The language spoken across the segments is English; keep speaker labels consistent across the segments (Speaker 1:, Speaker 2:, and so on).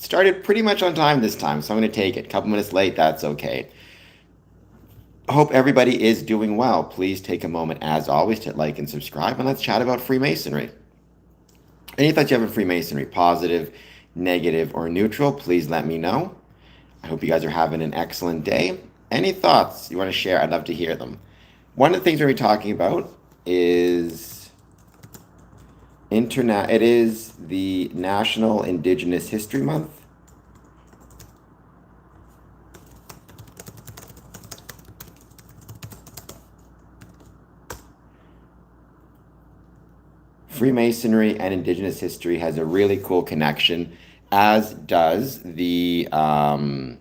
Speaker 1: Started pretty much on time this time, so I'm going to take it. A couple minutes late, that's okay. Hope everybody is doing well. Please take a moment, as always, to like and subscribe, and let's chat about Freemasonry. Any thoughts you have on Freemasonry, positive, negative, or neutral, please let me know. I hope you guys are having an excellent day. Any thoughts you want to share, I'd love to hear them. One of the things we're going to be talking about is it is the National Indigenous History Month. Freemasonry and Indigenous history has a really cool connection, as does and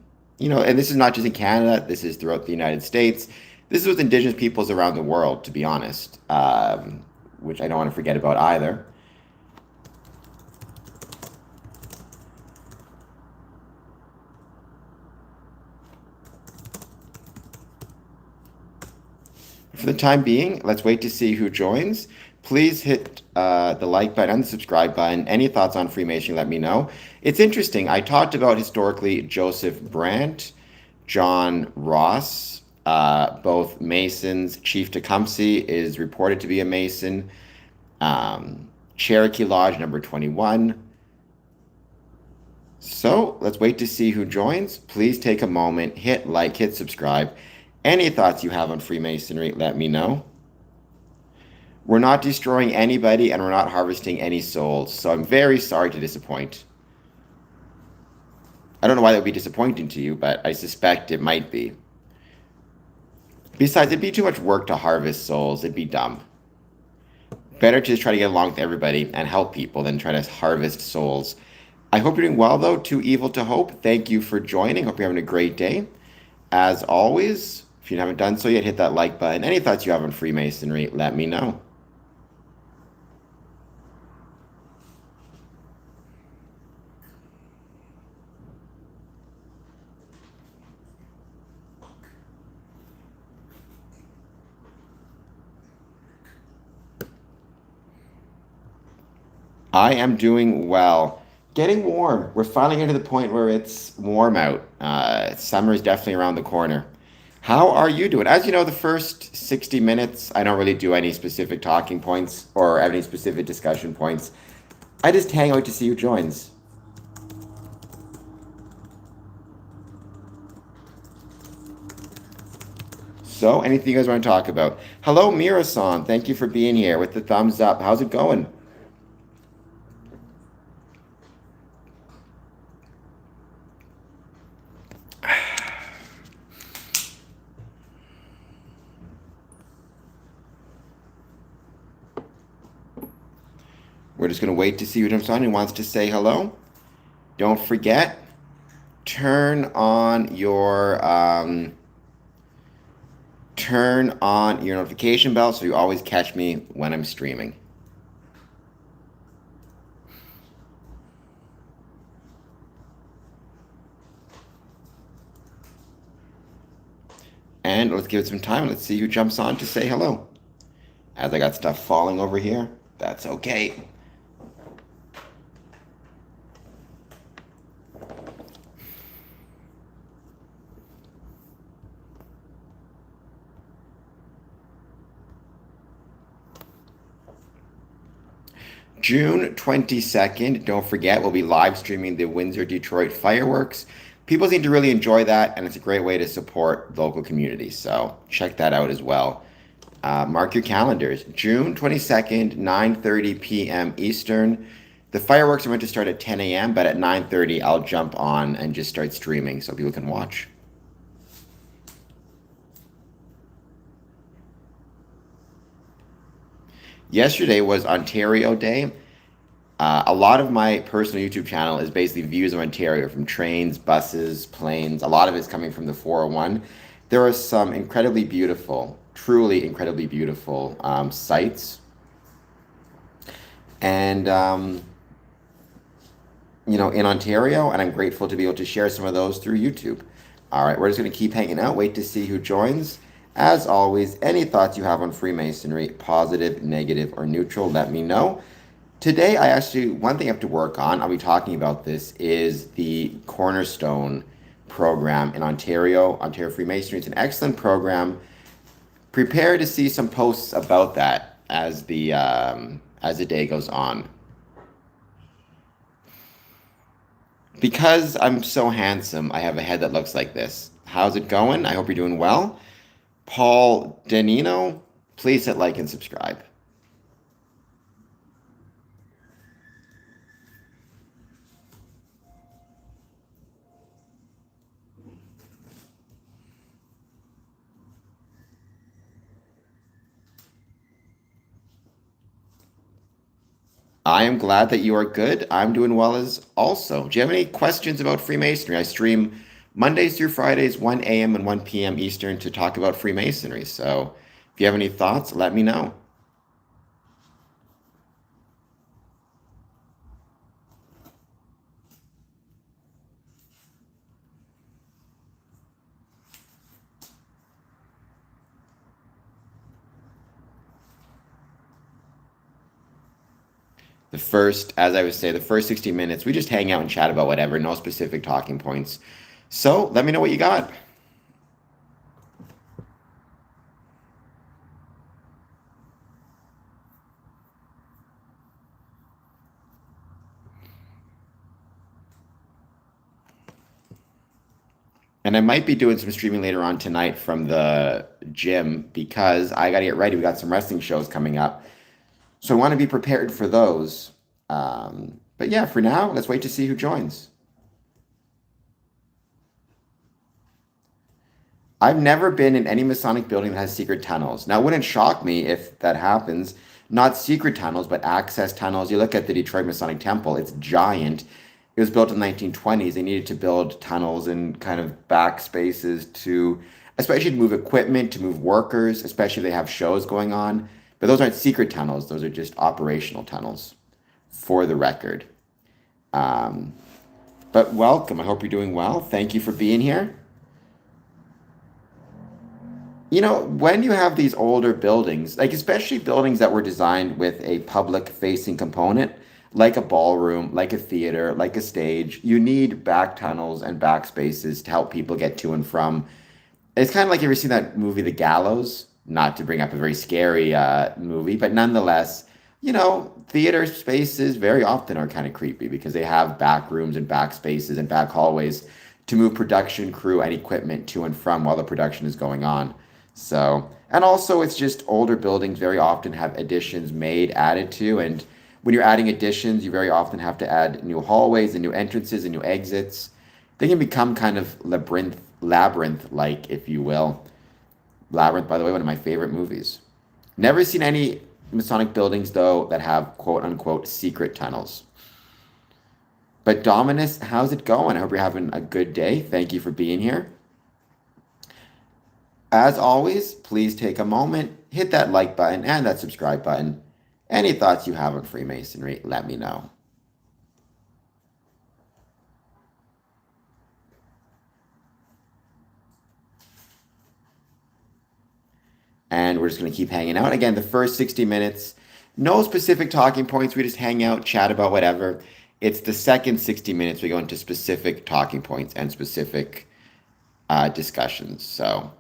Speaker 1: this is not just in Canada, this is throughout the United States. This is with Indigenous peoples around the world, to be honest, which I don't want to forget about either. For the time being, let's wait to see who joins. Please hit the like button and the subscribe button. Any thoughts on Freemasonry, let me know. It's interesting. I talked about historically Joseph Brant, John Ross, both Masons. Chief Tecumseh is reported to be a Mason. Cherokee Lodge, number 21. So let's wait to see who joins. Please take a moment, hit like, hit subscribe. Any thoughts you have on Freemasonry, let me know. We're not destroying anybody and we're not harvesting any souls, so I'm very sorry to disappoint. I don't know why that would be disappointing to you, but I suspect it might be. Besides, it'd be too much work to harvest souls. It'd be dumb. Better to just try to get along with everybody and help people than try to harvest souls. I hope you're doing well, though. Too evil to hope. Thank you for joining. Hope you're having a great day. As always, if you haven't done so yet, hit that like button. Any thoughts you have on Freemasonry, let me know. I am doing well. Getting warm. We're finally getting to the point where it's warm out. Summer is definitely around the corner. How are you doing? As you know, the first 60 minutes, I don't really do any specific talking points or have any specific discussion points. I just hang out to see who joins. So, anything you guys want to talk about? Hello, Mira-san. Thank you for being here with the thumbs up. How's it going? We're just going to wait to see who jumps on and wants to say hello. Don't forget, turn on your notification bell so you always catch me when I'm streaming. And let's give it some time. Let's see who jumps on to say hello. As I got stuff falling over here, that's okay. June 22nd, don't forget, we'll be live streaming the Windsor-Detroit fireworks. People seem to really enjoy that, and it's a great way to support local communities, so check that out as well. Mark your calendars. June 22nd, 9:30 p.m. Eastern. The fireworks are meant to start at 10 a.m., but at 9:30 I'll jump on and just start streaming so people can watch. Yesterday was Ontario Day. A lot of my personal YouTube channel is basically views of Ontario from trains, buses, planes. A lot of it's coming from the 401. There are some incredibly beautiful, truly incredibly beautiful sites. And, in Ontario, and I'm grateful to be able to share some of those through YouTube. All right, we're just going to keep hanging out, wait to see who joins. As always, any thoughts you have on Freemasonry, positive, negative, or neutral, let me know. Today, I actually, one thing I have to work on, I'll be talking about this, is the Cornerstone program in Ontario Freemasonry. It's an excellent program. Prepare to see some posts about that as the day goes on. Because I'm so handsome, I have a head that looks like this. How's it going? I hope you're doing well. Paul Danino, please hit like and subscribe. I am glad that you are good. I'm doing well as also. Do you have any questions about Freemasonry? I stream Mondays through Fridays, 1 a.m. and 1 p.m. Eastern to talk about Freemasonry. So if you have any thoughts, let me know. As I would say, the first 60 minutes, we just hang out and chat about whatever, no specific talking points. So let me know what you got. And I might be doing some streaming later on tonight from the gym because I got to get ready. We got some wrestling shows coming up. So I want to be prepared for those. But yeah, for now, let's wait to see who joins. I've never been in any Masonic building that has secret tunnels. Now, it wouldn't shock me if that happens. Not secret tunnels, but access tunnels. You look at the Detroit Masonic Temple, it's giant. It was built in the 1920s. They needed to build tunnels and kind of back spaces to, especially to move equipment, to move workers, especially if they have shows going on. But those aren't secret tunnels, those are just operational tunnels, for the record. Um, but welcome. I hope you're doing well. Thank you for being here. When you have these older buildings, like especially buildings that were designed with a public facing component, like a ballroom, like a theater, like a stage, you need back tunnels and back spaces to help people get to and from. It's kind of like you ever seen that movie, The Gallows? Not to bring up a very scary movie, but nonetheless, theater spaces very often are kind of creepy because they have back rooms and back spaces and back hallways to move production crew and equipment to and from while the production is going on. So, and also it's just older buildings very often have additions made, added to, and when you're adding additions, you very often have to add new hallways and new entrances and new exits. They can become kind of labyrinth-like, if you will. Labyrinth, by the way, one of my favorite movies. Never seen any Masonic buildings, though, that have quote-unquote secret tunnels. But Dominus, how's it going? I hope you're having a good day. Thank you for being here. As always, please take a moment, hit that like button and that subscribe button. Any thoughts you have on Freemasonry, let me know. And we're just going to keep hanging out. Again, the first 60 minutes, no specific talking points. We just hang out, chat about whatever. It's the second 60 minutes we go into specific talking points and specific discussions. So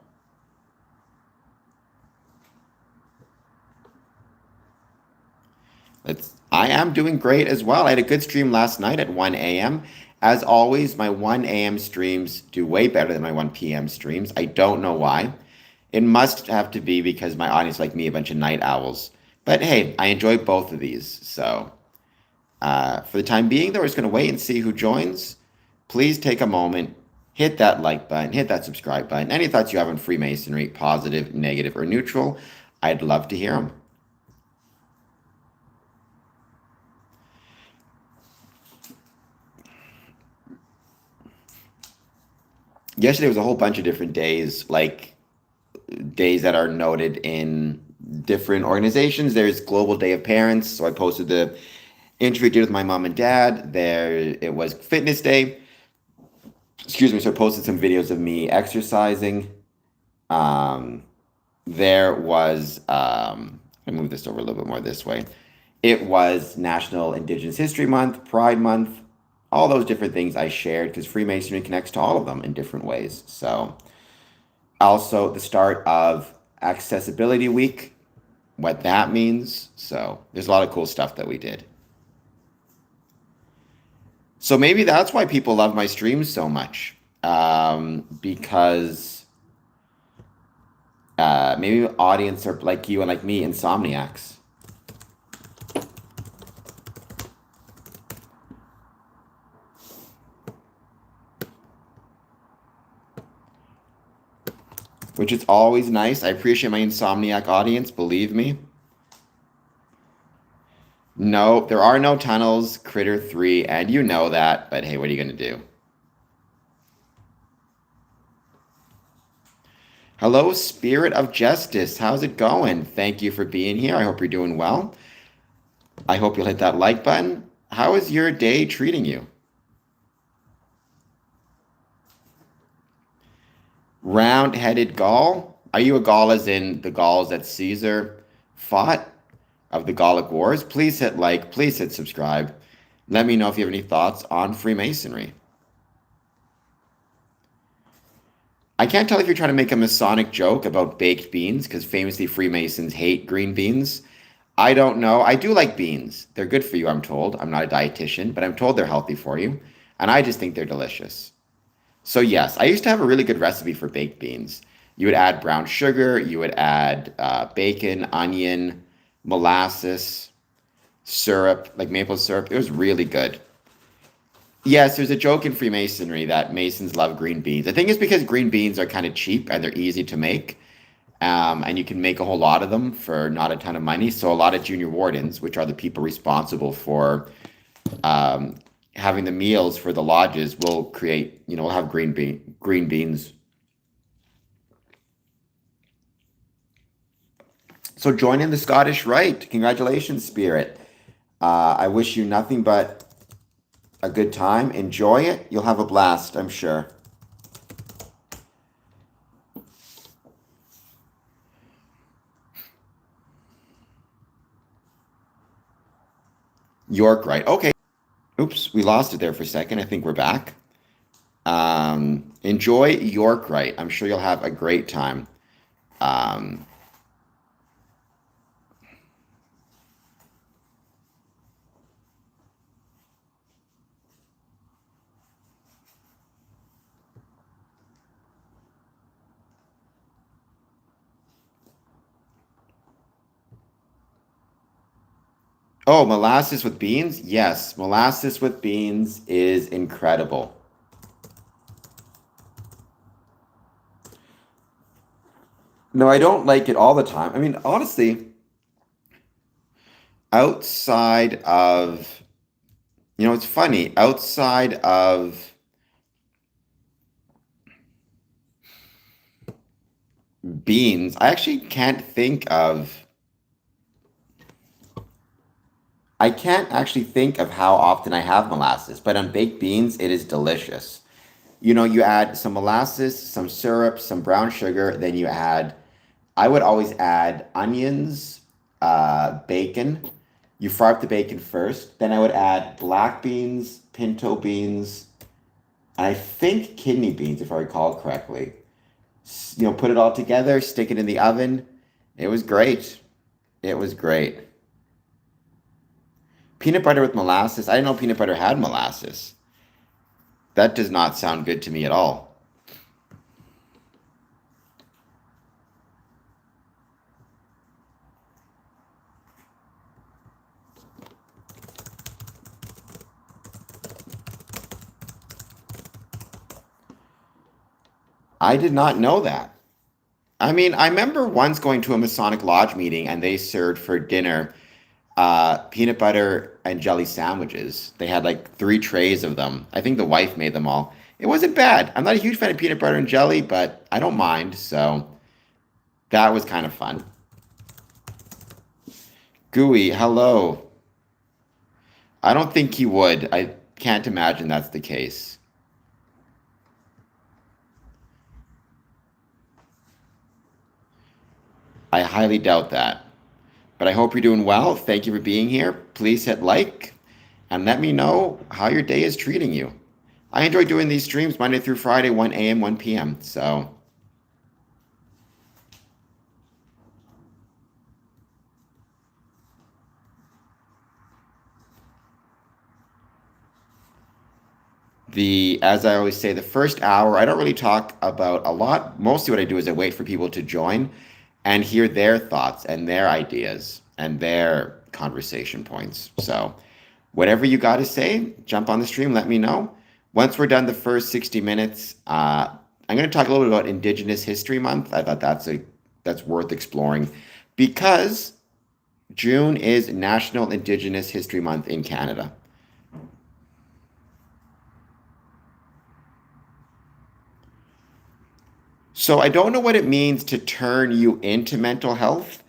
Speaker 1: I am doing great as well. I had a good stream last night at 1 a.m. As always, my 1 a.m. streams do way better than my 1 p.m. streams. I don't know why. It must have to be because my audience, like me, a bunch of night owls. But hey, I enjoy both of these. So for the time being, though, we're just going to wait and see who joins. Please take a moment, hit that like button, hit that subscribe button. Any thoughts you have on Freemasonry, positive, negative, or neutral, I'd love to hear them. Yesterday was a whole bunch of different days, like days that are noted in different organizations. There's Global Day of Parents, so I posted the interview I did with my mom and dad. There, it was Fitness Day. Excuse me, so I posted some videos of me exercising. There was, I move this over a little bit more this way. It was National Indigenous History Month, Pride Month, all those different things I shared because Freemasonry connects to all of them in different ways. So, also the start of Accessibility Week, what that means. So, there's a lot of cool stuff that we did. So, maybe that's why people love my streams so much. Because maybe audience are like you and like me, insomniacs. Which is always nice. I appreciate my insomniac audience, believe me. No, there are no tunnels, Critter 3, and you know that, but hey, what are you going to do? Hello, Spirit of Justice. How's it going? Thank you for being here. I hope you're doing well. I hope you'll hit that like button. How is your day treating you? Round-headed Gaul? Are you a Gaul as in the Gauls that Caesar fought of the Gallic Wars? Please hit like, please hit subscribe. Let me know if you have any thoughts on Freemasonry. I can't tell if you're trying to make a Masonic joke about baked beans, because famously Freemasons hate green beans. I don't know. I do like beans. They're good for you, I'm told. I'm not a dietitian, but I'm told they're healthy for you. And I just think they're delicious. So yes, I used to have a really good recipe for baked beans. You would add brown sugar, you would add bacon, onion, molasses, syrup, like maple syrup. It was really good. Yes, there's a joke in Freemasonry that Masons love green beans. I think it's because green beans are kind of cheap and they're easy to make. And you can make a whole lot of them for not a ton of money. So a lot of junior wardens, which are the people responsible for having the meals for the lodges, will create, will have green beans. So join in the Scottish Rite. Congratulations, Spirit. I wish you nothing but a good time. Enjoy it. You'll have a blast, I'm sure. York Rite. Okay. Oops, we lost it there for a second. I think we're back. Enjoy York Rite. I'm sure you'll have a great time. Oh, molasses with beans? Yes, molasses with beans is incredible. No, I don't like it all the time. I mean, honestly, outside of, it's funny, outside of beans, I can't actually think of how often I have molasses, but on baked beans, it is delicious. You add some molasses, some syrup, some brown sugar, then I would always add onions, bacon. You fry up the bacon first, then I would add black beans, pinto beans, and I think kidney beans, if I recall correctly. Put it all together, stick it in the oven. It was great. It was great. Peanut butter with molasses. I didn't know peanut butter had molasses. That does not sound good to me at all. I did not know that. I mean, I remember once going to a Masonic Lodge meeting and they served for dinner peanut butter and jelly sandwiches. They had like 3 trays of them. I think the wife made them all. It wasn't bad. I'm not a huge fan of peanut butter and jelly, but I don't mind. So that was kind of fun. Gooey, hello. I don't think he would. I can't imagine that's the case. I highly doubt that. But I hope you're doing well. Thank you for being here. Please hit like and let me know how your day is treating you. I enjoy doing these streams Monday through Friday, 1 a.m., 1 p.m. So as I always say, the first hour, I don't really talk about a lot. Mostly what I do is I wait for people to join and hear their thoughts and their ideas and their conversation points. So whatever you got to say, jump on the stream, let me know. Once we're done the first 60 minutes, I'm going to talk a little bit about Indigenous History Month. I thought that's worth exploring because June is National Indigenous History Month in Canada. So I don't know what it means to turn you into mental health.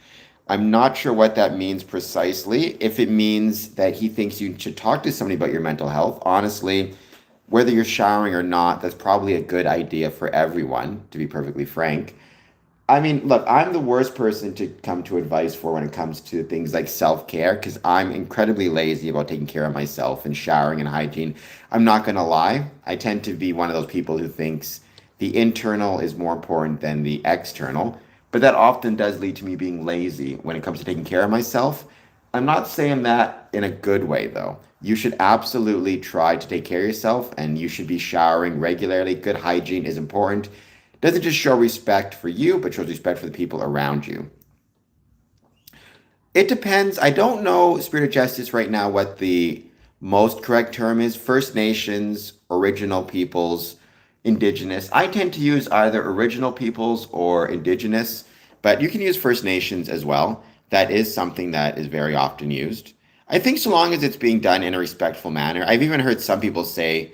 Speaker 1: I'm not sure what that means precisely. If it means that he thinks you should talk to somebody about your mental health, honestly, whether you're showering or not, that's probably a good idea for everyone, to be perfectly frank. I mean, look, I'm the worst person to come to advice for when it comes to things like self-care because I'm incredibly lazy about taking care of myself and showering and hygiene. I'm not going to lie. I tend to be one of those people who thinks the internal is more important than the external, but that often does lead to me being lazy when it comes to taking care of myself. I'm not saying that in a good way, though. You should absolutely try to take care of yourself and you should be showering regularly. Good hygiene is important. It doesn't just show respect for you, but shows respect for the people around you. It depends. I don't know, Spirit of Justice, right now what the most correct term is. First Nations, Original Peoples, Indigenous. I tend to use either Original Peoples or Indigenous, but you can use First Nations as well. That is something that is very often used. I think so long as it's being done in a respectful manner. I've even heard some people say,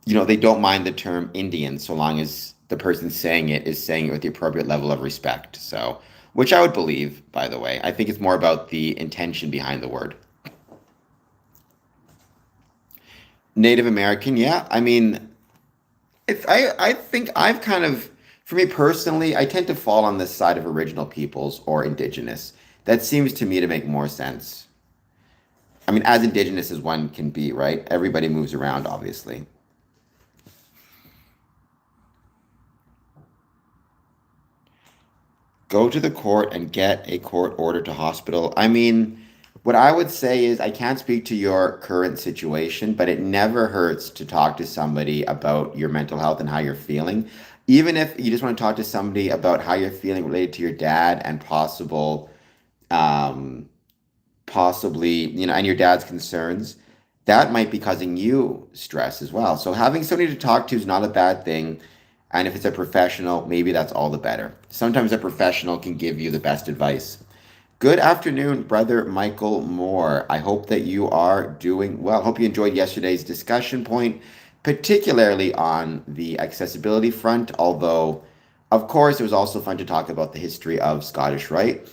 Speaker 1: they don't mind the term Indian so long as the person saying it is saying it with the appropriate level of respect. So, which I would believe, by the way. I think it's more about the intention behind the word. Native American, yeah. I mean, I think I've kind of, for me personally, I tend to fall on the side of Original Peoples or Indigenous. That seems to me to make more sense. I mean, as Indigenous as one can be, right? Everybody moves around, obviously. Go to the court and get a court order to hospital. I mean, what I would say is I can't speak to your current situation, but it never hurts to talk to somebody about your mental health and how you're feeling. Even if you just want to talk to somebody about how you're feeling related to your dad and possibly, and your dad's concerns, that might be causing you stress as well. So having somebody to talk to is not a bad thing. And if it's a professional, maybe that's all the better. Sometimes a professional can give you the best advice. Good afternoon, Brother Michael Moore. I hope that you are doing well. Hope you enjoyed yesterday's discussion point, particularly on the accessibility front, although, of course, it was also fun to talk about the history of Scottish Rite.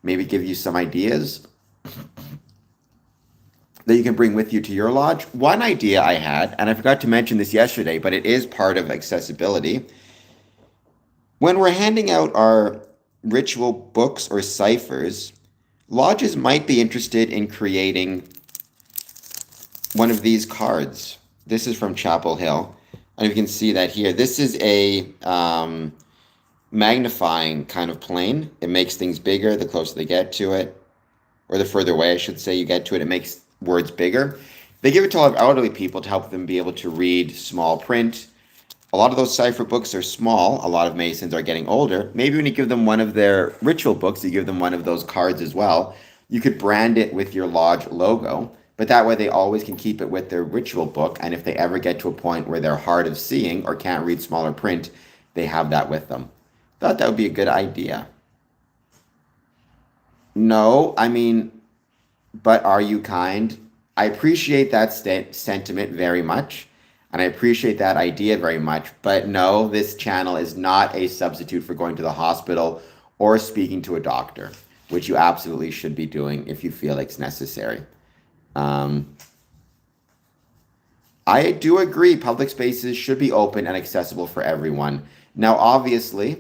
Speaker 1: Maybe give you some ideas that you can bring with you to your lodge. One idea I had, and I forgot to mention this yesterday, but it is part of accessibility. When we're handing out our ritual books or ciphers, lodges might be interested in creating one of these cards. This is from Chapel Hill. And you can see that here. This is a magnifying kind of plane. It makes things bigger the closer they get to it, or the further away, I should say, you get to it. It makes words bigger. They give it to a lot of elderly people to help them be able to read small print. A lot of those cipher books are small. A lot of Masons are getting older. Maybe when you give them one of their ritual books, you give them one of those cards as well. You could brand it with your lodge logo, but that way they always can keep it with their ritual book. And if they ever get to a point where they're hard of seeing or can't read smaller print, they have that with them. Thought that would be a good idea. No, I mean, but are you kind? I appreciate that sentiment very much. And I appreciate that idea very much. But no, this channel is not a substitute for going to the hospital or speaking to a doctor, which you absolutely should be doing if you feel it's necessary. I do agree public spaces should be open and accessible for everyone. Now, obviously,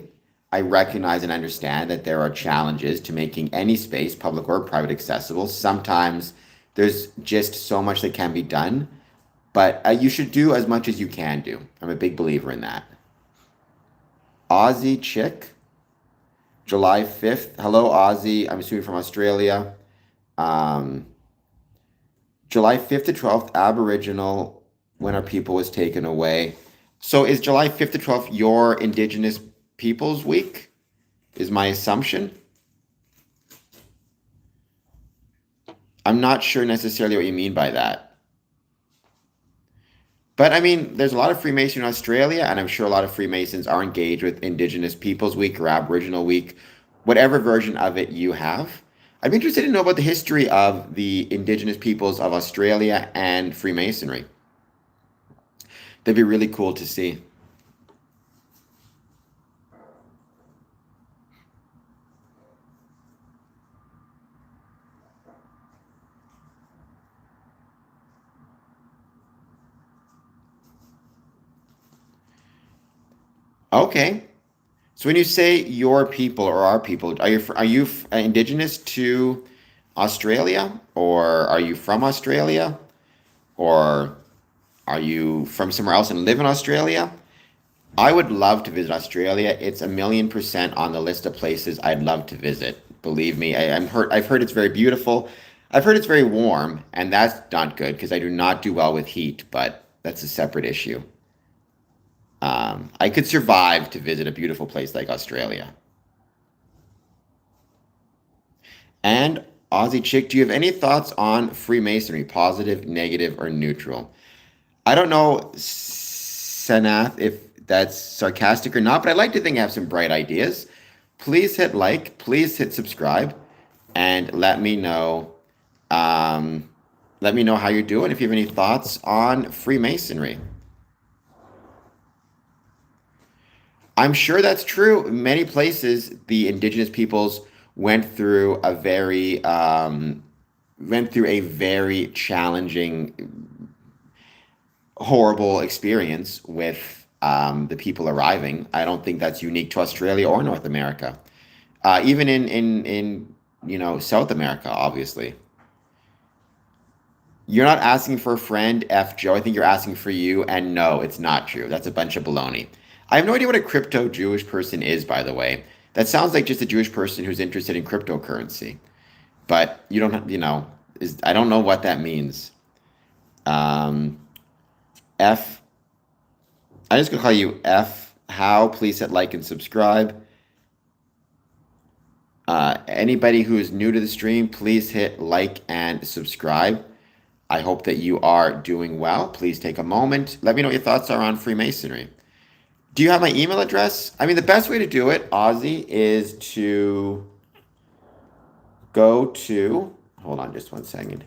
Speaker 1: I recognize and understand that there are challenges to making any space, public or private, accessible. Sometimes there's just so much that can be done, but you should do as much as you can do. I'm a big believer in that. Aussie Chick, July 5th. Hello, Aussie. I'm assuming from Australia. Um, July 5th to 12th, Aboriginal, when our people was taken away. So is July 5th to 12th your Indigenous Peoples Week? Is my assumption. I'm not sure necessarily what you mean by that. But I mean, there's a lot of Freemasons in Australia, and I'm sure a lot of Freemasons are engaged with Indigenous Peoples Week or Aboriginal Week, whatever version of it you have. I'd be interested to know about the history of the Indigenous peoples of Australia and Freemasonry. That'd be really cool to see. Okay. So when you say your people or our people, are you indigenous to Australia, or are you from Australia, or are you from somewhere else and live in Australia? I would love to visit Australia. It's 1,000,000% on the list of places I'd love to visit. Believe me, I've heard it's very beautiful. I've heard it's very warm, and that's not good because I do not do well with heat, but that's a separate issue. I could survive to visit a beautiful place like Australia. And Aussie Chick, do you have any thoughts on Freemasonry, positive, negative, or neutral? I don't know, Sanath, if that's sarcastic or not, but I'd like to think I have some bright ideas. Please hit like, please hit subscribe, and let me know. Let me know how you're doing. If you have any thoughts on Freemasonry. I'm sure that's true. In many places, the indigenous peoples went through a very challenging, horrible experience with the people arriving. I don't think that's unique to Australia or North America. Even in South America, obviously. You're not asking for a friend, F Joe. I think you're asking for you, and no, it's not true. That's a bunch of baloney. I have no idea what a crypto Jewish person is, by the way. That sounds like just a Jewish person who's interested in cryptocurrency. But you don't, I don't know what that means. Um, F, I'm just gonna call you F. How? Please hit like and subscribe. Anybody who is new to the stream, please hit like and subscribe. I hope that you are doing well. Please take a moment. Let me know what your thoughts are on Freemasonry. Do you have my email address? I mean, the best way to do it, Ozzy, is to go to, hold on just one second.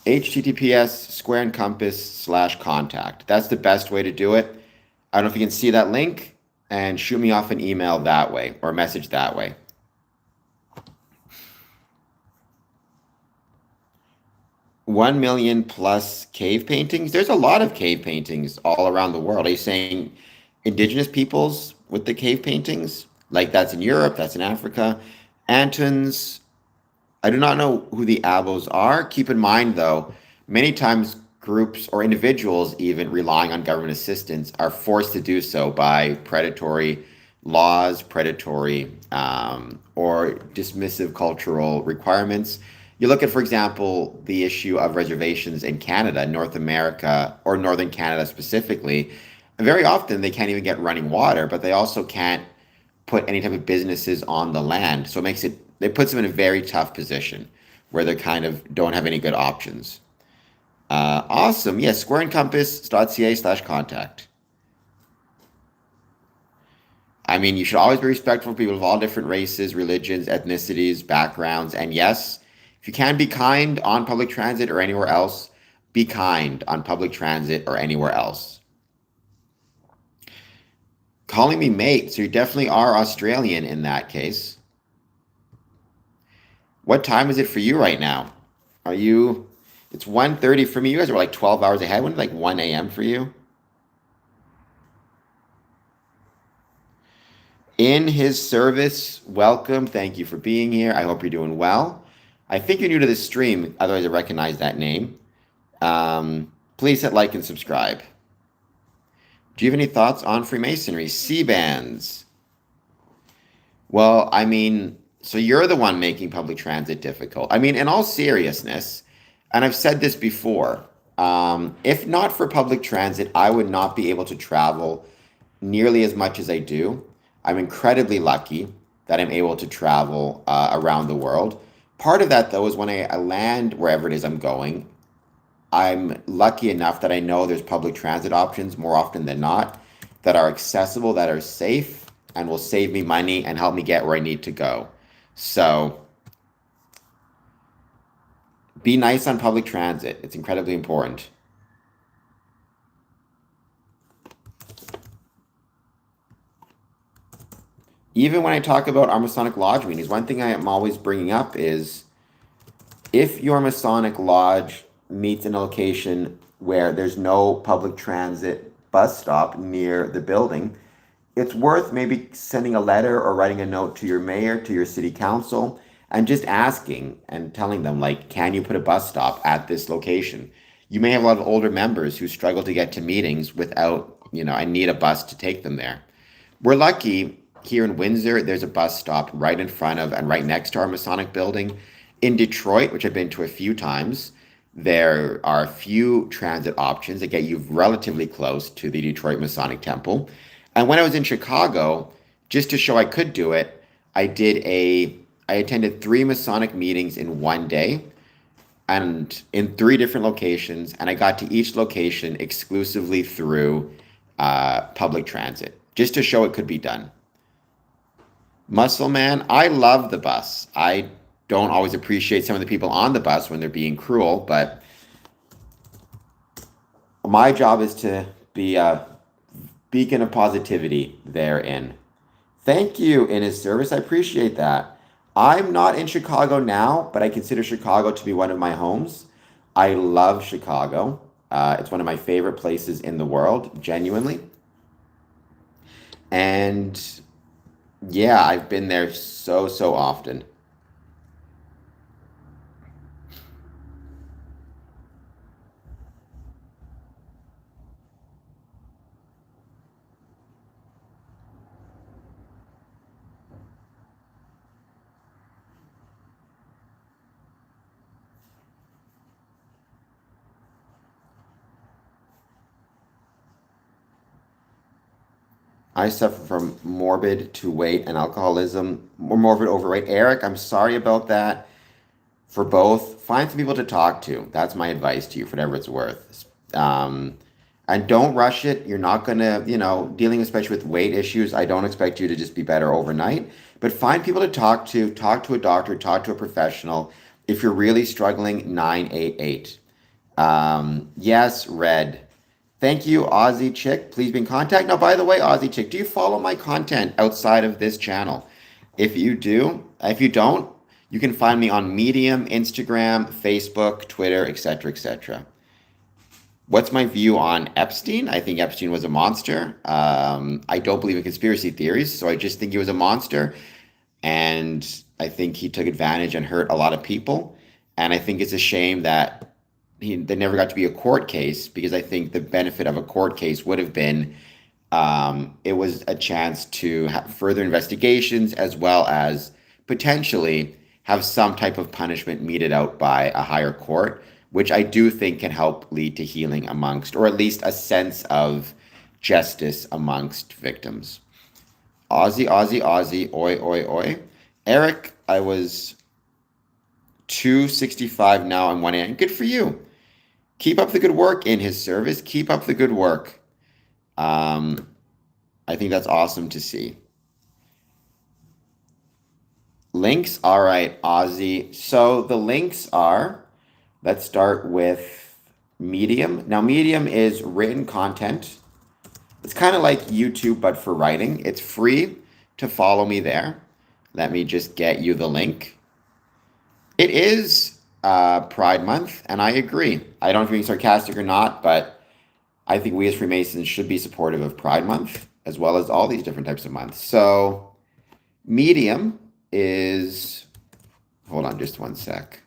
Speaker 1: https://contact. That's the best way to do it. I don't know if you can see that link, and shoot me off an email that way or a message that way. 1,000,000 plus cave paintings. There's a lot of cave paintings all around the world. Are you saying indigenous peoples with the cave paintings? Like that's in Europe, that's in Africa. Antons, I do not know who the Abos are. Keep in mind, though, many times groups or individuals, even relying on government assistance, are forced to do so by predatory laws, predatory or dismissive cultural requirements. You look at, for example, the issue of reservations in Canada, North America, or Northern Canada specifically. Very often they can't even get running water, but they also can't put any type of businesses on the land. So it puts them in a very tough position where they kind of don't have any good options. Awesome. Yes, squareandcompass.ca/contact. I mean, you should always be respectful of people of all different races, religions, ethnicities, backgrounds. And yes, if you can be kind on public transit or anywhere else, be kind on public transit or anywhere else. Calling me mate, so you definitely are Australian in that case. What time is it for you right now? It's 1:30 for me. You guys are like 12 hours ahead. When it's like 1 a.m. for you? In his service, welcome. Thank you for being here. I hope you're doing well. I think you're new to this stream, otherwise I recognize that name. Please hit like and subscribe. Do you have any thoughts on Freemasonry? C-bands. Well, I mean, so you're the one making public transit difficult. I mean, in all seriousness, and I've said this before, if not for public transit, I would not be able to travel nearly as much as I do. I'm incredibly lucky that I'm able to travel around the world. Part of that, though, is when I land wherever it is I'm going, I'm lucky enough that I know there's public transit options more often than not that are accessible, that are safe, and will save me money and help me get where I need to go. So be nice on public transit. It's incredibly important. Even when I talk about our Masonic Lodge meetings, one thing I am always bringing up is if your Masonic Lodge meets in a location where there's no public transit bus stop near the building, it's worth maybe sending a letter or writing a note to your mayor, to your city council, and just asking and telling them, like, can you put a bus stop at this location? You may have a lot of older members who struggle to get to meetings without, I need a bus to take them there. We're lucky here in Windsor, there's a bus stop right in front of and right next to our Masonic building. In Detroit, which I've been to a few times, there are a few transit options that get you relatively close to the Detroit Masonic Temple. And when I was in Chicago, just to show I could do it, I attended 3 Masonic meetings in one day and in 3 different locations, and I got to each location exclusively through public transit, just to show it could be done. Muscle Man, I love the bus. I don't always appreciate some of the people on the bus when they're being cruel, but my job is to be a beacon of positivity therein. Thank you, in his service. I appreciate that. I'm not in Chicago now, but I consider Chicago to be one of my homes. I love Chicago. It's one of my favorite places in the world, genuinely. And yeah, I've been there so often. I suffer from morbid to weight and alcoholism, or morbid overweight. Eric, I'm sorry about that. For both, find some people to talk to. That's my advice to you, for whatever it's worth. And don't rush it. You're not going to, dealing especially with weight issues, I don't expect you to just be better overnight. But find people to talk to a doctor, talk to a professional. If you're really struggling, 988. Yes, Red. Thank you, Aussie Chick. Please be in contact. Now, by the way, Aussie Chick, do you follow my content outside of this channel? If you don't, you can find me on Medium, Instagram, Facebook, Twitter, etc., etc. What's my view on Epstein? I think Epstein was a monster. I don't believe in conspiracy theories, so I just think he was a monster. And I think he took advantage and hurt a lot of people. And I think it's a shame that there never got to be a court case, because I think the benefit of a court case would have been it was a chance to have further investigations, as well as potentially have some type of punishment meted out by a higher court, which I do think can help lead to healing amongst, or at least a sense of justice amongst victims. Aussie, oi, oi, oi. Eric, I was 265 now, I'm 1 Good for you. Keep up the good work in his service. Keep up the good work. I think that's awesome to see. Links, all right, Aussie. So the links are, let's start with Medium. Now, Medium is written content. It's kind of like YouTube, but for writing. It's free to follow me there. Let me just get you the link. It is Pride Month, and I agree. I don't know if you're being sarcastic or not, but I think we as Freemasons should be supportive of Pride Month as well as all these different types of months. So, Medium is, hold on just one sec.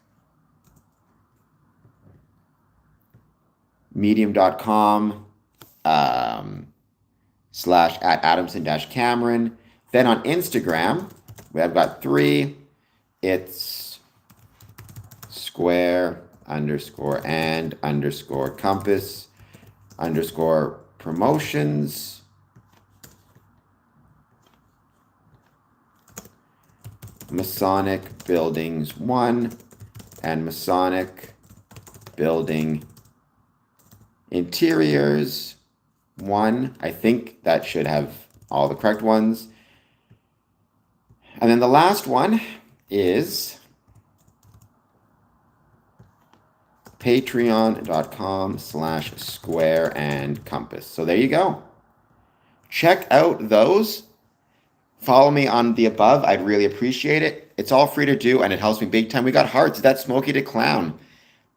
Speaker 1: Medium.com / at Adamson-Cameron. Then on Instagram, I've got 3. It's square _ compass _ promotions. Masonic Buildings 1 and Masonic Building Interiors 1. I think that should have all the correct ones. And then the last one is patreon.com / square and compass. So there you go. Check out those. Follow me on the above. I'd really appreciate it. It's all free to do, and it helps me big time. We got hearts. Is that Smokey the Clown?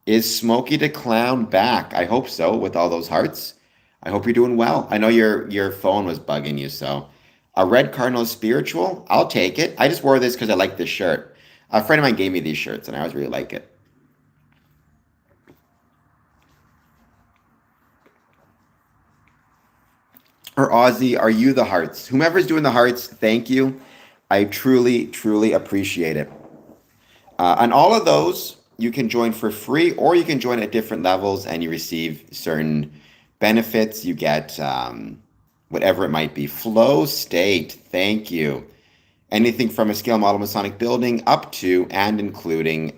Speaker 1: Is Smokey the Clown back? I hope so, with all those hearts. I hope you're doing well. I know your phone was bugging you, so. A red cardinal is spiritual. I'll take it. I just wore this because I like this shirt. A friend of mine gave me these shirts, and I always really like it. Or Aussie, are you the hearts? Whomever's doing the hearts, thank you. I truly, truly appreciate it. On all of those, you can join for free, or you can join at different levels, and you receive certain benefits. You get whatever it might be. Flow state, thank you. Anything from a scale model Masonic building up to and including,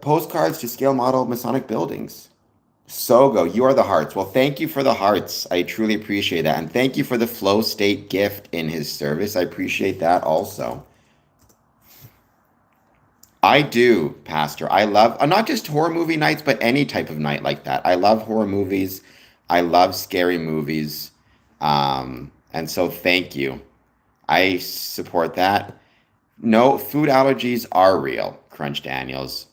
Speaker 1: postcards to scale model Masonic buildings. Sogo, you are the hearts. Well, thank you for the hearts. I truly appreciate that. And thank you for the flow state gift in his service. I appreciate that also. I do, Pastor. I love not just horror movie nights, but any type of night like that. I love horror movies. I love scary movies. And so thank you. I support that. No, food allergies are real, Crunch Daniels.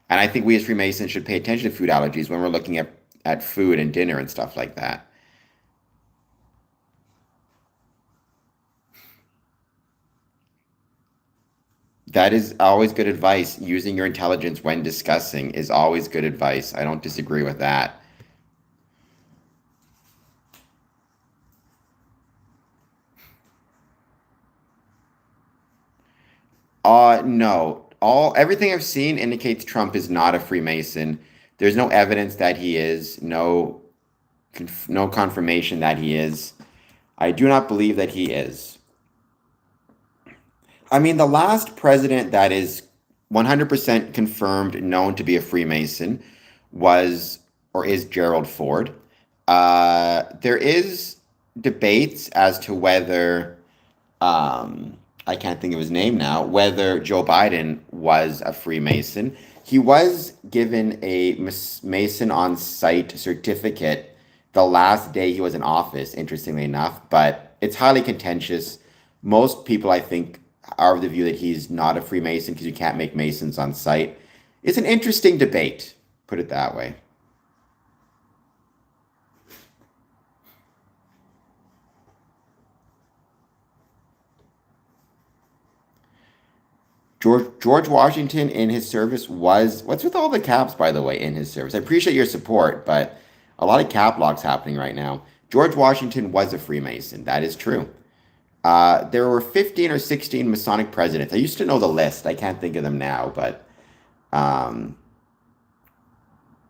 Speaker 1: And I think we as Freemasons should pay attention to food allergies when we're looking at food and dinner and stuff like that. That is always good advice. Using your intelligence when discussing is always good advice. I don't disagree with that. No. Everything I've seen indicates Trump is not a Freemason. There's no evidence that he is, no confirmation that he is. I do not believe that he is. I mean, the last president that is 100% confirmed known to be a Freemason was or is Gerald Ford. There is debates as to whether I can't think of his name now, whether Joe Biden was a Freemason. He was given a Mason on site certificate the last day he was in office, interestingly enough, but it's highly contentious. Most people, I think, are of the view that he's not a Freemason because you can't make Masons on site. It's an interesting debate, put it that way. George Washington in his service was, what's with all the caps, by the way, in his service? I appreciate your support, but a lot of cap locks happening right now. George Washington was a Freemason. That is true. There were 15 or 16 Masonic presidents. I used to know the list. I can't think of them now, but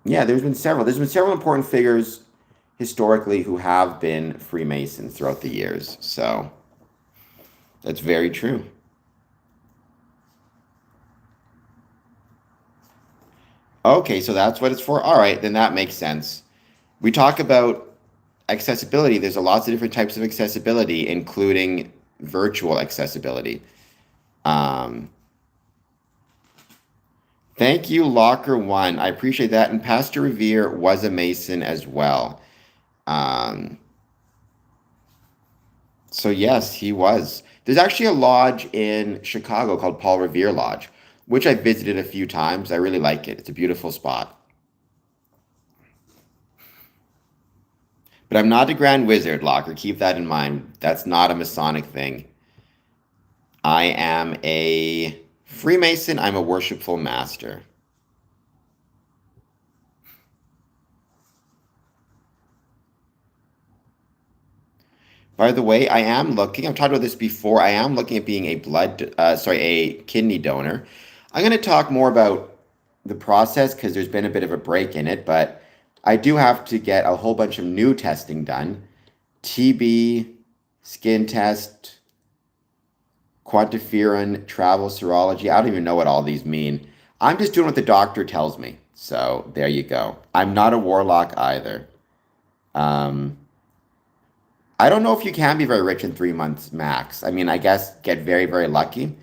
Speaker 1: yeah, there's been several. There's been several important figures historically who have been Freemasons throughout the years. So that's very true. Okay, so that's what it's for. All right, then that makes sense. We talk about accessibility. There's lots of different types of accessibility, including virtual accessibility. Thank you, Locker One. I appreciate that. And Pastor Revere was a Mason as well. So yes, he was. There's actually a lodge in Chicago called Paul Revere Lodge, which I visited a few times. I really like it. It's a beautiful spot. But I'm not a Grand Wizard, Locker. Keep that in mind. That's not a Masonic thing. I am a Freemason. I'm a worshipful master. By the way, I've talked about this before. I am looking at being a kidney donor. I'm going to talk more about the process because there's been a bit of a break in it, but I do have to get a whole bunch of new testing done. TB, skin test, quantiferin, travel serology. I don't even know what all these mean. I'm just doing what the doctor tells me. So there you go. I'm not a warlock either. Um, I don't know if you can be very rich in 3 months max. I mean, I guess get very, very lucky.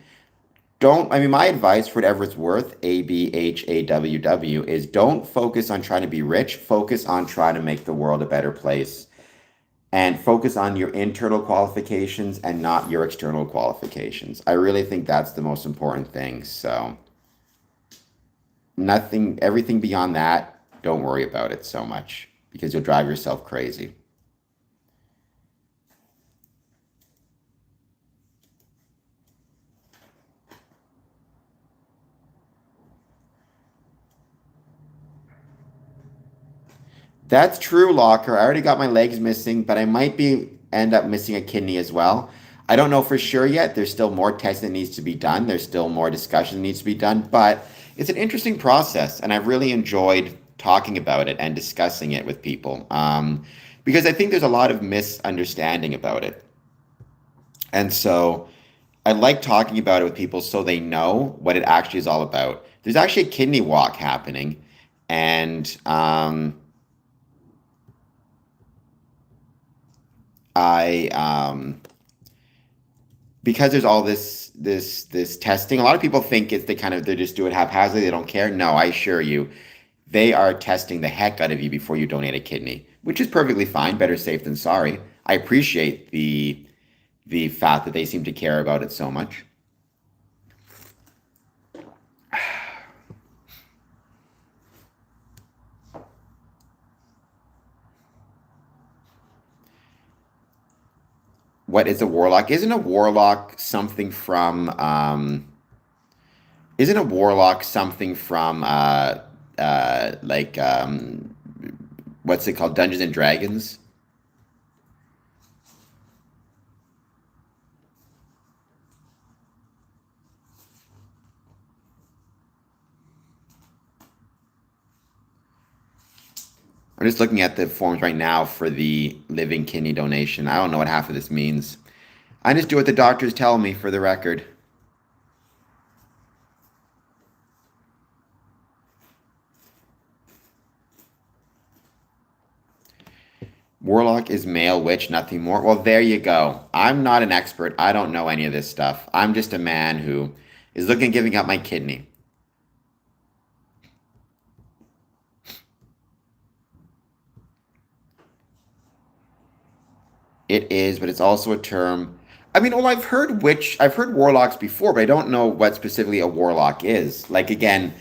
Speaker 1: My advice for whatever it's worth, ABHAWW, is don't focus on trying to be rich. Focus on trying to make the world a better place. And focus on your internal qualifications and not your external qualifications. I really think that's the most important thing. So, everything beyond that, don't worry about it so much because you'll drive yourself crazy. That's true, Locker. I already got my legs missing, but I might be end up missing a kidney as well. I don't know for sure yet. There's still more testing that needs to be done. There's still more discussion that needs to be done, but it's an interesting process, and I've really enjoyed talking about it and discussing it with people. Because I think there's a lot of misunderstanding about it. And so I like talking about it with people so they know what it actually is all about. There's actually a kidney walk happening, and I because there's all this testing. A lot of people think they just do it haphazardly. They don't care. No, I assure you, they are testing the heck out of you before you donate a kidney, which is perfectly fine. Better safe than sorry. I appreciate the fact that they seem to care about it so much. What is a warlock? Isn't a warlock something from like what's it called? Dungeons and Dragons? I'm just looking at the forms right now for the living kidney donation. I don't know what half of this means. I just do what the doctors tell me for the record. Warlock is male witch, nothing more. Well, there you go. I'm not an expert. I don't know any of this stuff. I'm just a man who is looking at giving up my kidney. It is, but it's also a term. I mean, well, I've heard warlocks before, but I don't know what specifically a warlock is. Like again,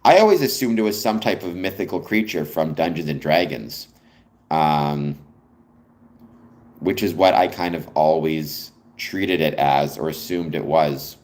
Speaker 1: I always assumed it was some type of mythical creature from Dungeons and Dragons, um, which is what I kind of always treated it as or assumed it was.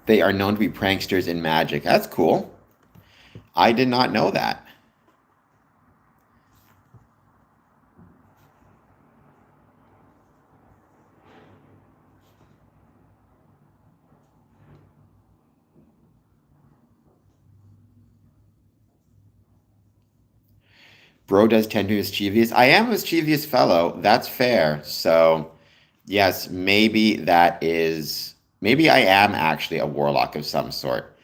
Speaker 1: They are known to be pranksters in magic. That's cool. I did not know that. Bro does tend to be mischievous. I am a mischievous fellow. That's fair. So, yes, maybe I am actually a warlock of some sort.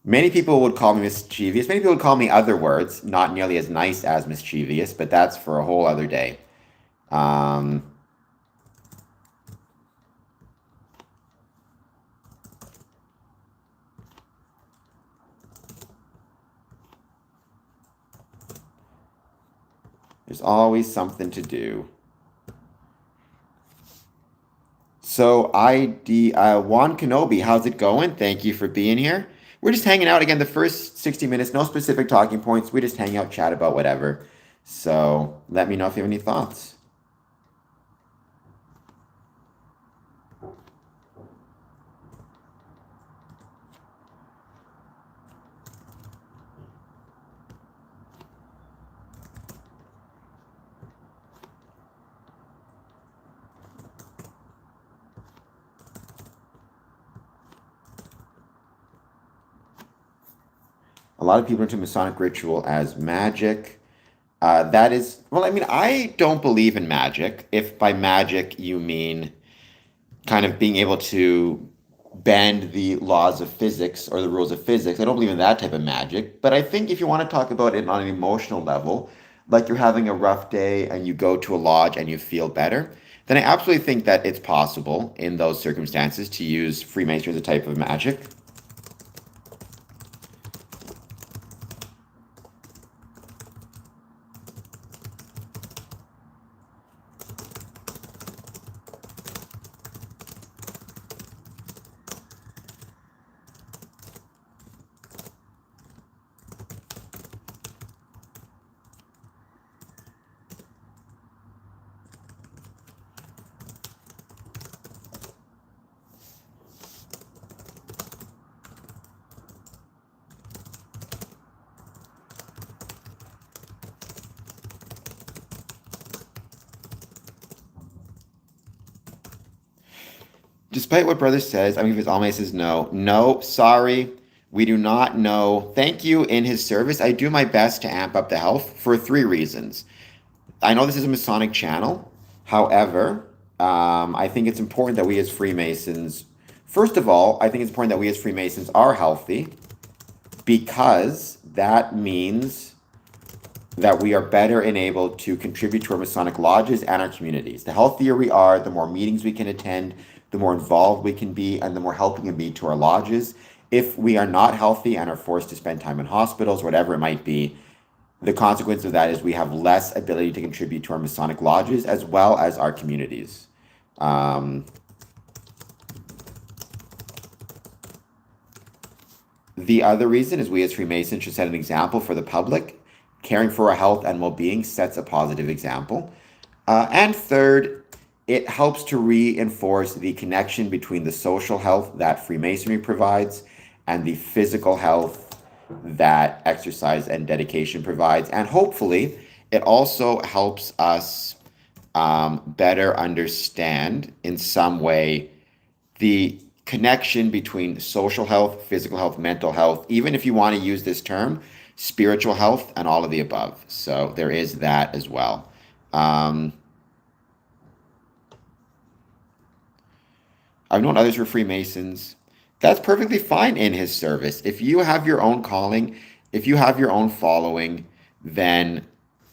Speaker 1: Many people would call me mischievous. Many people would call me other words, not nearly as nice as mischievous, but that's for a whole other day. Um, there's always something to do. So Juan Kenobi, how's it going? Thank you for being here. We're just hanging out again. The first 60 minutes, no specific talking points. We just hang out, chat about whatever. So let me know if you have any thoughts. A lot of people into Masonic ritual as magic. That is, well, I mean, I don't believe in magic. If by magic you mean kind of being able to bend the laws of physics or the rules of physics, I don't believe in that type of magic. But I think if you want to talk about it on an emotional level, like you're having a rough day and you go to a lodge and you feel better, then I absolutely think that it's possible in those circumstances to use Freemasonry as a type of magic. Despite what brother says, I mean, if his alma says no, no, sorry, we do not know. Thank you in his service. I do my best to amp up the health for three reasons. I know this is a Masonic channel. However, I think it's important that we as Freemasons, first of all, I think it's important that we as Freemasons are healthy because that means that we are better enabled to contribute to our Masonic lodges and our communities. The healthier we are, the more meetings we can attend, the more involved we can be, and the more help we can be to our lodges. If we are not healthy and are forced to spend time in hospitals, whatever it might be, the consequence of that is we have less ability to contribute to our Masonic lodges as well as our communities. The other reason is we as Freemasons should set an example for the public. Caring for our health and well-being sets a positive example. And third, it helps to reinforce the connection between the social health that Freemasonry provides and the physical health that exercise and dedication provides. And hopefully, it also helps us better understand in some way the connection between social health, physical health, mental health, even if you want to use this term, spiritual health, and all of the above. So there is that as well. I've known others were Freemasons. That's perfectly fine in his service. If you have your own calling, if you have your own following, then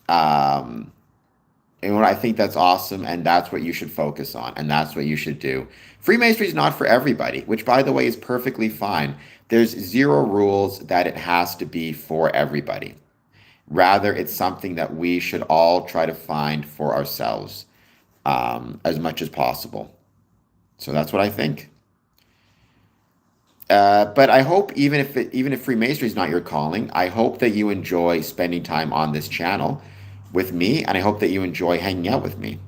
Speaker 1: and what I think that's awesome, and that's what you should focus on, and that's what you should do. Freemasonry is not for everybody, which, by the way, is perfectly fine. There's zero rules that it has to be for everybody. Rather, it's something that we should all try to find for ourselves as much as possible. So that's what I think. But I hope even if Freemasonry is not your calling, I hope that you enjoy spending time on this channel with me, and I hope that you enjoy hanging out with me.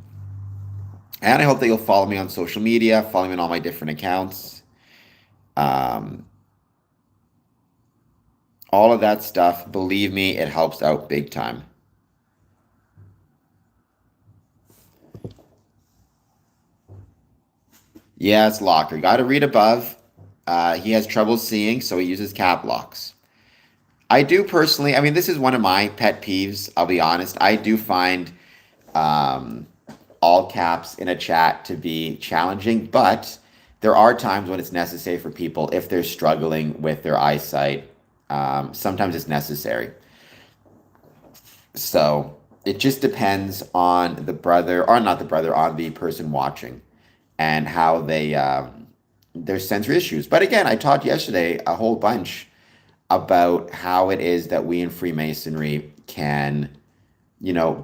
Speaker 1: And I hope that you'll follow me on social media, follow me on all my different accounts. All of that stuff, believe me, it helps out big time. Yeah, it's Locker. Got to read above. He has trouble seeing, so he uses cap locks. I do personally, I mean, this is one of my pet peeves, I'll be honest. I do find all caps in a chat to be challenging, but there are times when it's necessary for people if they're struggling with their eyesight Sometimes it's necessary. So it just depends on the brother, or not the brother, on the person watching and how they their sensory issues. But again, I talked yesterday a whole bunch about how it is that we in Freemasonry can,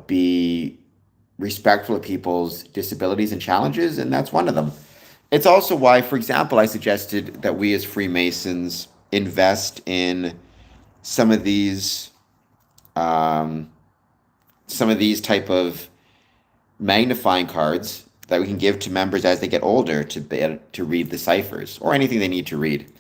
Speaker 1: be respectful of people's disabilities and challenges, and that's one of them. It's also why, for example, I suggested that we as Freemasons invest in some of these um, type of magnifying cards that we can give to members as they get older to be able to read the ciphers or anything they need to read.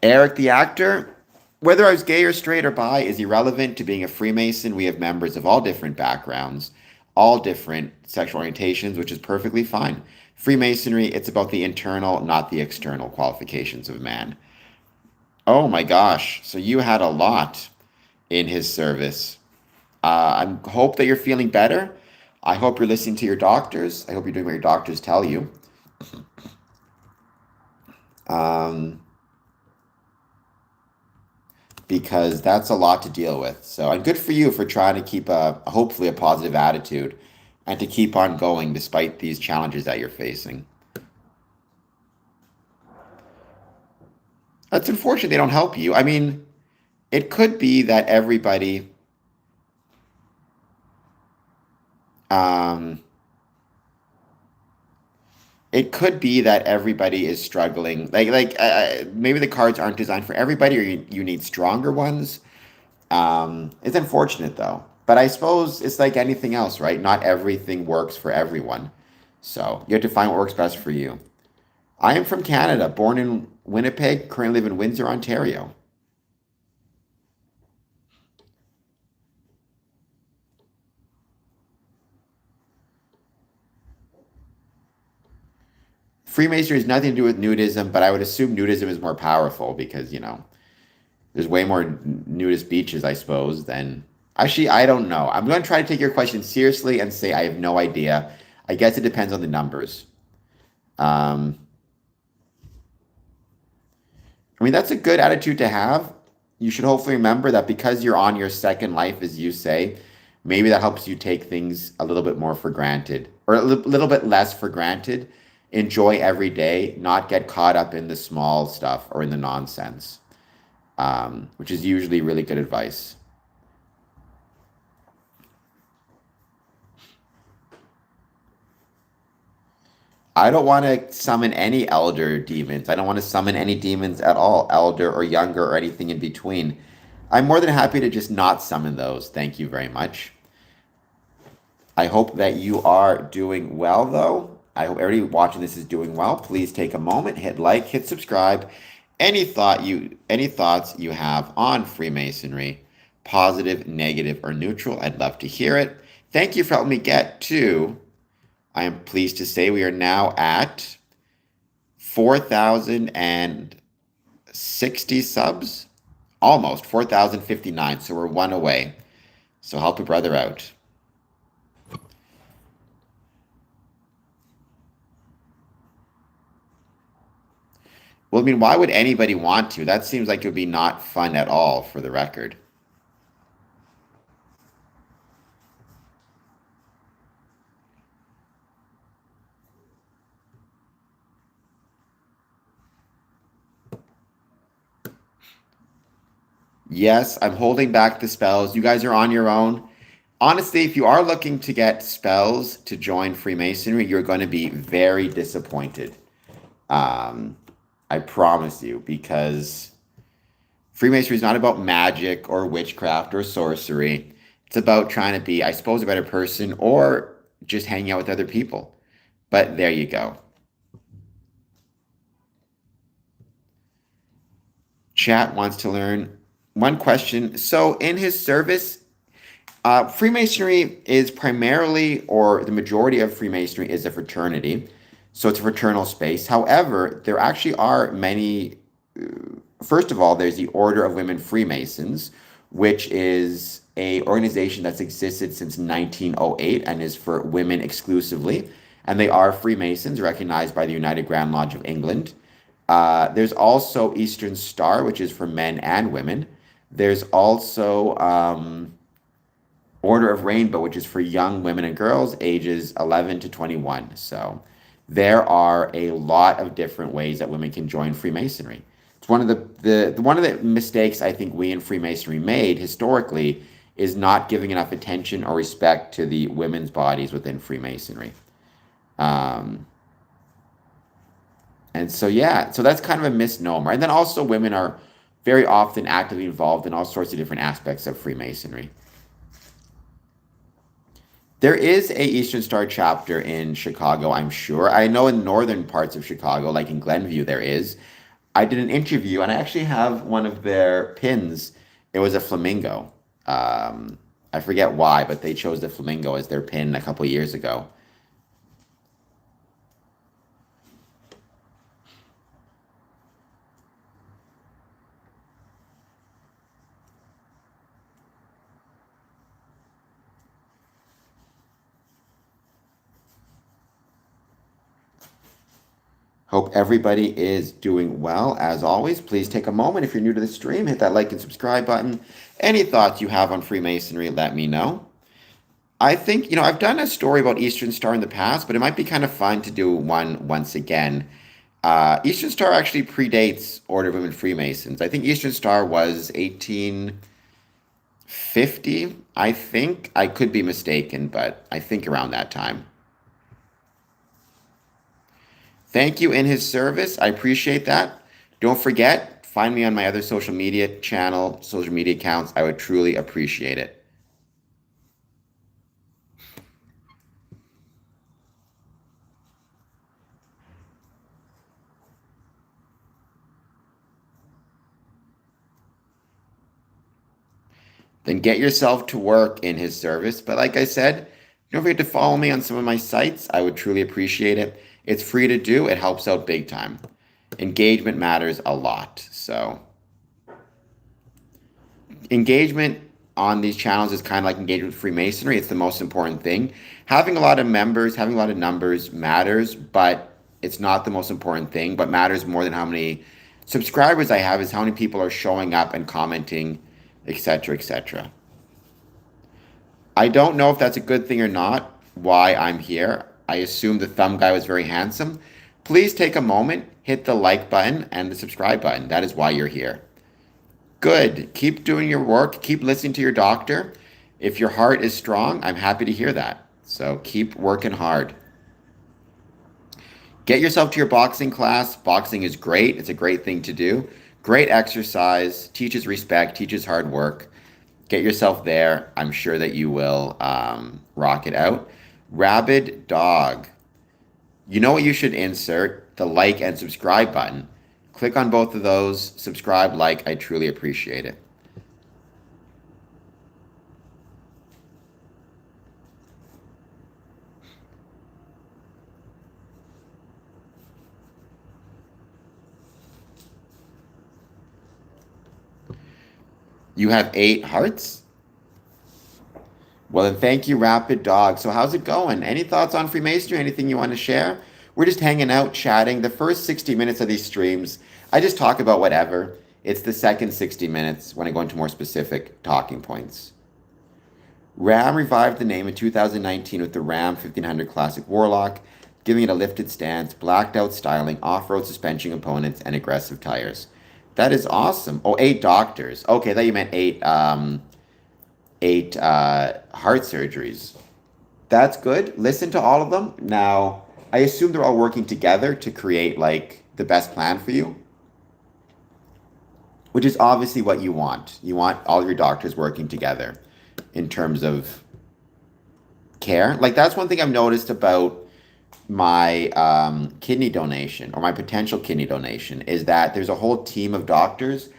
Speaker 1: Eric the actor, whether I was gay or straight or bi, is irrelevant to being a Freemason. We have members of all different backgrounds, all different sexual orientations, which is perfectly fine. Freemasonry, it's about the internal, not the external qualifications of man. Oh my gosh. So you had a lot in his service. I hope that you're feeling better. I hope you're listening to your doctors. I hope you're doing what your doctors tell you. Because that's a lot to deal with. So, and good for you for trying to keep hopefully a positive attitude and to keep on going despite these challenges that you're facing. That's unfortunate they don't help you. I mean, it could be that everybody um, is struggling. Maybe the cards aren't designed for everybody, or you need stronger ones. It's unfortunate though, but I suppose it's like anything else, right? Not everything works for everyone, so you have to find what works best for you. I am from Canada, born in Winnipeg, currently live in Windsor, Ontario. Freemasonry has nothing to do with nudism, but I would assume nudism is more powerful because, there's way more nudist beaches, I suppose, than. Actually, I don't know. I'm going to try to take your question seriously and say I have no idea. I guess it depends on the numbers. Um, I mean, that's a good attitude to have. You should hopefully remember that because you're on your second life, as you say, maybe that helps you take things a little bit more for granted or little bit less for granted. Enjoy every day, not get caught up in the small stuff or in the nonsense, which is usually really good advice. I don't want to summon any elder demons. I don't want to summon any demons at all, elder or younger or anything in between. I'm more than happy to just not summon those. Thank you very much. I hope that you are doing well, though. I hope everybody watching this is doing well. Please take a moment, hit like, hit subscribe. Any thoughts you have on Freemasonry, positive, negative, or neutral, I'd love to hear it. Thank you for helping me get to. I am pleased to say we are now at 4,060 subs, almost 4,059. So we're one away. So help a brother out. Well, I mean, why would anybody want to? That seems like it would be not fun at all, for the record. Yes, I'm holding back the spells. You guys are on your own. Honestly, if you are looking to get spells to join Freemasonry, you're going to be very disappointed. Um, I promise you, because Freemasonry is not about magic or witchcraft or sorcery. It's about trying to be, I suppose, a better person or just hanging out with other people. But there you go. Chat wants to learn one question. So, in his service, Freemasonry is primarily, or the majority of Freemasonry is a fraternity. So, it's a fraternal space. However, there actually are many. First of all, there's the Order of Women Freemasons, which is a organization that's existed since 1908 and is for women exclusively. And they are Freemasons recognized by the United Grand Lodge of England. There's also Eastern Star, which is for men and women. There's also Order of Rainbow, which is for young women and girls ages 11 to 21. So there are a lot of different ways that women can join Freemasonry. It's one of the one of the mistakes I think we in Freemasonry made historically is not giving enough attention or respect to the women's bodies within Freemasonry. Um, and so, yeah, so that's kind of a misnomer. And then also, women are very often actively involved in all sorts of different aspects of Freemasonry. There is a Eastern Star chapter in Chicago, I'm sure. I know in northern parts of Chicago, like in Glenview, there is. I did an interview, and I actually have one of their pins. It was a flamingo. I forget why, but they chose the flamingo as their pin a couple years ago. Hope everybody is doing well. As always, please take a moment. If you're new to the stream, hit that like and subscribe button. Any thoughts you have on Freemasonry, let me know. I think, I've done a story about Eastern Star in the past, but it might be kind of fun to do one once again. Eastern Star actually predates Order of Women Freemasons. I think Eastern Star was 1850, I think. I could be mistaken, but I think around that time. Thank you in his service. I appreciate that. Don't forget, find me on my other social media channel, social media accounts. I would truly appreciate it. Then get yourself to work in his service. But like I said, don't forget to follow me on some of my sites. I would truly appreciate it. It's free to do. It helps out big time. Engagement matters a lot. So engagement on these channels is kind of like engagement with Freemasonry. It's the most important thing. Having a lot of members, having a lot of numbers matters, but it's not the most important thing. But matters more than how many subscribers I have is how many people are showing up and commenting, etc., etc. I don't know if that's a good thing or not, why I'm here. I assume the thumb guy was very handsome. Please take a moment, hit the like button and the subscribe button. That is why you're here. Good. Keep doing your work. Keep listening to your doctor. If your heart is strong, I'm happy to hear that. So keep working hard. Get yourself to your boxing class. Boxing is great. It's a great thing to do. Great exercise. Teaches respect. Teaches hard work. Get yourself there. I'm sure that you will rock it out. Rabid dog. You know what you should insert? The like and subscribe button. Click on both of those. Subscribe, like. I truly appreciate it. You have 8 hearts? Well, then thank you, Rapid Dog. So how's it going? Any thoughts on Freemasonry? Anything you want to share? We're just hanging out, chatting. The first 60 minutes of these streams, I just talk about whatever. It's the second 60 minutes when I go into more specific talking points. Ram revived the name in 2019 with the Ram 1500 Classic Warlock, giving it a lifted stance, blacked out styling, off-road suspension components, and aggressive tires. That is awesome. Oh, 8 doctors. Okay, I thought you meant 8 heart surgeries. That's good. Listen to all of them. Now, I assume they're all working together to create like the best plan for you, which is obviously what you want. You want all your doctors working together in terms of care. Like that's one thing I've noticed about my kidney donation or my potential kidney donation is that there's a whole team of doctors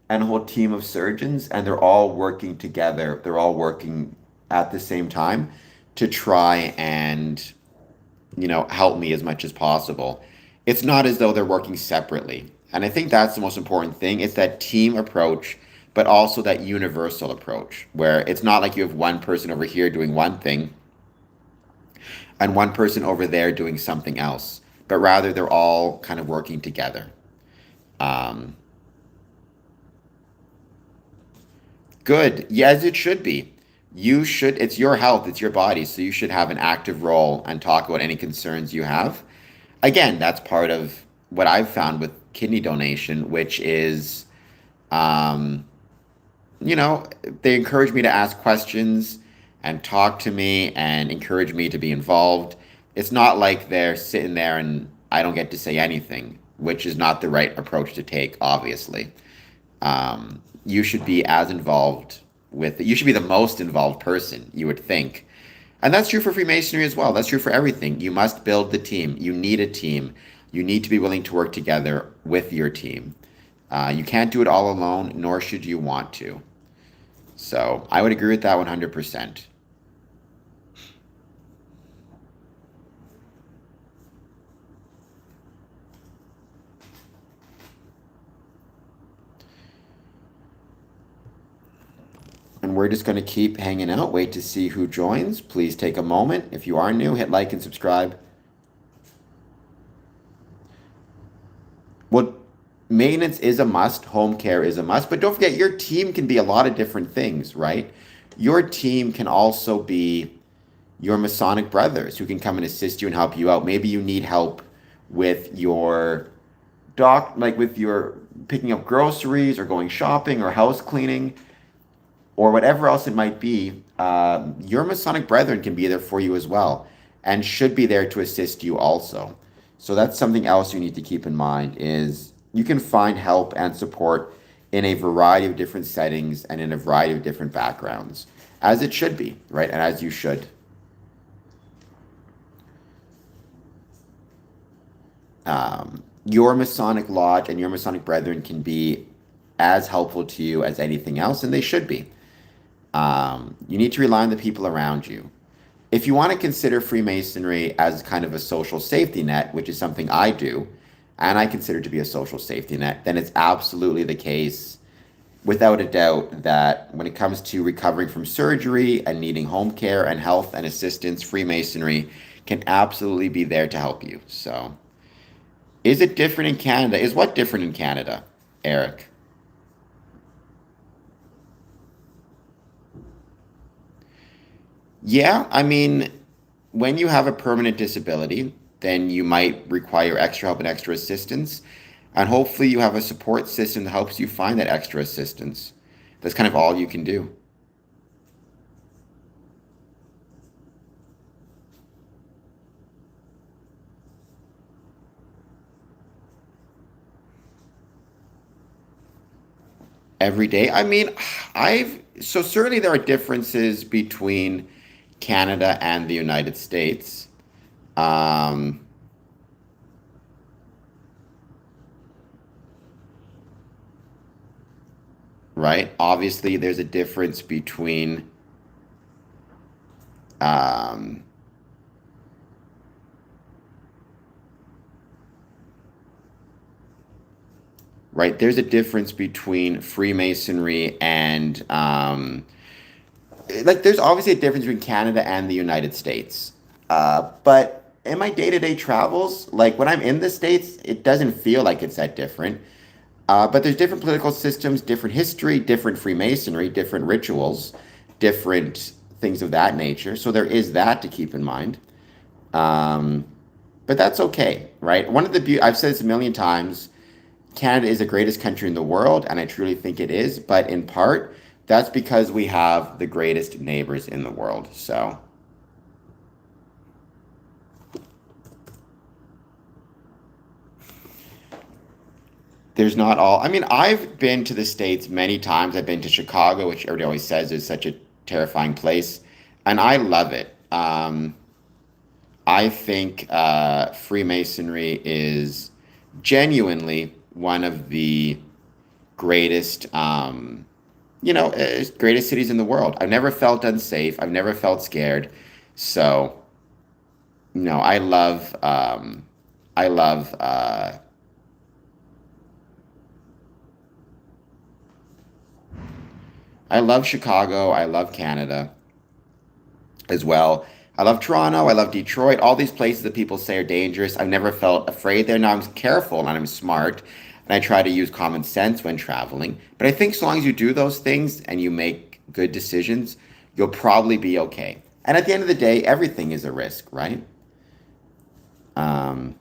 Speaker 1: and a whole team of surgeons, and they're all working together. They're all working at the same time to try and, help me as much as possible. It's not as though they're working separately. And I think that's the most important thing. It's that team approach, but also that universal approach where it's not like you have one person over here doing one thing and one person over there doing something else, but rather they're all kind of working together. Um, Good. Yes, it should be. You should, it's your health, it's your body, so you should have an active role and talk about any concerns you have. Again, that's part of what I've found with kidney donation, which is, um, they encourage me to ask questions and talk to me and encourage me to be involved. It's not like they're sitting there and I don't get to say anything, which is not the right approach to take, obviously. You should be as involved with it. You should be the most involved person, you would think. And that's true for Freemasonry as well. That's true for everything. You must build the team. You need a team. You need to be willing to work together with your team. You can't do it all alone, nor should you want to. So I would agree with that 100%. And we're just going to keep hanging out, wait to see who joins. Please take a moment. If you are new, hit like and subscribe. Well, maintenance is a must, home care is a must, but don't forget your team can be a lot of different things, right? Your team can also be your Masonic brothers who can come and assist you and help you out. Maybe you need help with your like with your picking up groceries or going shopping or house cleaning or whatever else it might be. Your Masonic brethren can be there for you as well and should be there to assist you also. So that's something else you need to keep in mind is you can find help and support in a variety of different settings and in a variety of different backgrounds, as it should be, right? And as you should. Your Masonic lodge and your Masonic brethren can be as helpful to you as anything else, and they should be. You need to rely on the people around you. If you want to consider Freemasonry as kind of a social safety net, which is something I do, and I consider to be a social safety net, then it's absolutely the case, without a doubt, that when it comes to recovering from surgery and needing home care and health and assistance, Freemasonry can absolutely be there to help you. So, is it different in Canada? Is what different in Canada, Eric? Yeah, I mean, when you have a permanent disability, then you might require extra help and extra assistance. And hopefully you have a support system that helps you find that extra assistance. That's kind of all you can do. Every day. I mean, so certainly there are differences between Canada and the United States. Um, right? Obviously, there's a difference between, um, right? There's a difference between Freemasonry and, like, there's obviously a difference between Canada and the United States. But in my day-to-day travels, like when I'm in the States, it doesn't feel like it's that different. But there's different political systems, different history, different Freemasonry, different rituals, different things of that nature. So there is that to keep in mind. Um, but that's okay, right? I've said this a million times. Canada is the greatest country in the world, and I truly think it is. But in part, that's because we have the greatest neighbors in the world. So there's not all. I mean, I've been to the States many times. I've been to Chicago, which everybody always says is such a terrifying place, and I love it. I think Freemasonry is genuinely one of the greatest, greatest cities in the world. I've never felt unsafe. I've never felt scared. So, no, I love, I love Chicago. I love Canada as well. I love Toronto. I love Detroit. All these places that people say are dangerous. I've never felt afraid there. Now I'm careful and I'm smart. and I try to use common sense when traveling. But I think so long as you do those things and you make good decisions, you'll probably be okay. And at the end of the day, everything is a risk, right? Um,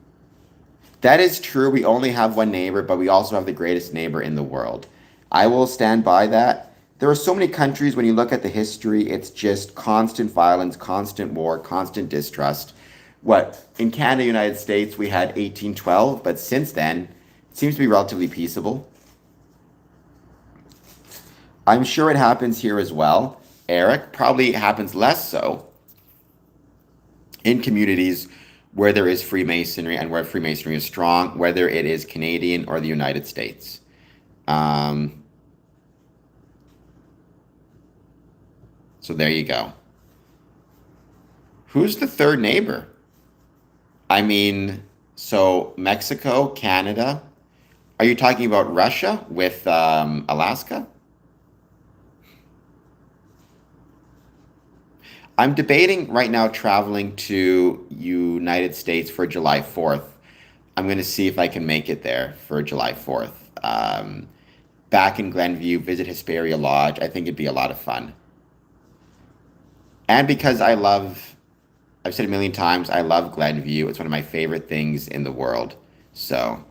Speaker 1: that is true. We only have one neighbor, but we also have the greatest neighbor in the world. I will stand by that. There are so many countries, when you look at the history, it's just constant violence, constant war, constant distrust. What, in Canada, United States, we had 1812, but since then, it seems to be relatively peaceable. I'm sure it happens here as well. Eric, probably happens less so in communities where there is Freemasonry and where Freemasonry is strong, whether it is Canadian or the United States. So there you go. Who's the third neighbor? I mean, so Mexico, Canada. Are you talking about Russia with Alaska? I'm debating right now traveling to United States for July 4th. I'm going to see if I can make it there for July 4th. Back in Glenview, visit Hesperia Lodge. I think it'd be a lot of fun. And because I've said a million times, I love Glenview. It's one of my favorite things in the world. So,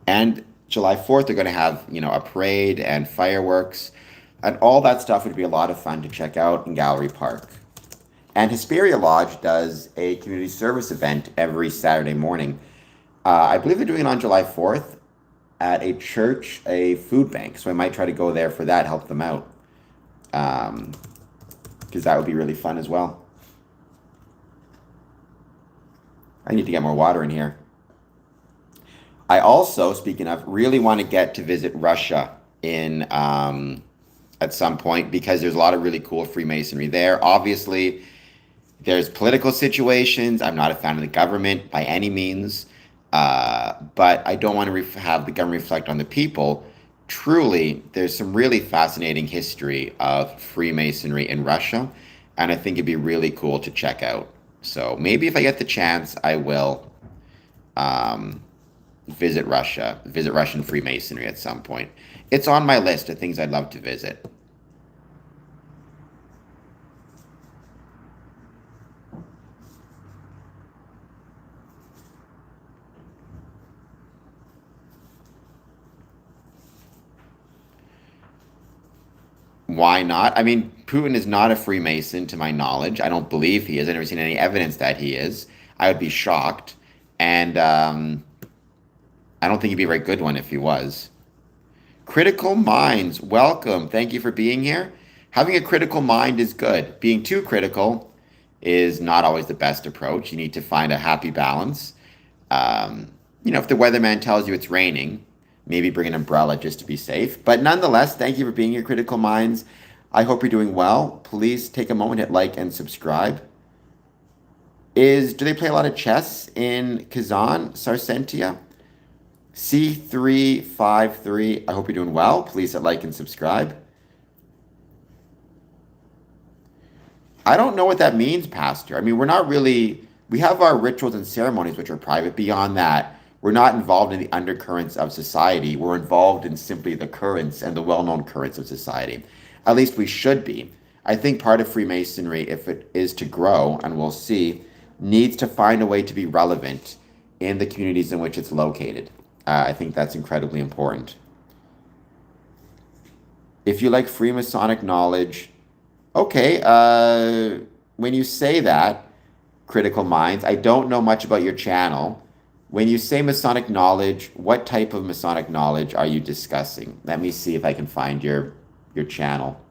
Speaker 1: and July 4th, they're going to have, a parade and fireworks. And all that stuff would be a lot of fun to check out in Gallery Park. And Hesperia Lodge does a community service event every Saturday morning. I believe they're doing it on July 4th at a church, a food bank. So I might try to go there for that, help them out. Because that would be really fun as well. I need to get more water in here. I also, speaking of, really want to get to visit Russia in at some point because there's a lot of really cool Freemasonry there. Obviously, there's political situations. I'm not a fan of the government by any means. But I don't want to have the government reflect on the people. Truly, there's some really fascinating history of Freemasonry in Russia, and I think it'd be really cool to check out. So maybe if I get the chance, I will visit Russia, visit Russian Freemasonry at some point. It's on my list of things I'd love to visit. Why not? I mean, Putin is not a Freemason to my knowledge. I don't believe he is. I've never seen any evidence that he is. I would be shocked. And I don't think he'd be a very good one if he was. Critical minds, welcome. Thank you for being here. Having a critical mind is good. Being too critical is not always the best approach. You need to find a happy balance. If the weatherman tells you it's raining, maybe bring an umbrella just to be safe. But nonetheless, thank you for being here, critical minds. I hope you're doing well. Please take a moment, hit like and subscribe. Do they play a lot of chess in Kazan, Sarsentia? C353. I hope you're doing well. Please hit like and subscribe. I don't know what that means, Pastor. I mean, we have our rituals and ceremonies, which are private. Beyond that, we're not involved in the undercurrents of society. We're involved in simply the currents and the well-known currents of society. At least we should be. I think part of Freemasonry, if it is to grow, and we'll see, needs to find a way to be relevant in the communities in which it's located. I think that's incredibly important. If you like Freemasonic knowledge, okay, when you say that, critical minds, I don't know much about your channel. When you say Masonic knowledge, what type of Masonic knowledge are you discussing? Let me see if I can find your channel.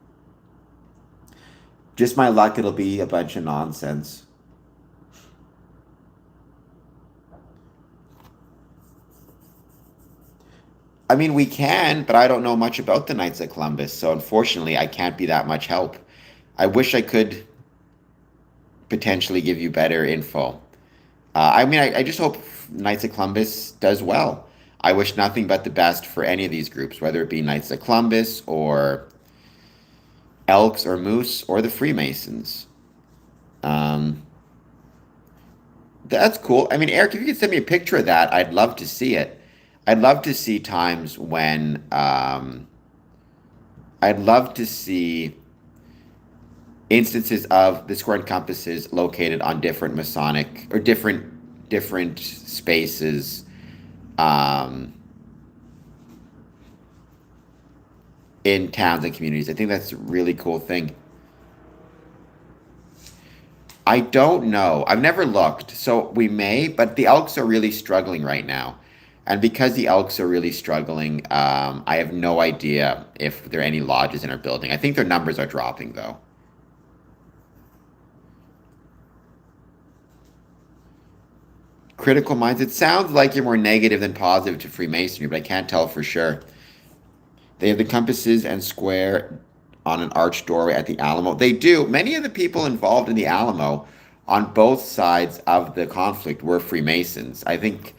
Speaker 1: Just my luck, it'll be a bunch of nonsense. I mean, we can, but I don't know much about the Knights of Columbus, so unfortunately, I can't be that much help. I wish I could potentially give you better info. I just hope Knights of Columbus does well. I wish nothing but the best for any of these groups, whether it be Knights of Columbus or Elks or Moose or the Freemasons. Um, that's cool. I mean, Eric, if you could send me a picture of that, I'd love to see it. I'd love to see times when I'd love to see instances of the square and compasses located on different Masonic or different spaces um, in towns and communities. I think that's a really cool thing. I don't know. I've never looked, so we may, but the Elks are really struggling right now. And because the Elks are really struggling, I have no idea if there are any lodges in our building. I think their numbers are dropping, though. Critical minds. It sounds like you're more negative than positive to Freemasonry, but I can't tell for sure. They have the compasses and square on an arched doorway at the Alamo. They do. Many of the people involved in the Alamo on both sides of the conflict were Freemasons. I think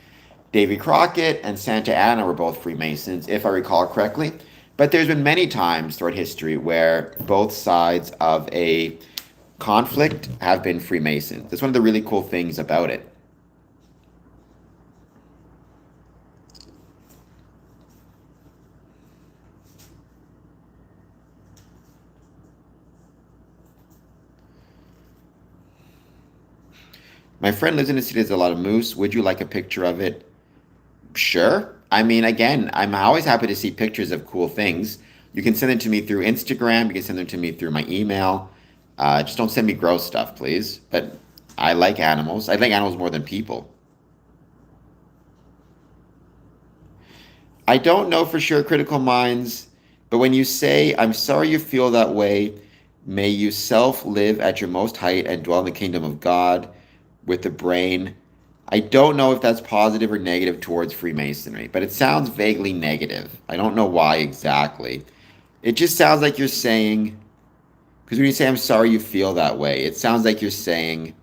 Speaker 1: Davy Crockett and Santa Anna were both Freemasons, if I recall correctly. But there's been many times throughout history where both sides of a conflict have been Freemasons. That's one of the really cool things about it. My friend lives in a city that has a lot of moose. Would you like a picture of it? Sure. I mean, again, I'm always happy to see pictures of cool things. You can send them to me through Instagram. You can send them to me through my email. Just don't send me gross stuff, please. But I like animals. I like animals more than people. I don't know for sure, Critical Minds, but when you say, I'm sorry you feel that way, may you self live at your most height and dwell in the kingdom of God with the brain. I don't know if that's positive or negative towards Freemasonry, but it sounds vaguely negative. I don't know why exactly. It just sounds like you're saying, because when you say, I'm sorry you feel that way, it sounds like you're saying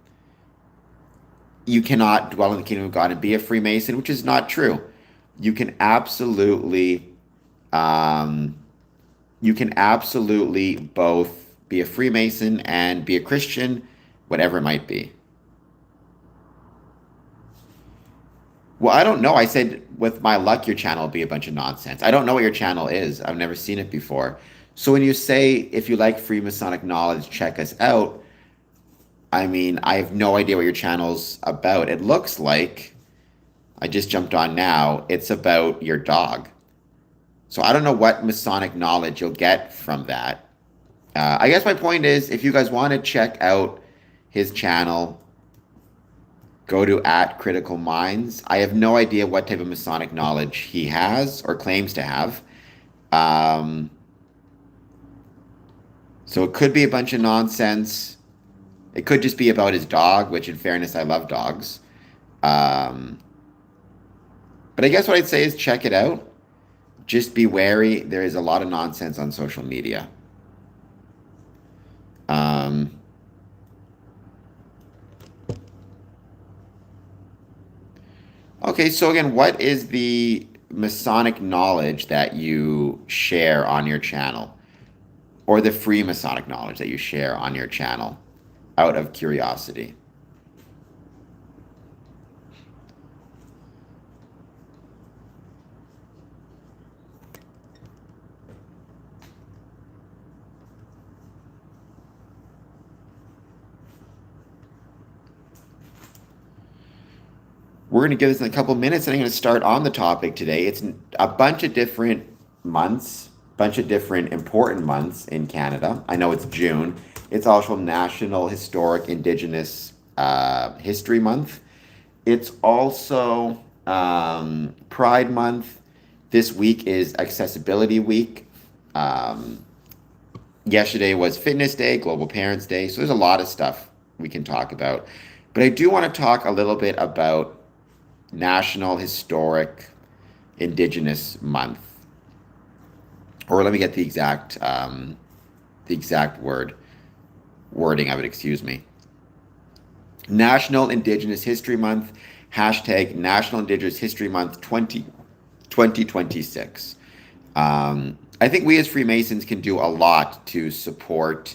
Speaker 1: you cannot dwell in the kingdom of God and be a Freemason, which is not true. You can absolutely, um, you can absolutely both be a Freemason and be a Christian, whatever it might be. Well, I don't know. I said with my luck, your channel will be a bunch of nonsense. I don't know what your channel is. I've never seen it before. So when you say, if you like Freemasonic knowledge, check us out. I mean, I have no idea what your channel's about. It looks like, I just jumped on now, it's about your dog. So I don't know what Masonic knowledge you'll get from that. I guess my point is, if you guys want to check out his channel, go to @Critical Minds. I have no idea what type of Masonic knowledge he has or claims to have. Um, so it could be a bunch of nonsense. It could just be about his dog, which in fairness, I love dogs. Um, but I guess what I'd say is check it out. Just be wary. There is a lot of nonsense on social media. Um, okay, so again, what is the Masonic knowledge that you share on your channel? Or the free Masonic knowledge that you share on your channel out of curiosity? We're going to give this in a couple minutes, and I'm going to start on the topic today. It's a bunch of different months, bunch of different important months in Canada. I know it's June. It's also National Historic Indigenous History Month. It's also Pride Month. This week is Accessibility Week. Um, Yesterday was Fitness Day, Global Parents Day. So there's a lot of stuff we can talk about. But I do want to talk a little bit about National Historic Indigenous Month, or let me get the exact wording of it. Excuse me. National Indigenous History Month. Hashtag National Indigenous History Month 2026. I think we as Freemasons can do a lot to support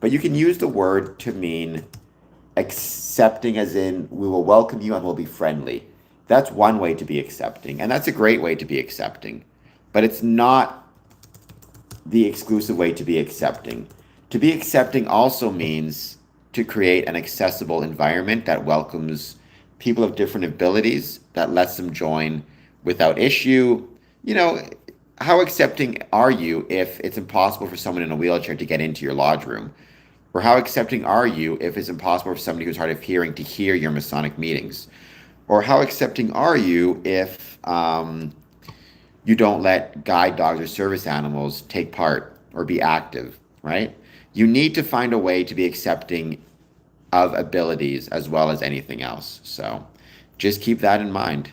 Speaker 1: but you can use the word to mean accepting, as in we will welcome you and we'll be friendly. That's one way to be accepting, and that's a great way to be accepting, but it's not the exclusive way to be accepting. To be accepting also means to create an accessible environment that welcomes people of different abilities, that lets them join without issue. You know, how accepting are you if it's impossible for someone in a wheelchair to get into your lodge room? Or how accepting are you if it's impossible for somebody who's hard of hearing to hear your Masonic meetings? Or how accepting are you if you don't let guide dogs or service animals take part or be active, right? You need to find a way to be accepting of abilities as well as anything else. So just keep that in mind.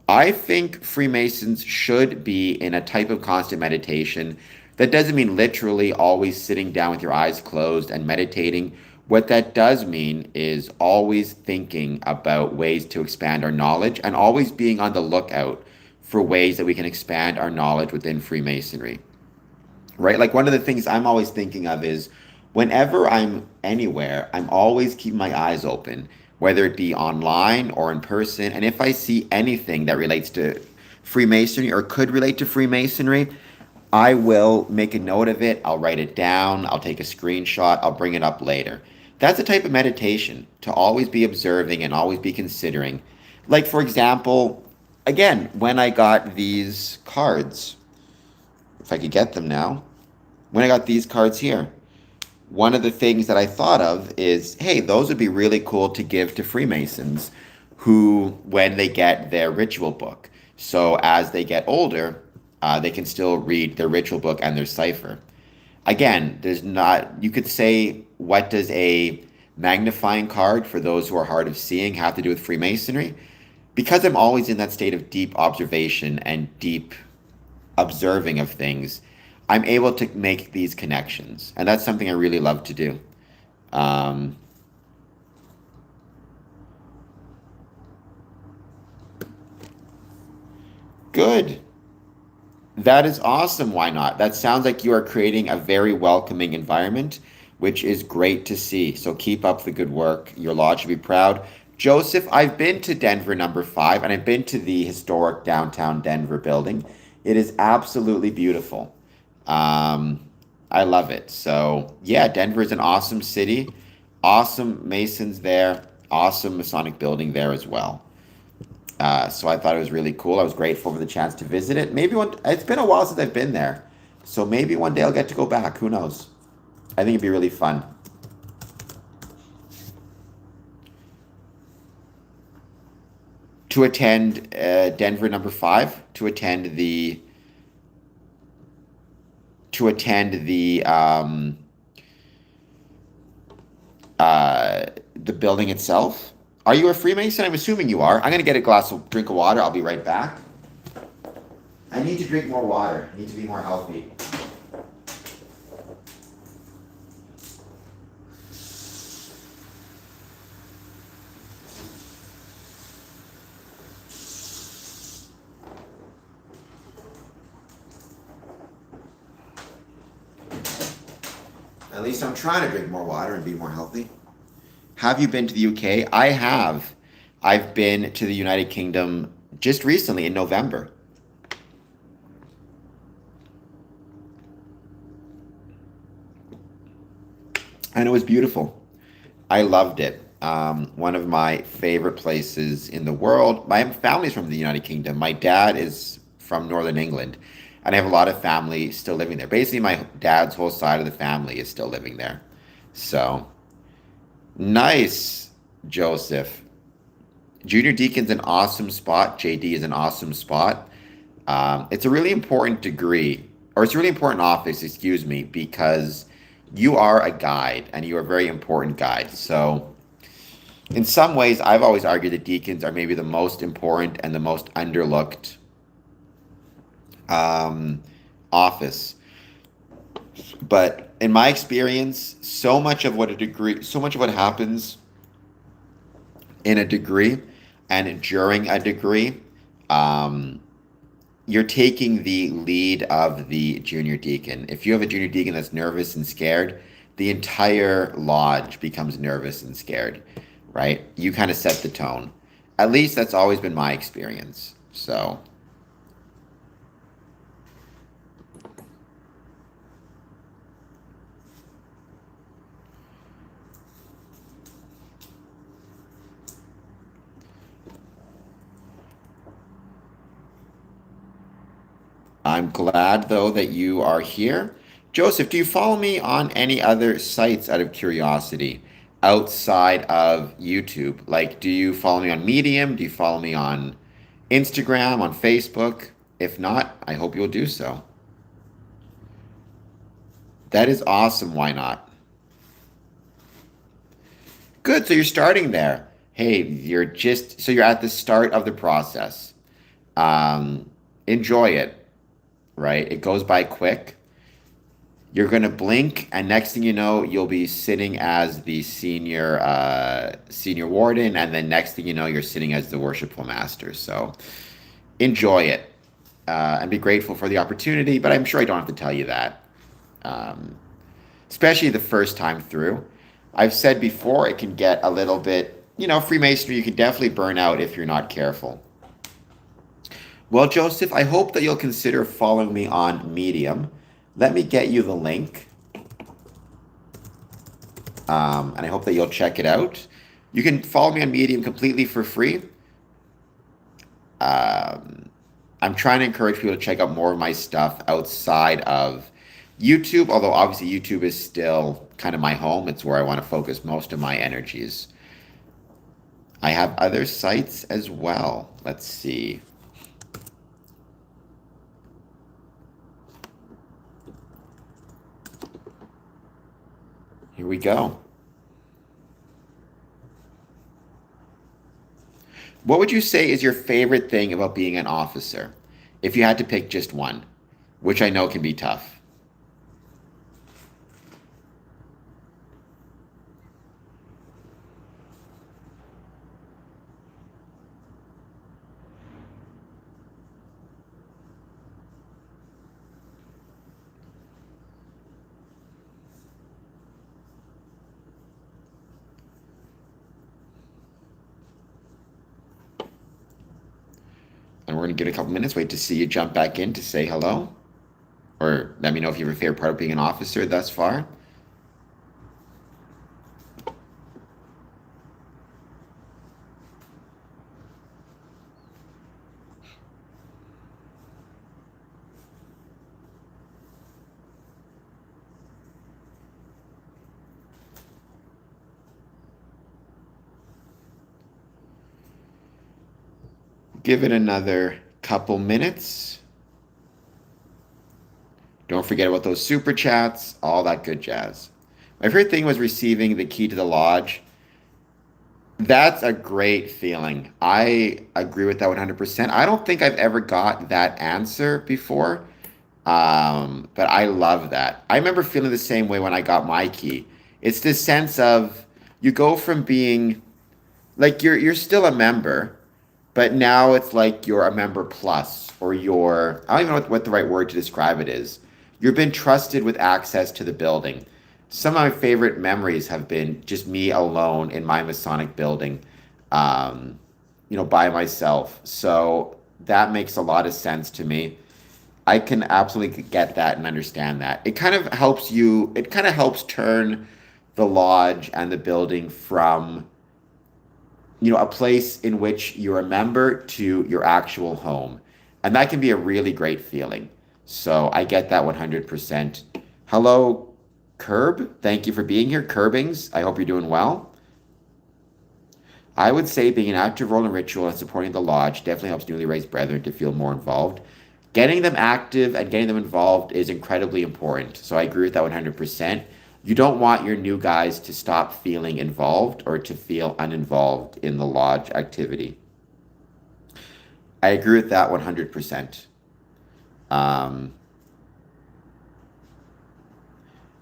Speaker 1: I think Freemasons should be in a type of constant meditation. That doesn't mean literally always sitting down with your eyes closed and meditating. What that does mean is always thinking about ways to expand our knowledge and always being on the lookout for ways that we can expand our knowledge within Freemasonry, right? Like one of the things I'm always thinking of is whenever I'm anywhere, I'm always keeping my eyes open, whether it be online or in person. And if I see anything that relates to Freemasonry or could relate to Freemasonry, I will make a note of it. I'll write it down. I'll take a screenshot. I'll bring it up later. That's a type of meditation, to always be observing and always be considering. Like, for example, again, when I got these cards, if I could get them now, when I got these cards here, one of the things that I thought of is, hey, those would be really cool to give to Freemasons who, when they get their ritual book. So as they get older, they can still read their ritual book and their cipher. Again, there's not, you could say, what does a magnifying card for those who are hard of seeing have to do with Freemasonry? Because I'm always in that state of deep observation and deep observing of things, I'm able to make these connections. And that's something I really love to do. Um, Good. That is awesome. Why not? That sounds like you are creating a very welcoming environment, which is great to see. So keep up the good work. Your lodge should be proud. Joseph, I've been to Denver number 5, and I've been to the historic downtown Denver building. It is absolutely beautiful. Um, I love it. So, yeah, Denver is an awesome city. Awesome Masons there. Awesome Masonic building there as well. So I thought it was really cool. I was grateful for the chance to visit it. Maybe one. It's been a while since I've been there, so maybe one day I'll get to go back. Who knows? I think it'd be really fun to attend Denver number 5, to attend the building itself. Are you a Freemason? I'm assuming you are. I'm gonna get a drink of water. I'll be right back. I need to drink more water. I need to be more healthy. At least I'm trying to drink more water and be more healthy. Have you been to the UK? I have. I've been to the United Kingdom just recently in November. And it was beautiful. I loved it. One of my favorite places in the world. My family's from the United Kingdom. My dad is from Northern England, and I have a lot of family still living there. Basically, my dad's whole side of the family is still living there. So nice, Joseph. Junior Deacon's an awesome spot. JD is an awesome spot. It's a really important degree, or it's a really important office, excuse me, because you are a guide and you are a very important guide. So, in some ways, I've always argued that deacons are maybe the most important and the most underlooked um, office. But in my experience, so much of what happens in a degree and during a degree, um, you're taking the lead of the junior deacon. If you have a junior deacon that's nervous and scared, the entire lodge becomes nervous and scared, right? You kind of set the tone. At least that's always been my experience. So, I'm glad though that you are here. Joseph, do you follow me on any other sites out of curiosity outside of YouTube? Like, do you follow me on Medium? Do you follow me on Instagram, on Facebook? If not, I hope you'll do so. That is awesome. Why not? Good. So you're starting there. Hey, you're at the start of the process. Enjoy it, right? It goes by quick. You're going to blink, and next thing you know, you'll be sitting as the senior warden, and then next thing you know, you're sitting as the worshipful master. So enjoy it, and be grateful for the opportunity. But I'm sure I don't have to tell you that, um, especially the first time through. I've said before, it can get a little bit, Freemasonry, you can definitely burn out if you're not careful. Well, Joseph, I hope that you'll consider following me on Medium. Let me get you the link, and I hope that you'll check it out. You can follow me on Medium completely for free. I'm trying to encourage people to check out more of my stuff outside of YouTube, although obviously YouTube is still kind of my home. It's where I want to focus most of my energies. I have other sites as well. Let's see. Here we go. What would you say is your favorite thing about being an officer? If you had to pick just one, which I know can be tough. And we're going to give it a couple minutes, wait to see you jump back in to say hello. Or let me know if you have a favorite part of being an officer thus far. Give it another couple minutes. Don't forget about those super chats, all that good jazz. My favorite thing was receiving the key to the lodge. That's a great feeling. I agree with that 100%. I don't think I've ever got that answer before, but I love that. I remember feeling the same way when I got my key. It's this sense of you go from being like you're still a member, but now it's like you're a member plus, or I don't even know what the right word to describe it is. You've been trusted with access to the building. Some of my favorite memories have been just me alone in my Masonic building, by myself. So that makes a lot of sense to me. I can absolutely get that and understand that. It kind of helps turn the lodge and the building from a place in which you're a member to your actual home. And that can be a really great feeling. So I get that 100%. Hello, Curb. Thank you for being here. Curbings, I hope you're doing well. I would say being an active role in ritual and supporting the lodge definitely helps newly raised brethren to feel more involved. Getting them active and getting them involved is incredibly important. So I agree with that 100%. You don't want your new guys to stop feeling involved or to feel uninvolved in the lodge activity. I agree with that 100%.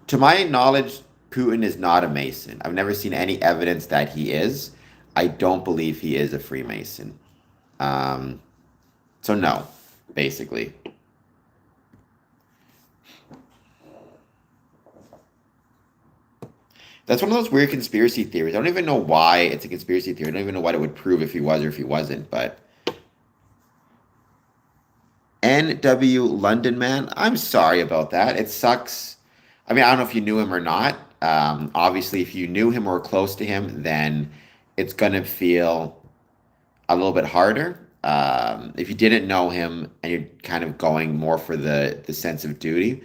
Speaker 1: To my knowledge, Putin is not a Mason. I've never seen any evidence that he is. I don't believe he is a Freemason. So no. basically. That's one of those weird conspiracy theories. I don't even know why it's a conspiracy theory. I don't even know what it would prove if he was or if he wasn't. But N.W. London Man, I'm sorry about that. It sucks. I mean, I don't know if you knew him or not. Obviously, if you knew him or were close to him, then it's going to feel a little bit harder. If you didn't know him and you're kind of going more for the sense of duty,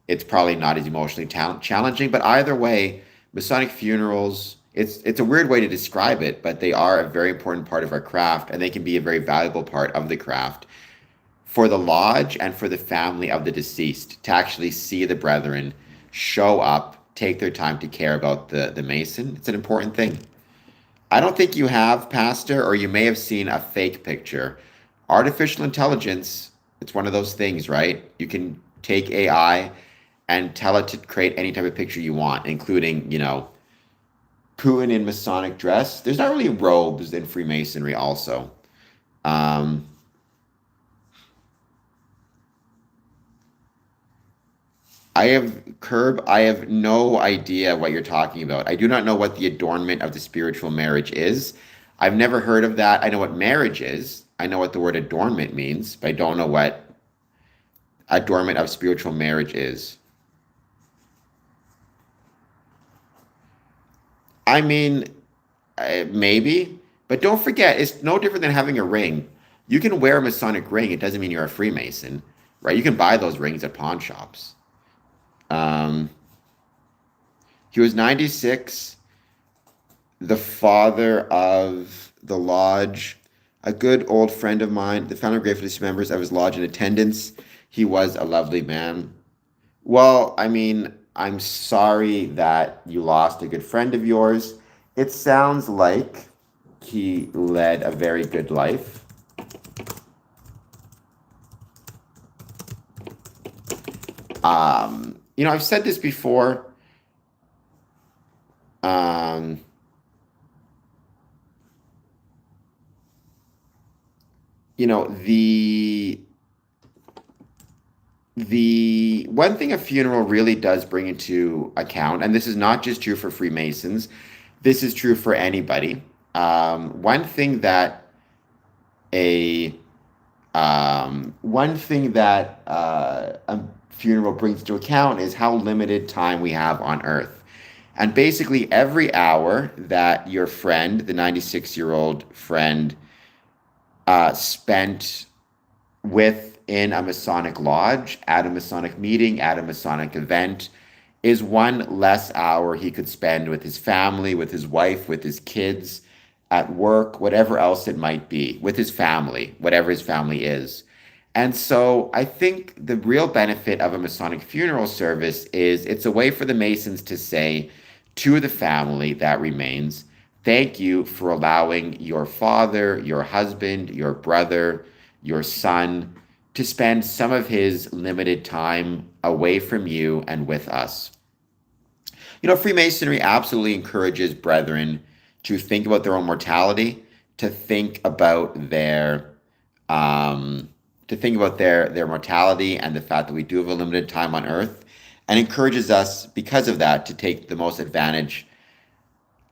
Speaker 1: it's probably not as emotionally challenging. But either way, Masonic funerals, it's a weird way to describe it, but they are a very important part of our craft, and they can be a very valuable part of the craft for the lodge and for the family of the deceased to actually see the brethren show up, take their time to care about the Mason. It's an important thing. I don't think you have, Pastor, or you may have seen a fake picture. Artificial intelligence, it's one of those things, right? You can take AI and tell it to create any type of picture you want, including, Putin in Masonic dress. There's not really robes in Freemasonry also. Um, I have no idea what you're talking about. I do not know what the adornment of the spiritual marriage is. I've never heard of that. I know what marriage is. I know what the word adornment means, but I don't know what adornment of spiritual marriage is. I mean, maybe, but don't forget, it's no different than having a ring. You can wear a Masonic ring. It doesn't mean you're a Freemason, right? You can buy those rings at pawn shops. Um, he was 96, the father of the lodge, a good old friend of mine, the founder of gratefulness members of his lodge in attendance. He was a lovely man. Well, I mean, I'm sorry that you lost a good friend of yours. It sounds like he led a very good life. I've said this before. Um, the one thing a funeral really does bring into account, and this is not just true for Freemasons, this is true for anybody. One thing that a a funeral brings into account is how limited time we have on Earth. And basically, every hour that your friend, the 96-year-old friend, spent within a Masonic lodge, at a Masonic meeting, at a Masonic event, is one less hour he could spend with his family, with his wife, with his kids, at work, whatever else it might be, with his family, whatever his family is. And so I think the real benefit of a Masonic funeral service is it's a way for the Masons to say to the family that remains, thank you for allowing your father, your husband, your brother, your son to spend some of his limited time away from you and with us. Freemasonry absolutely encourages brethren to think about their own mortality, to think about their mortality and the fact that we do have a limited time on earth, and encourages us because of that to take the most advantage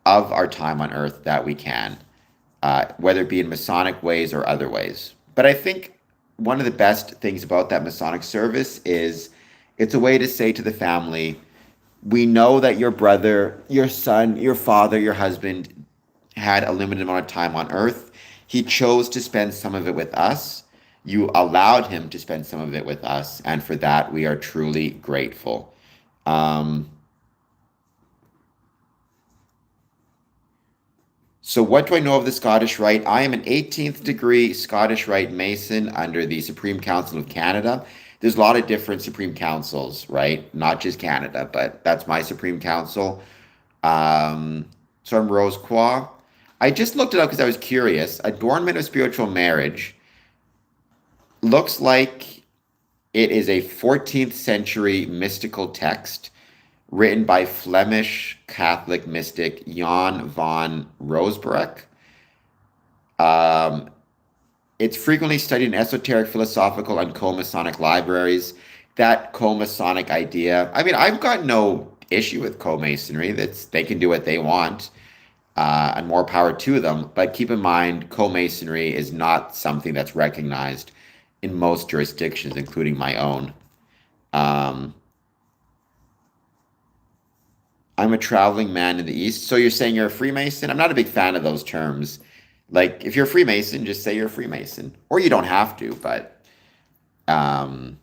Speaker 1: of our time on earth that we can, whether it be in Masonic ways or other ways. But I think one of the best things about that Masonic service is it's a way to say to the family, we know that your brother, your son, your father, your husband had a limited amount of time on earth. He chose to spend some of it with us. You allowed him to spend some of it with us. And for that, we are truly grateful. Um, so what do I know of the Scottish Rite? I am an 18th degree Scottish Rite Mason under the Supreme Council of Canada. There's a lot of different Supreme Councils, right? Not just Canada, but that's my Supreme Council. So I'm Rose Qua. I just looked it up because I was curious. Adornment of Spiritual Marriage looks like it is a 14th century mystical text written by Flemish Catholic mystic Jan van Rosberg. Um, It's frequently studied in esoteric, philosophical, and co-Masonic libraries. That co-Masonic idea, I mean, I've got no issue with co-Masonry. That's they can do what they want, and more power to them. But keep in mind, co-Masonry is not something that's recognized in most jurisdictions, including my own. Um, I'm a traveling man in the East. So you're saying you're a Freemason? I'm not a big fan of those terms. Like, if you're a Freemason, just say you're a Freemason. Or you don't have to, but um,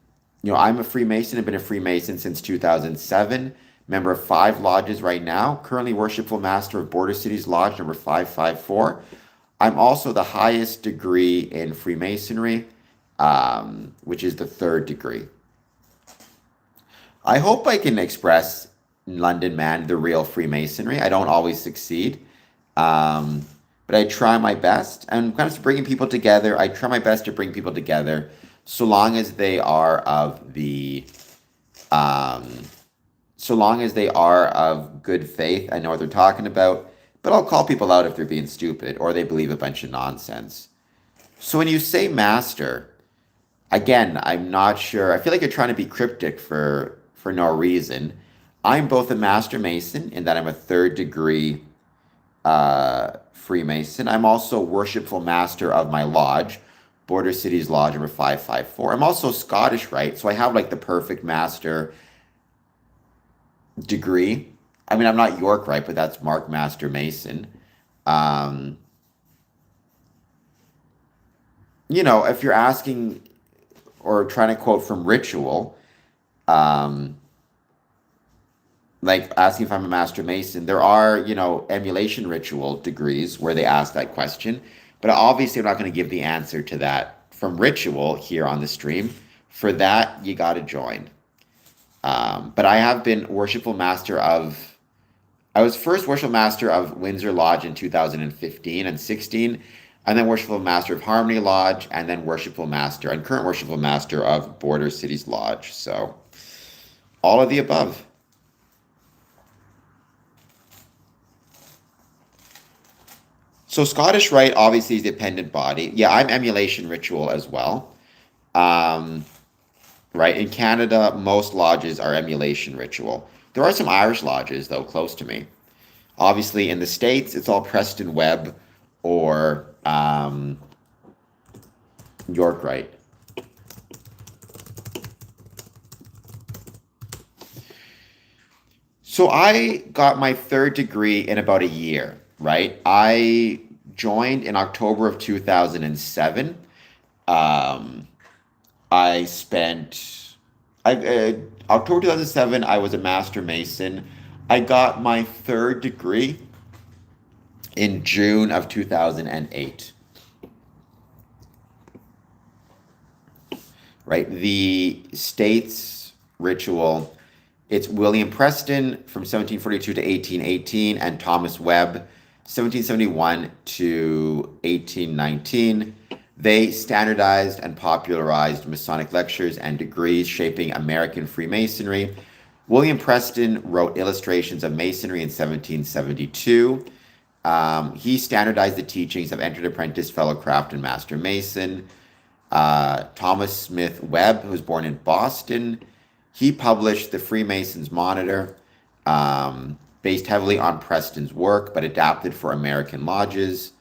Speaker 1: I'm a Freemason. I've been a Freemason since 2007. Member of 5 lodges right now. Currently Worshipful Master of Border Cities Lodge number 554. I'm also the highest degree in Freemasonry, which is the 3rd degree. I hope I can express London man the real Freemasonry. I don't always succeed, um, but I try my best. And when it comes to bringing people together, I try my best to bring people together, so long as they are of the, um, so long as they are of good faith. I know what they're talking about, but I'll call people out if they're being stupid or they believe a bunch of nonsense. So when you say master, again, I'm not sure. I feel like you're trying to be cryptic for no reason. I'm both a master mason in that I'm a 3rd degree Freemason. I'm also worshipful master of my lodge, Border Cities Lodge number 554. I'm also Scottish Rite, so I have like the perfect master degree. I mean, I'm not York Rite, but that's Mark Master Mason. Um, if you're asking or trying to quote from ritual, um, like asking if I'm a master mason, there are, emulation ritual degrees where they ask that question. But obviously, I'm not going to give the answer to that from ritual here on the stream. For that, you got to join. But I have been I was first worshipful master of Windsor Lodge in 2015 and 16, and then worshipful master of Harmony Lodge, and then current worshipful master of Border Cities Lodge. So, all of the above. So Scottish Rite obviously is the dependent body. Yeah, I'm emulation ritual as well. Um, right. In Canada, most lodges are emulation ritual. There are some Irish lodges, though, close to me. Obviously, in the States, it's all Preston Webb or York Rite. So I got my 3rd degree in about a year, right? I joined in October of 2007. Um, I spent I October 2007. I was a master mason. I got my 3rd degree in June of 2008. Right, the state's ritual. It's William Preston from 1742 to 1818 and Thomas Webb 1771 to 1819. They standardized and popularized Masonic lectures and degrees shaping American Freemasonry. William Preston wrote Illustrations of Masonry in 1772. He standardized the teachings of entered apprentice, fellow craft, and master mason. Thomas Smith Webb, who was born in Boston, he published the Freemasons Monitor, based heavily on Preston's work, but adapted for American lodges.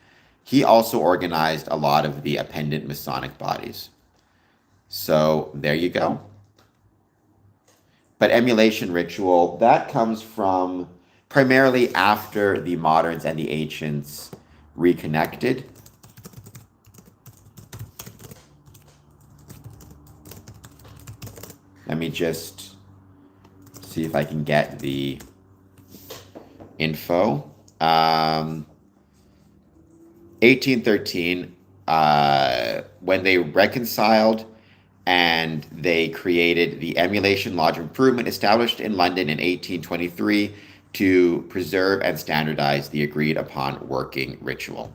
Speaker 1: He also organized a lot of the appendant Masonic bodies. So there you go. But emulation ritual, that comes from primarily after the moderns and the ancients reconnected. Let me just see if I can get the info. 1813, when they reconciled and they created the Emulation Lodge of Improvement, established in London in 1823 to preserve and standardize the agreed upon working ritual.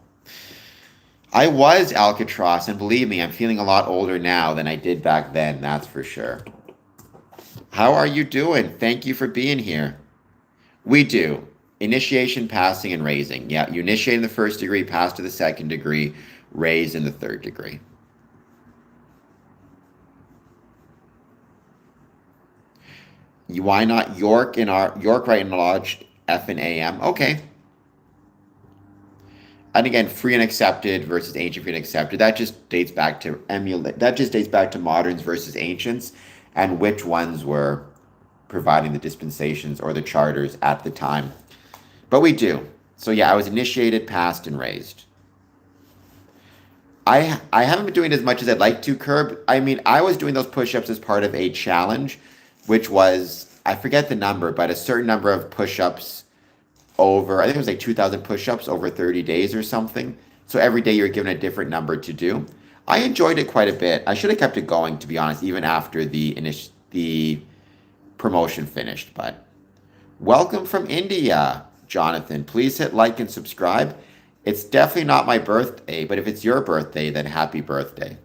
Speaker 1: I was Alcatraz, and believe me, I'm feeling a lot older now than I did back then, that's for sure. How are you doing? Thank you for being here. We do. Initiation, passing, and raising. Yeah, you initiate in the 1st degree, pass to the 2nd degree, raised in the third degree. Why not York right in Lodge F and AM? Okay. And again, free and accepted versus ancient free and accepted. That just dates back to moderns versus ancients, and which ones were providing the dispensations or the charters at the time. But we do. So yeah, I was initiated, passed, and raised. I haven't been doing as much as I'd like to, Curb. I mean, I was doing those push-ups as part of a challenge, which was, I forget the number, but a certain number of push-ups over, I think it was like 2,000 push-ups over 30 days or something. So every day you're given a different number to do. I enjoyed it quite a bit. I should have kept it going, to be honest, even after the promotion finished. But welcome from India, Jonathan. Please hit like and subscribe. It's definitely not my birthday, but if it's your birthday, then happy birthday.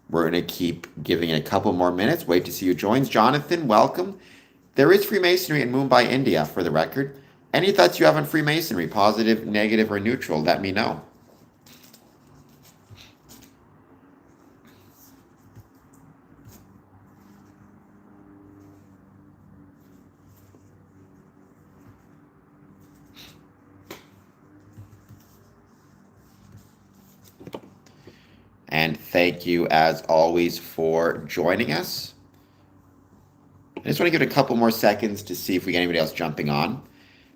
Speaker 1: We're going to keep giving it a couple more minutes. Wait to see who joins. Jonathan, welcome. There is Freemasonry in Mumbai, India, for the record. Any thoughts you have on Freemasonry, positive, negative, or neutral, let me know. And thank you, as always, for joining us. I just want to give it a couple more seconds to see if we get anybody else jumping on.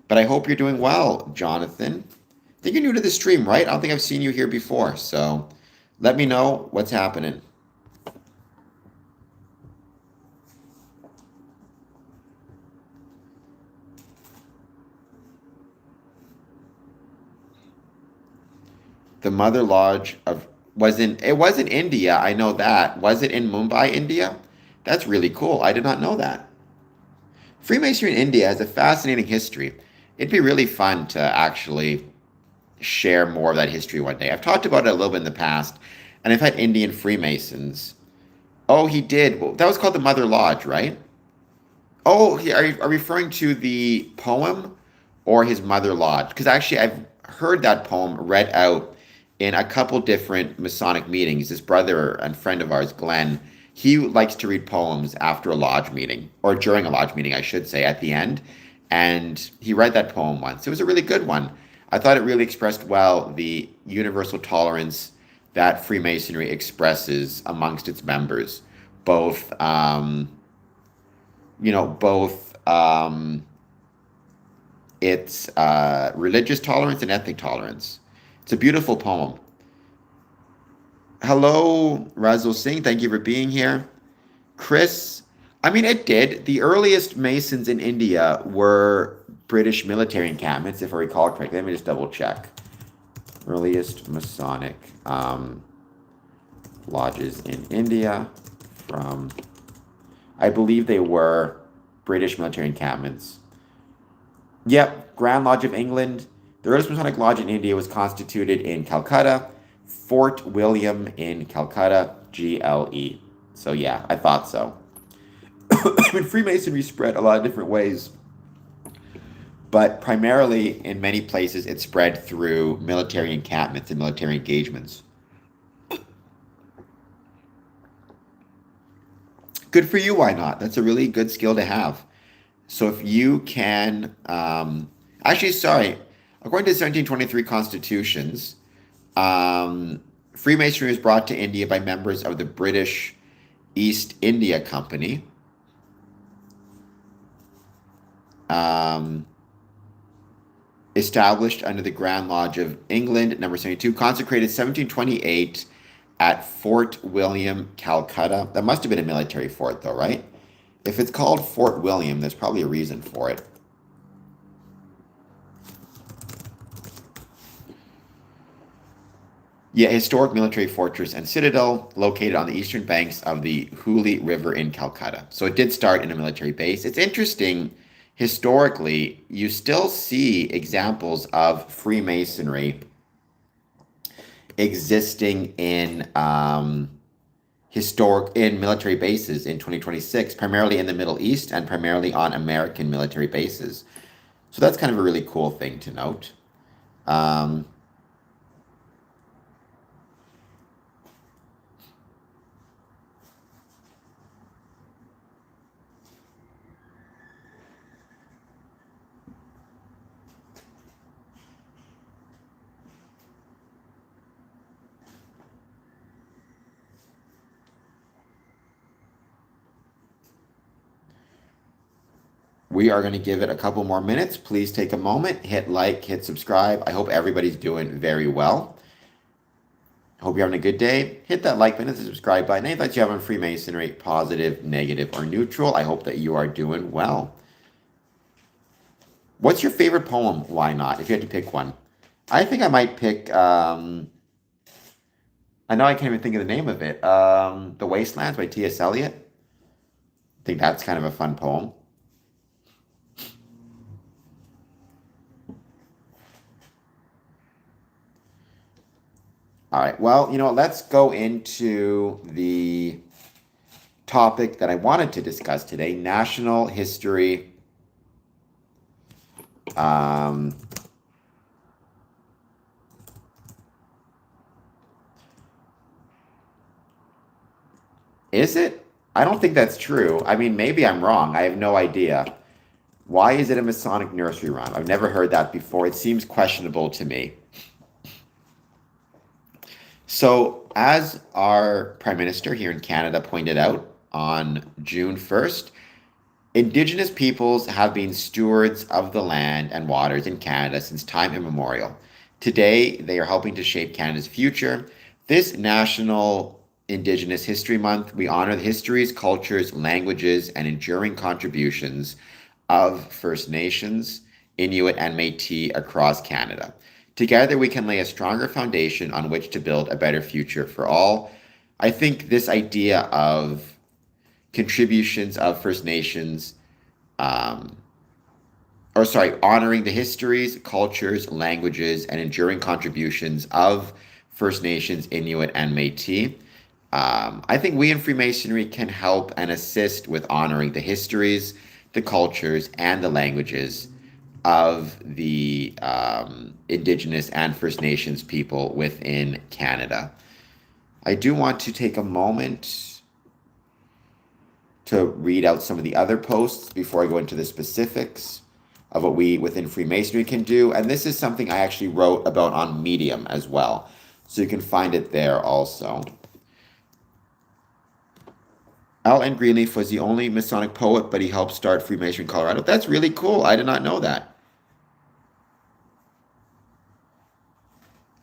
Speaker 1: But I hope you're doing well, Jonathan. I think you're new to the stream, right? I don't think I've seen you here before. So let me know what's happening. The Mother Lodge was in India. I know that. Was it in Mumbai, India? That's really cool. I did not know that. Freemasonry in India has a fascinating history. It'd be really fun to actually share more of that history one day. I've talked about it a little bit in the past, and I've had Indian Freemasons. Oh, he did. Well, that was called the Mother Lodge, right? Oh, are you referring to the poem or his Mother Lodge? Because actually, I've heard that poem read out in a couple different Masonic meetings. This brother and friend of ours, Glenn, he likes to read poems after a lodge meeting, or during a lodge meeting, I should say, at the end. And he read that poem once. It was a really good one. I thought it really expressed well the universal tolerance that Freemasonry expresses amongst its members, both, its religious tolerance and ethnic tolerance. It's a beautiful poem. Hello, Razul Singh. Thank you for being here. Chris, I mean, it did. The earliest Masons in India were British military encampments, if I recall correctly. Let me just double check. Earliest Masonic lodges in India from, I believe they were British military encampments. Yep, Grand Lodge of England. The earliest Masonic lodge in India was constituted in Calcutta, Fort William in Calcutta, GLE. So yeah, I thought so. I mean, Freemasonry spread a lot of different ways, but primarily in many places it spread through military encampments and military engagements. Good for you, why not? That's a really good skill to have. So if you can, according to the 1723 constitutions, Freemasonry was brought to India by members of the British East India Company. Established under the Grand Lodge of England, number 72, consecrated 1728 at Fort William, Calcutta. That must have been a military fort, though, right? If it's called Fort William, there's probably a reason for it. Yeah, historic military fortress and citadel located on the eastern banks of the Hooghly River in Calcutta. So it did start in a military base. It's interesting, historically, you still see examples of Freemasonry existing in historic in military bases in 2026, primarily in the Middle East and primarily on American military bases. So that's kind of a really cool thing to note. Um, we are going to give it a couple more minutes. Please take a moment, hit like, hit subscribe. I hope everybody's doing very well. Hope you're having a good day. Hit that like button, the subscribe button. Any thoughts you have on Freemasonry, positive, negative, or neutral? I hope that you are doing well. What's your favorite poem? Why not? If you had to pick one, I think I might pick. I know I can't even think of the name of it. The Wastelands by T.S. Eliot. I think that's kind of a fun poem. All right. Well, let's go into the topic that I wanted to discuss today, national history. Is it? I don't think that's true. I mean, maybe I'm wrong. I have no idea. Why is it a Masonic nursery rhyme? I've never heard that before. It seems questionable to me. So, as our Prime Minister here in Canada pointed out on June 1st, Indigenous peoples have been stewards of the land and waters in Canada since time immemorial. Today, they are helping to shape Canada's future. This National Indigenous History Month, we honor the histories, cultures, languages, and enduring contributions of First Nations, Inuit, and Métis across Canada. Together, we can lay a stronger foundation on which to build a better future for all. I think this idea of contributions of First Nations, honoring the histories, cultures, languages, and enduring contributions of First Nations, Inuit, and Métis. I think we in Freemasonry can help and assist with honoring the histories, the cultures, and the languages of the Indigenous and First Nations people within Canada. I do want to take a moment to read out some of the other posts before I go into the specifics of what we within Freemasonry can do. And this is something I actually wrote about on Medium as well. So you can find it there also. L.N. Greenleaf was the only Masonic poet, but he helped start Freemasonry in Colorado. That's really cool. I did not know that.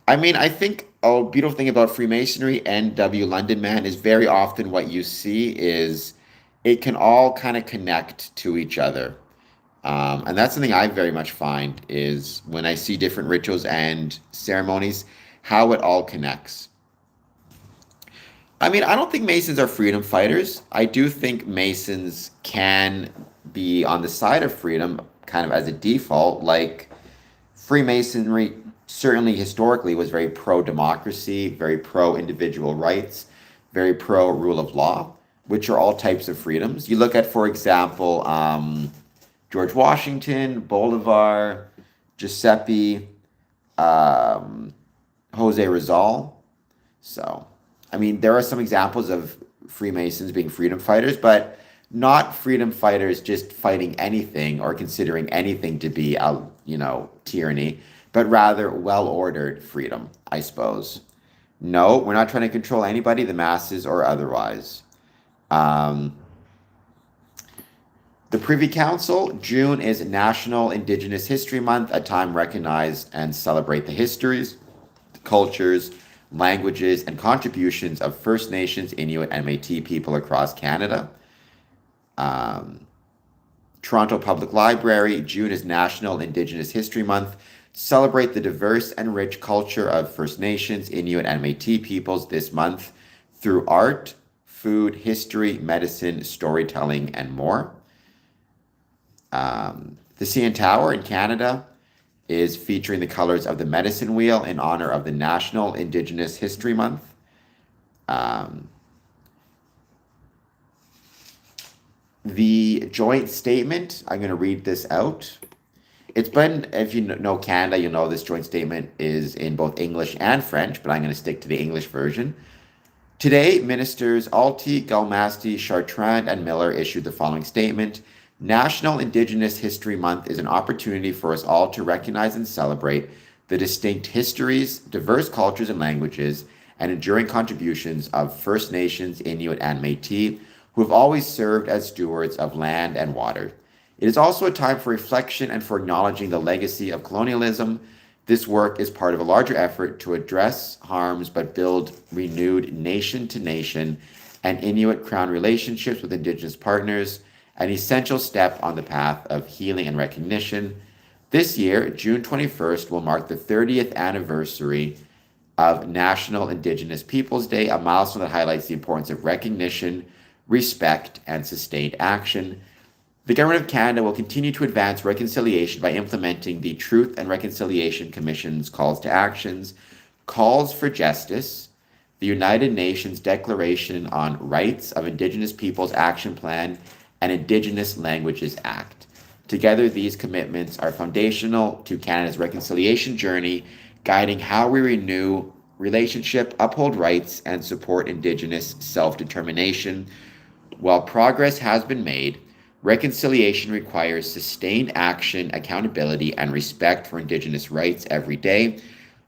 Speaker 1: I mean, I think a beautiful thing about Freemasonry and W. London Man is very often what you see is it can all kind of connect to each other. And that's something I very much find is when I see different rituals and ceremonies, how it all connects. I mean, I don't think Masons are freedom fighters. I do think Masons can be on the side of freedom kind of as a default. Like Freemasonry certainly historically was very pro-democracy, very pro-individual rights, very pro-rule of law, which are all types of freedoms. You look at, for example, George Washington, Bolivar, Giuseppe, Jose Rizal. So, I mean, there are some examples of Freemasons being freedom fighters, but not freedom fighters just fighting anything or considering anything to be tyranny, but rather well-ordered freedom, I suppose. No, we're not trying to control anybody, the masses or otherwise. The Privy Council, June is National Indigenous History Month, a time recognized and celebrate the histories, cultures, languages, and contributions of First Nations, Inuit, and Métis people across Canada. Toronto Public Library, June is National Indigenous History Month, celebrate the diverse and rich culture of First Nations, Inuit and Métis peoples this month through art, food, history, medicine, storytelling, and more. The CN Tower in Canada is featuring the colors of the medicine wheel in honor of the National Indigenous History Month. The joint statement, I'm going to read this out. It's been, if you know Canada, you know this joint statement is in both English and French, but I'm going to stick to the English version. Today, Ministers Alty, Gull-Masty, Chartrand, and Miller issued the following statement. National Indigenous History Month is an opportunity for us all to recognize and celebrate the distinct histories, diverse cultures and languages, and enduring contributions of First Nations, Inuit, and Métis, who have always served as stewards of land and water. It is also a time for reflection and for acknowledging the legacy of colonialism. This work is part of a larger effort to address harms but build renewed nation-to-nation and Inuit Crown relationships with Indigenous partners, an essential step on the path of healing and recognition. This year, June 21st, will mark the 30th anniversary of National Indigenous Peoples Day, a milestone that highlights the importance of recognition, respect, and sustained action. The Government of Canada will continue to advance reconciliation by implementing the Truth and Reconciliation Commission's calls to actions, calls for justice, the United Nations Declaration on Rights of Indigenous Peoples Action Plan, and Indigenous Languages Act. Together, these commitments are foundational to Canada's reconciliation journey, guiding how we renew relationship, uphold rights, and support Indigenous self-determination. While progress has been made, reconciliation requires sustained action, accountability, and respect for Indigenous rights every day.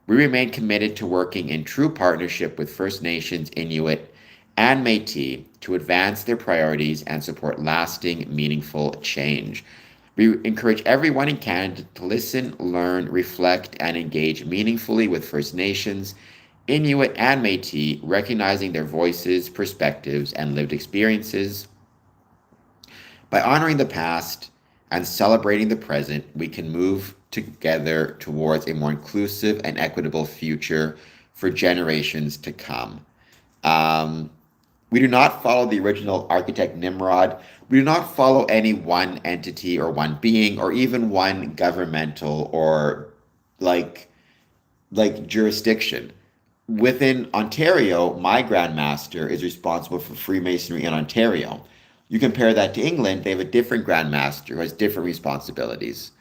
Speaker 1: We remain committed to working in true partnership with First Nations, Inuit, and Métis to advance their priorities and support lasting, meaningful change. We encourage everyone in Canada to listen, learn, reflect, and engage meaningfully with First Nations, Inuit, and Métis, recognizing their voices, perspectives, and lived experiences. By honoring the past and celebrating the present, we can move together towards a more inclusive and equitable future for generations to come. We do not follow the original architect Nimrod. We do not follow any one entity or one being or even one governmental or like jurisdiction. Within Ontario, my Grandmaster is responsible for Freemasonry in Ontario. You compare that to England, they have a different Grandmaster who has different responsibilities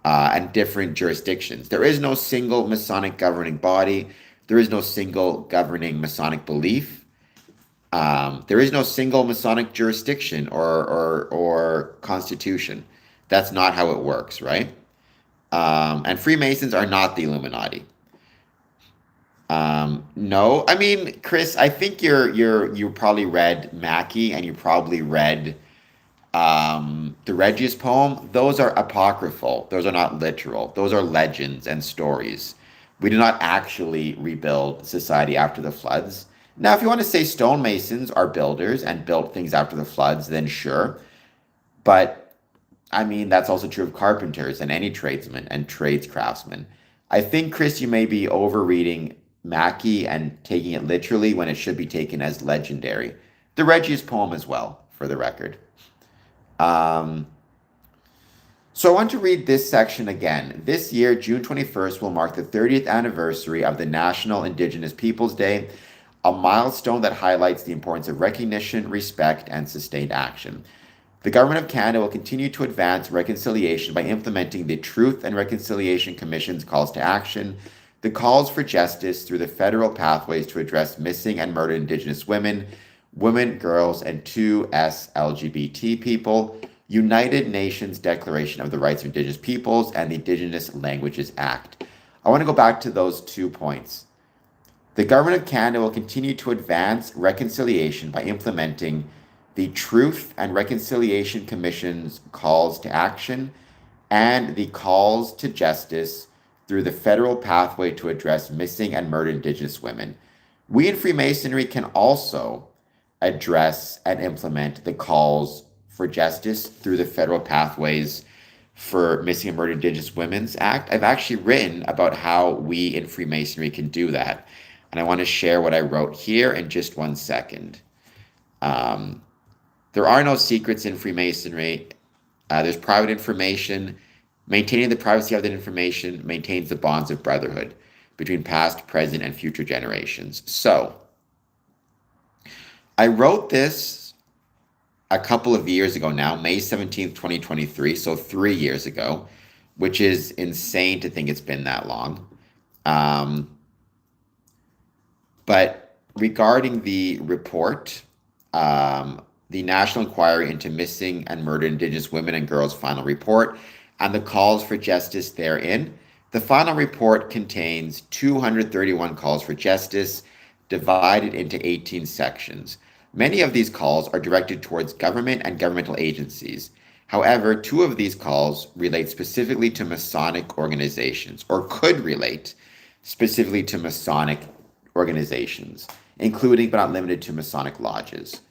Speaker 1: and different jurisdictions. There is no single Masonic governing body. There is no single governing Masonic belief. There is no single Masonic jurisdiction or constitution. That's not how it works, right? And Freemasons are not the Illuminati. No, I mean, Chris, I think you probably read Mackey and you probably read the Regius poem. Those are apocryphal. Those are not literal. Those are legends and stories. We do not actually rebuild society after the floods. Now, if you want to say stonemasons are builders and built things after the floods, then sure. But I mean, that's also true of carpenters and any tradesman and tradescraftsmen. I think, Chris, you may be overreading Mackey and taking it literally when it should be taken as legendary. The Regius poem as well, for the record. So I want to read this section again. This year, June 21st, will mark the 30th anniversary of the National Indigenous Peoples Day, a milestone that highlights the importance of recognition, respect, and sustained action. The Government of Canada will continue to advance reconciliation by implementing the Truth and Reconciliation Commission's calls to action, the calls for justice through the federal pathways to address missing and murdered Indigenous women, girls, and 2S LGBT people, United Nations Declaration of the Rights of Indigenous Peoples, and the Indigenous Languages Act. I want to go back to those 2 points. The Government of Canada will continue to advance reconciliation by implementing the Truth and Reconciliation Commission's calls to action and the calls to justice through the federal pathway to address missing and murdered Indigenous women. We in Freemasonry can also address and implement the calls for justice through the federal pathways for Missing and Murdered Indigenous Women's Act, I've actually written about how we in Freemasonry can do that. And I want to share what I wrote here in just 1 second. There are no secrets in Freemasonry. There's private information. Maintaining the privacy of that information maintains the bonds of brotherhood between past, present, and future generations. So, I wrote this a couple of years ago now, May 17th, 2023, so 3 years ago, which is insane to think it's been that long. But regarding the report, the National Inquiry into Missing and Murdered Indigenous Women and Girls final report, and the calls for justice therein, the final report contains 231 calls for justice divided into 18 sections. Many of these calls are directed towards government and governmental agencies. However, 2 of these calls relate specifically to Masonic organizations, or could relate specifically to Masonic organizations, including but not limited to Masonic lodges.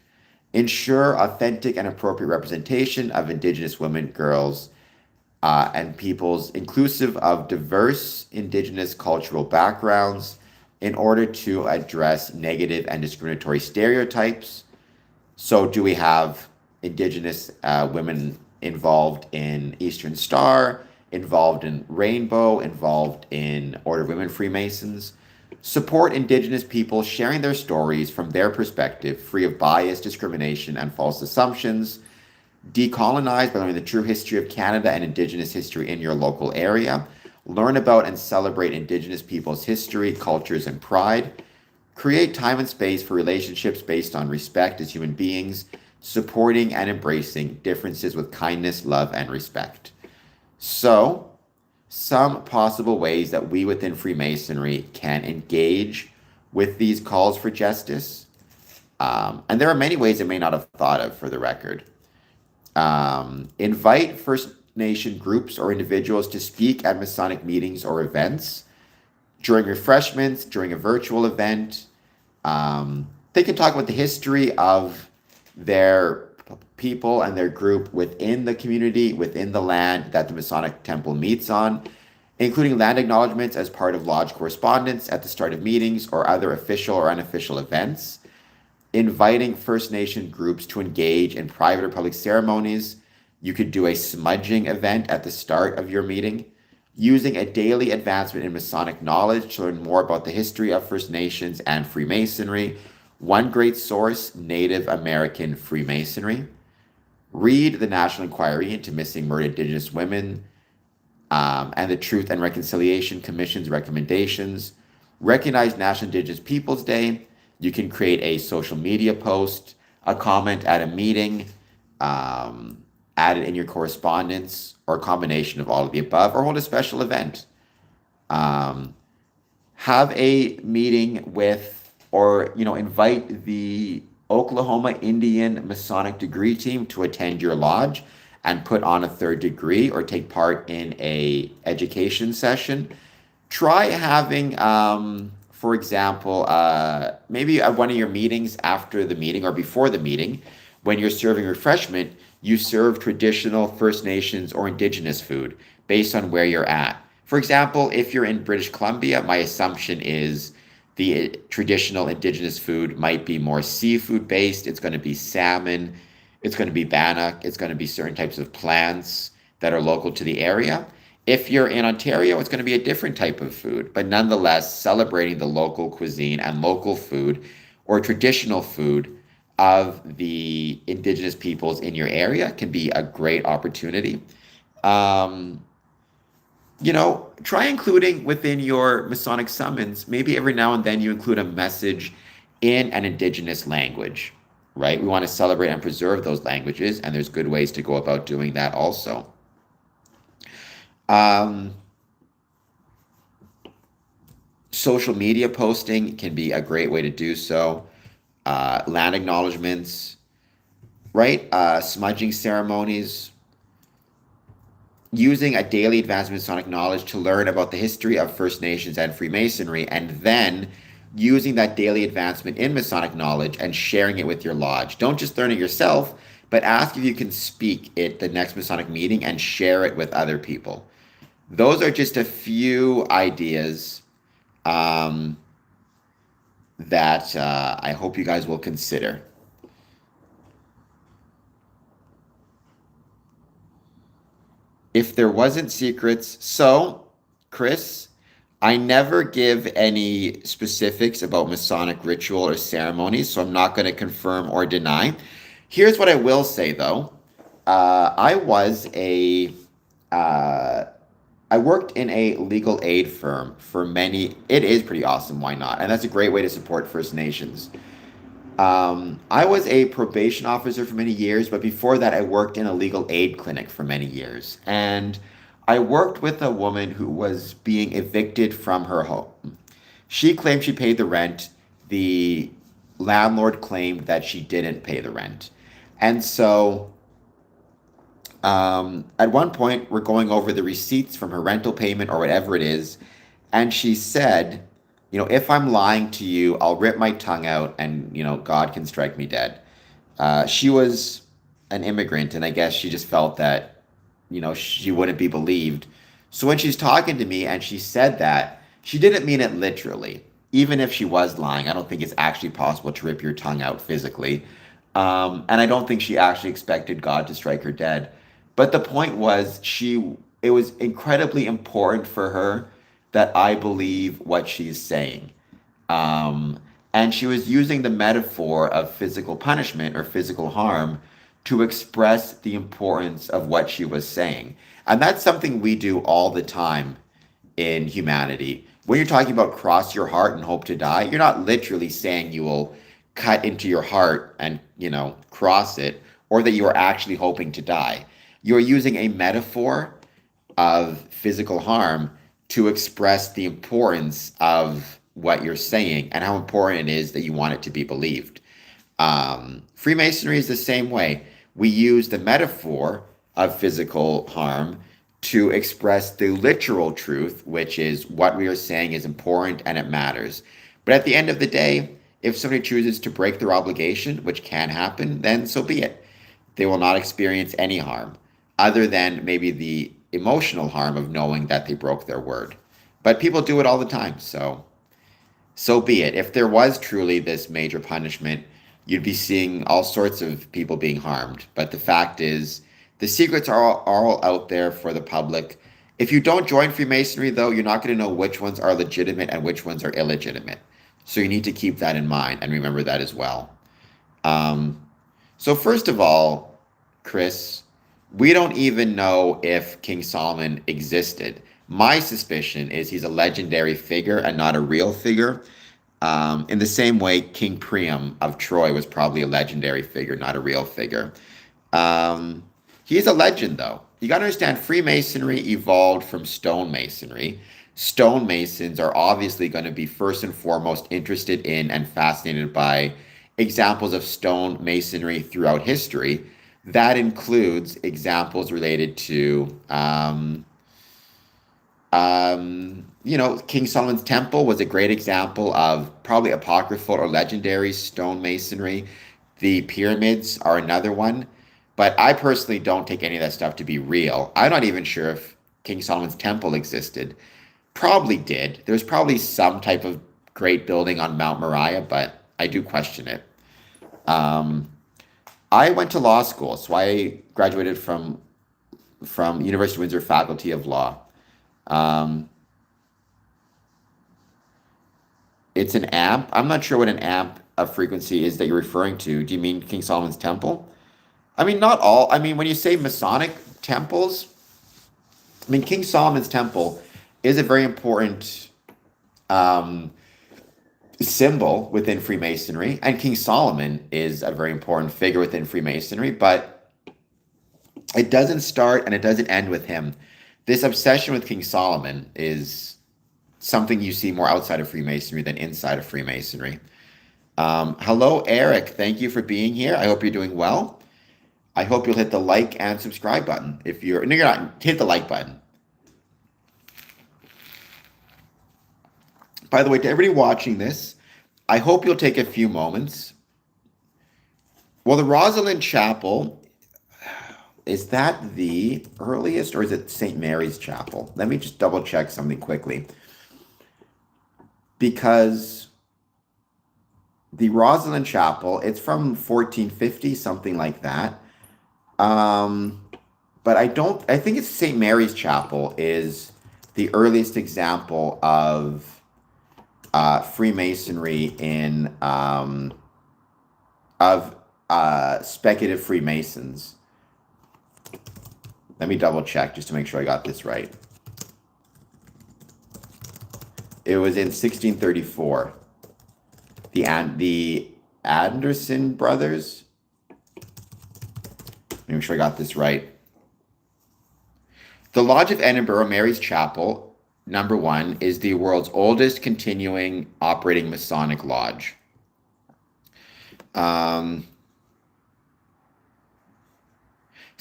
Speaker 1: Ensure authentic and appropriate representation of Indigenous women, girls, and peoples, inclusive of diverse Indigenous cultural backgrounds, in order to address negative and discriminatory stereotypes. So do we have Indigenous women involved in Eastern Star, involved in Rainbow, involved in Order of Women Freemasons? Support Indigenous people sharing their stories from their perspective, free of bias, discrimination, and false assumptions. Decolonize by learning the true history of Canada and Indigenous history in your local area. Learn about and celebrate Indigenous people's history, cultures, and pride. Create time and space for relationships based on respect as human beings, supporting and embracing differences with kindness, love, and respect. So, some possible ways that we within Freemasonry can engage with these calls for justice. And there are many ways I may not have thought of, for the record. Invite First Nation groups or individuals to speak at Masonic meetings or events, during refreshments, during a virtual event. They can talk about the history of their people and their group within the community, within the land that the Masonic Temple meets on, including land acknowledgements as part of lodge correspondence at the start of meetings or other official or unofficial events. Inviting First Nation groups to engage in private or public ceremonies. You could do a smudging event at the start of your meeting. Using a daily advancement in Masonic knowledge to learn more about the history of First Nations and Freemasonry. One great source, Native American Freemasonry. Read the National Inquiry into Missing Murdered Indigenous Women and the Truth and Reconciliation Commission's recommendations. Recognize National Indigenous Peoples Day. You can create a social media post, a comment at a meeting, add it in your correspondence, or a combination of all of the above, or hold a special event. Have a meeting with, or invite the Oklahoma Indian Masonic degree team to attend your lodge and put on a 3rd degree or take part in a education session. Try having, for example, maybe at one of your meetings after the meeting or before the meeting, when you're serving refreshment, you serve traditional First Nations or Indigenous food based on where you're at. For example, if you're in British Columbia, my assumption is the traditional Indigenous food might be more seafood based. It's going to be salmon. It's going to be bannock. It's going to be certain types of plants that are local to the area. If you're in Ontario, it's going to be a different type of food, but nonetheless, celebrating the local cuisine and local food or traditional food of the Indigenous peoples in your area can be a great opportunity. Try including within your Masonic summons, maybe every now and then you include a message in an Indigenous language, right? We want to celebrate and preserve those languages, and there's good ways to go about doing that also. Social media posting can be a great way to do so. Land acknowledgements, right? Smudging ceremonies. Using a daily advancement in Masonic knowledge to learn about the history of First Nations and Freemasonry, and then using that daily advancement in Masonic knowledge and sharing it with your lodge. Don't just learn it yourself, but ask if you can speak at the next Masonic meeting and share it with other people. Those are just a few ideas um, that I hope you guys will consider. If there wasn't secrets, so Chris, I never give any specifics about Masonic ritual or ceremonies, so I'm not going to confirm or deny. Here's what I will say though. I was a uh, I worked in a legal aid firm for many. It is pretty awesome. Why not? And that's a great way to support First Nations. I was a probation officer for many years, but before that, I worked in a legal aid clinic for many years. And I worked with a woman who was being evicted from her home. She claimed she paid the rent. The landlord claimed that she didn't pay the rent. And so at one point, we're going over the receipts from her rental payment or whatever it is. And she said, if I'm lying to you, I'll rip my tongue out and, God can strike me dead. She was an immigrant, and I guess she just felt that, she wouldn't be believed. So when she's talking to me and she said that, she didn't mean it literally. Even if she was lying, I don't think it's actually possible to rip your tongue out physically. And I don't think she actually expected God to strike her dead. But the point was, it was incredibly important for her that I believe what she's saying. Um, and she was using the metaphor of physical punishment or physical harm to express the importance of what she was saying. And that's something we do all the time in humanity. When you're talking about cross your heart and hope to die, you're not literally saying you will cut into your heart and, cross it, or that you are actually hoping to die. You're using a metaphor of physical harm to express the importance of what you're saying and how important it is that you want it to be believed. Freemasonry is the same way. We use the metaphor of physical harm to express the literal truth, which is what we are saying is important and it matters. But at the end of the day, if somebody chooses to break their obligation, which can happen, then so be it. They will not experience any harm other than maybe the emotional harm of knowing that they broke their word. But people do it all the time, so be it. If there was truly this major punishment, you'd be seeing all sorts of people being harmed. But the fact is, the secrets are all out there for the public. If you don't join Freemasonry, though, you're not going to know which ones are legitimate and which ones are illegitimate. So you need to keep that in mind and remember that as well. So first of all, Chris, we don't even know if King Solomon existed. My suspicion is he's a legendary figure and not a real figure. In the same way, King Priam of Troy was probably a legendary figure, not a real figure. He's a legend, though. You got to understand, Freemasonry evolved from stonemasonry. Stonemasons are obviously going to be first and foremost interested in and fascinated by examples of stonemasonry throughout history. That includes examples related to, King Solomon's Temple was a great example of probably apocryphal or legendary stonemasonry. The pyramids are another one. But I personally don't take any of that stuff to be real. I'm not even sure if King Solomon's Temple existed. Probably did. There's probably some type of great building on Mount Moriah, but I do question it. I went to law school, so I graduated from University of Windsor Faculty of Law. Um, it's an amp. I'm not sure what an amp of frequency is that you're referring to. Do you mean King Solomon's Temple? I mean, not all. I mean, when you say Masonic temples, King Solomon's Temple is a very important symbol within Freemasonry, and King Solomon is a very important figure within Freemasonry, but it doesn't start and it doesn't end with him. This obsession with King Solomon is something you see more outside of Freemasonry than inside of Freemasonry. Hello, Eric. Thank you for being here. I hope you're doing well. I hope you'll hit the like and subscribe button. If you're not, hit the like button. By the way, to everybody watching this, I hope you'll take a few moments. Well, the Rosalind Chapel Is that the earliest or is it St. Mary's Chapel? Let me just double check something quickly. Because the Rosalind Chapel, it's from 1450, something like that. Um, but I think it's St. Mary's Chapel is the earliest example of Freemasonry of speculative Freemasons. Let me double check just to make sure I got this right. It was in 1634. The Anderson brothers. Let me make sure I got this right. The Lodge of Edinburgh, Mary's Chapel, number 1, is the world's oldest continuing operating Masonic lodge.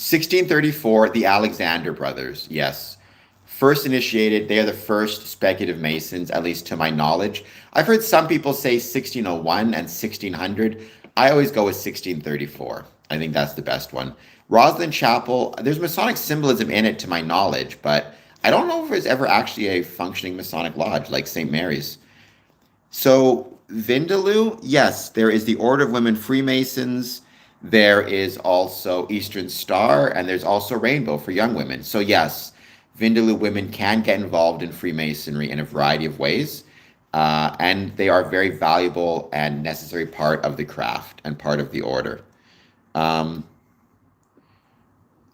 Speaker 1: 1634, the Alexander brothers, yes. First initiated, they are the first speculative Masons, at least to my knowledge. I've heard some people say 1601 and 1600. I always go with 1634. I think that's the best one. Rosalind Chapel, there's Masonic symbolism in it to my knowledge, but I don't know if there's ever actually a functioning Masonic lodge like St. Mary's. So Vindaloo, yes, there is the Order of Women Freemasons. There is also Eastern Star, and there's also Rainbow for young women. So yes, Vindaloo women can get involved in Freemasonry in a variety of ways, and they are a very valuable and necessary part of the craft and part of the order. Um,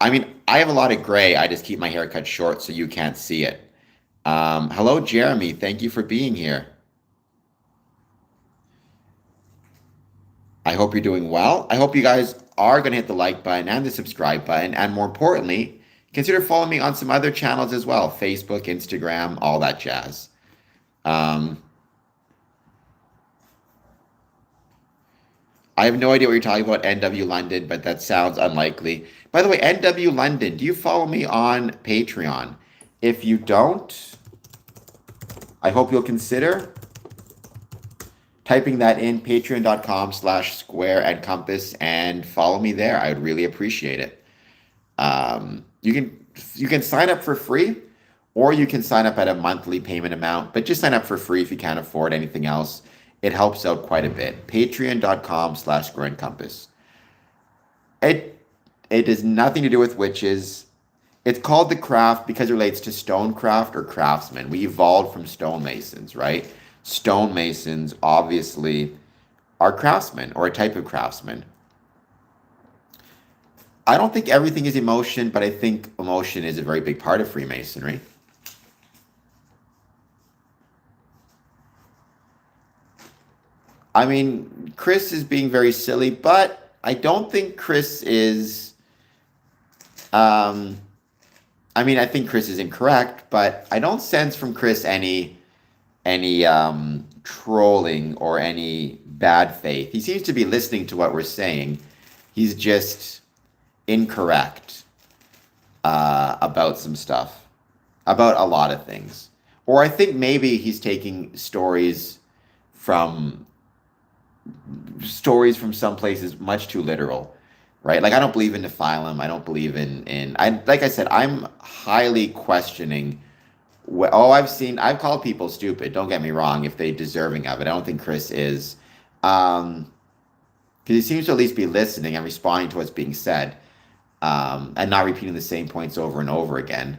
Speaker 1: I mean, I have a lot of gray. I just keep my hair cut short so you can't see it. Hello, Jeremy. Thank you for being here. I hope you're doing well. I hope you guys are going to hit the like button and the subscribe button. And more importantly, consider following me on some other channels as well. Facebook, Instagram, all that jazz. Um, I have no idea what you're talking about, NW London, but that sounds unlikely. By the way, NW London, do you follow me on Patreon? If you don't, I hope you'll consider typing that in patreon.com/square and compass and follow me there. I would really appreciate it. You can sign up for free or you can sign up at a monthly payment amount, but just sign up for free if you can't afford anything else. It helps out quite a bit. Patreon.com/square and compass. It has nothing to do with witches. It's called the craft because it relates to stonecraft or craftsmen. We evolved from stonemasons, right? Stonemasons obviously are craftsmen or a type of craftsman. I don't think everything is emotion, but I think emotion is a very big part of Freemasonry. I mean, Chris is being very silly, but I don't think Chris is. Um, I mean, I think Chris is incorrect, but I don't sense from Chris any trolling or any bad faith. He seems to be listening to what we're saying. He's just incorrect about some stuff, about a lot of things. Or I think maybe he's taking from stories from some places much too literal, right? Like I don't believe in Nephilim. I don't believe in I like I said, I'm highly questioning. I've called people stupid. Don't get me wrong, if they're deserving of it. I don't think Chris is, because he seems to at least be listening and responding to what's being said, and not repeating the same points over and over again.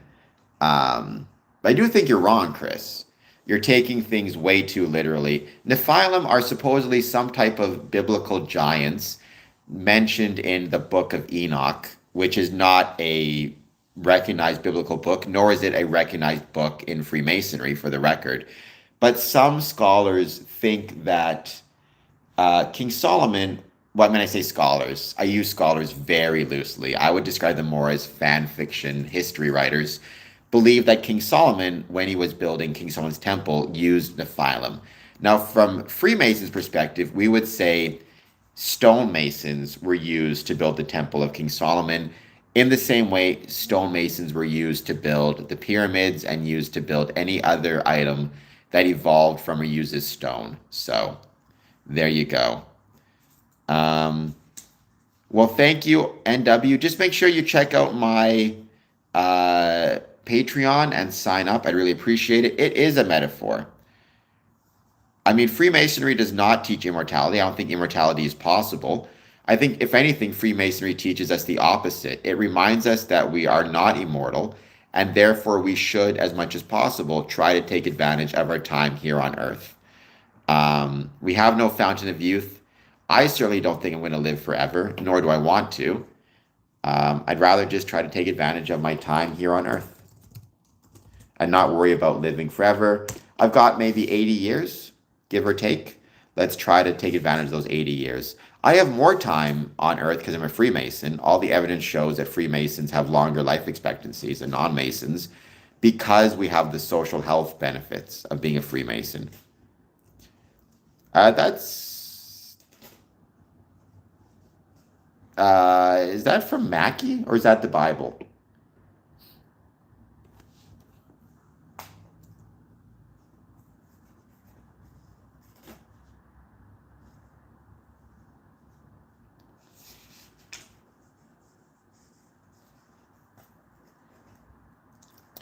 Speaker 1: But I do think you're wrong, Chris. You're taking things way too literally. Nephilim are supposedly some type of biblical giants mentioned in the Book of Enoch, which is not a recognized biblical book, nor is it a recognized book in Freemasonry, for the record. But some scholars think that King Solomon, well, when I say scholars, I use scholars very loosely. I would describe them more as fan fiction history writers, believe that King Solomon, when he was building King Solomon's temple, used Nephilim. Now, from Freemasons' perspective, we would say stonemasons were used to build the temple of King Solomon, in the same way stonemasons were used to build the pyramids and used to build any other item that evolved from or uses stone. So there you go. Well, thank you, NW. Just make sure you check out my Patreon and sign up. I'd really appreciate it. It is a metaphor. I mean, Freemasonry does not teach immortality. I don't think immortality is possible. I think, if anything, Freemasonry teaches us the opposite. It reminds us that we are not immortal, and therefore we should, as much as possible, try to take advantage of our time here on Earth. We have no fountain of youth. I certainly don't think I'm going to live forever, nor do I want to. I'd rather just try to take advantage of my time here on Earth and not worry about living forever. I've got maybe 80 years, give or take. Let's try to take advantage of those 80 years. I have more time on Earth because I'm a Freemason. All the evidence shows that Freemasons have longer life expectancies than non-Masons because we have the social health benefits of being a Freemason. Is that from Mackie or is that the Bible?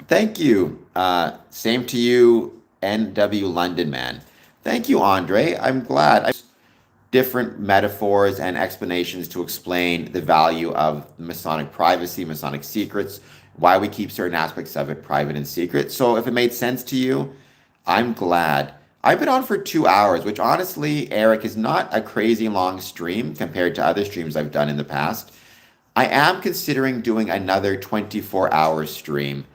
Speaker 1: Thank you. Same to you, NW London man. Thank you, Andre. I'm glad. Different metaphors and explanations to explain the value of Masonic privacy, Masonic secrets, why we keep certain aspects of it private and secret. So if it made sense to you, I'm glad. I've been on for 2 hours, which honestly, Eric, is not a crazy long stream compared to other streams I've done in the past. I am considering doing another 24-hour stream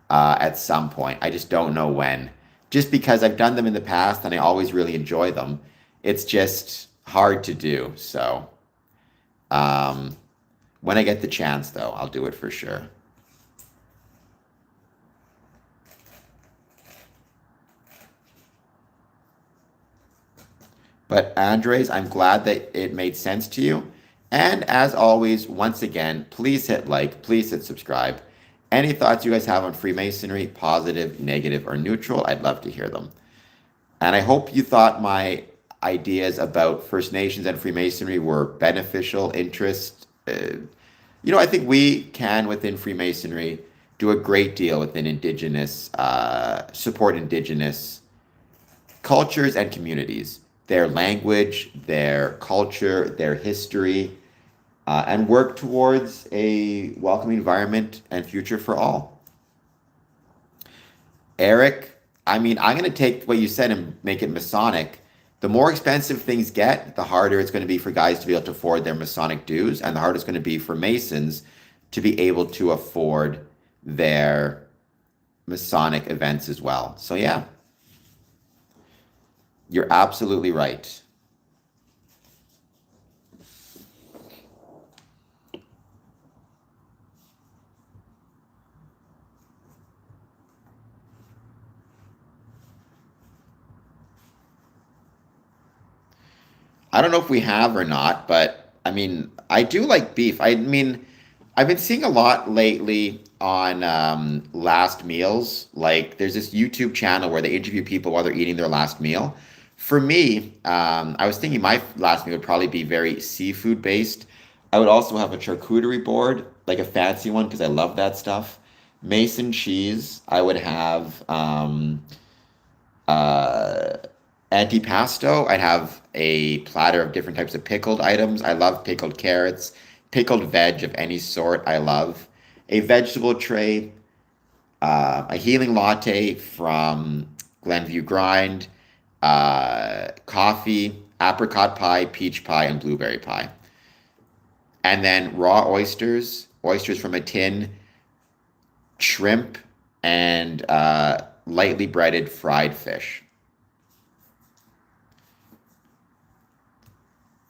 Speaker 1: at some point. I just don't know when. Just because I've done them in the past and I always really enjoy them. It's just hard to do. So when I get the chance, though, I'll do it for sure. But Andres, I'm glad that it made sense to you. And as always, once again, please hit like, please hit subscribe. Any thoughts you guys have on Freemasonry, positive, negative, or neutral, I'd love to hear them. And I hope you thought my ideas about First Nations and Freemasonry were beneficial, interest. I think we can, within Freemasonry, do a great deal within support Indigenous cultures and communities, their language, their culture, their history, and work towards a welcoming environment and future for all. Eric, I mean, I'm going to take what you said and make it Masonic. The more expensive things get, the harder it's going to be for guys to be able to afford their Masonic dues, and the harder it's going to be for Masons to be able to afford their Masonic events as well. So yeah, you're absolutely right. I don't know if we have or not, but I mean, I do like beef. I mean, I've been seeing a lot lately on last meals. Like, there's this YouTube channel where they interview people while they're eating their last meal. For me, I was thinking my last meal would probably be very seafood based. I would also have a charcuterie board, like a fancy one, because I love that stuff. Mason cheese. I would have uh, antipasto. I'd have a platter of different types of pickled items. I love pickled carrots, pickled veg of any sort. I love a vegetable tray, a healing latte from Glenview Grind, coffee, apricot pie, peach pie, and blueberry pie. And then raw oysters, oysters from a tin, shrimp, and lightly breaded fried fish.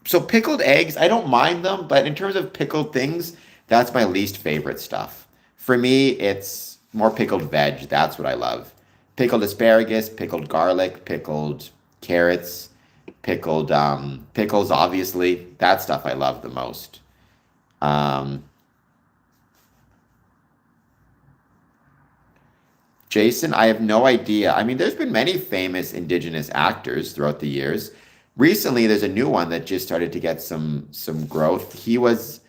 Speaker 1: So pickled eggs, I don't mind them, but in terms of pickled things, that's my least favorite stuff. For me, it's more pickled veg. That's what I love. Pickled asparagus, pickled garlic, pickled carrots, pickled pickles, obviously. That stuff I love the most. Um, Jason, I have no idea. I mean, there's been many famous Indigenous actors throughout the years. Recently, there's a new one that just started to get some growth. He was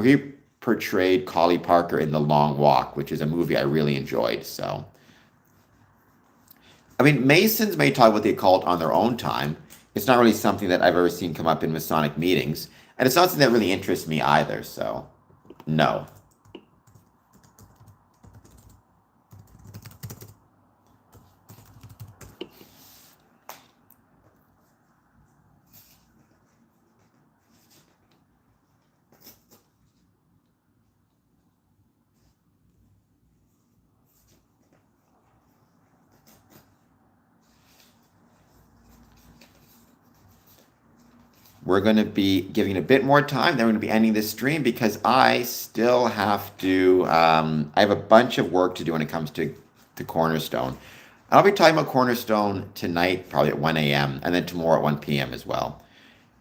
Speaker 1: he portrayed Collie Parker in The Long Walk, which is a movie I really enjoyed. So, I mean, Masons may talk about the occult on their own time. It's not really something that I've ever seen come up in Masonic meetings, and it's not something that really interests me either. So, no. We're going to be giving a bit more time. Then we're going to be ending this stream because I still have to. I have a bunch of work to do when it comes to Cornerstone. I'll be talking about Cornerstone tonight, probably at 1 a.m., and then tomorrow at 1 p.m. as well.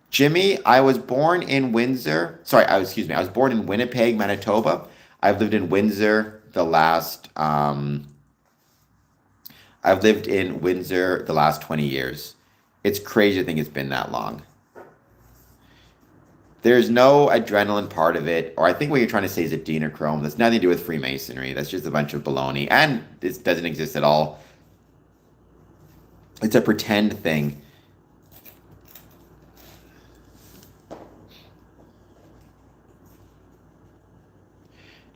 Speaker 1: Jimmy, I was born in Windsor. Sorry, I was born in Winnipeg, Manitoba. I've lived in Windsor the last. I've lived in Windsor the last 20 years. It's crazy to think it's been that long. There's no adrenaline part of it, or I think what you're trying to say is adrenochrome. That's nothing to do with Freemasonry. That's just a bunch of baloney, and it doesn't exist at all. It's a pretend thing.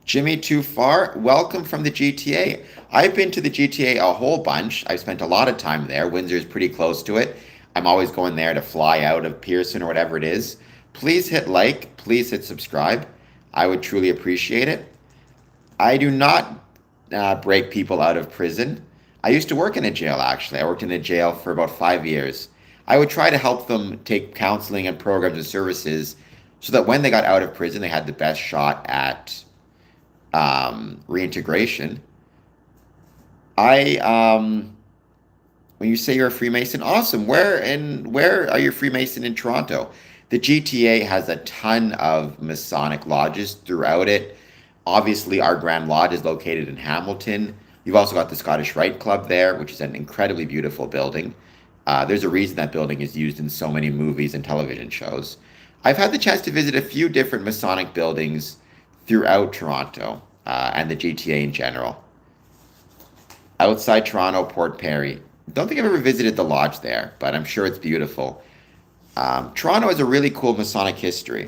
Speaker 1: Jimmy, too far? Welcome from the GTA. I've been to the GTA a whole bunch. I've spent a lot of time there. Windsor's pretty close to it. I'm always going there to fly out of Pearson or whatever it is. Please hit like, please hit subscribe. I would truly appreciate it. I do not break people out of prison. I used to work in a jail, actually. I worked in a jail for about 5 years. I would try to help them take counseling and programs and services so that when they got out of prison, they had the best shot at reintegration. When you say you're a Freemason, awesome. Where are you a Freemason in Toronto? The GTA has a ton of Masonic lodges throughout it. Obviously, our Grand Lodge is located in Hamilton. You've also got the Scottish Rite Club there, which is an incredibly beautiful building. There's a reason that building is used in so many movies and television shows. I've had the chance to visit a few different Masonic buildings throughout Toronto and the GTA in general. Outside Toronto, Port Perry. Don't think I've ever visited the lodge there, but I'm sure it's beautiful. Toronto has a really cool Masonic history.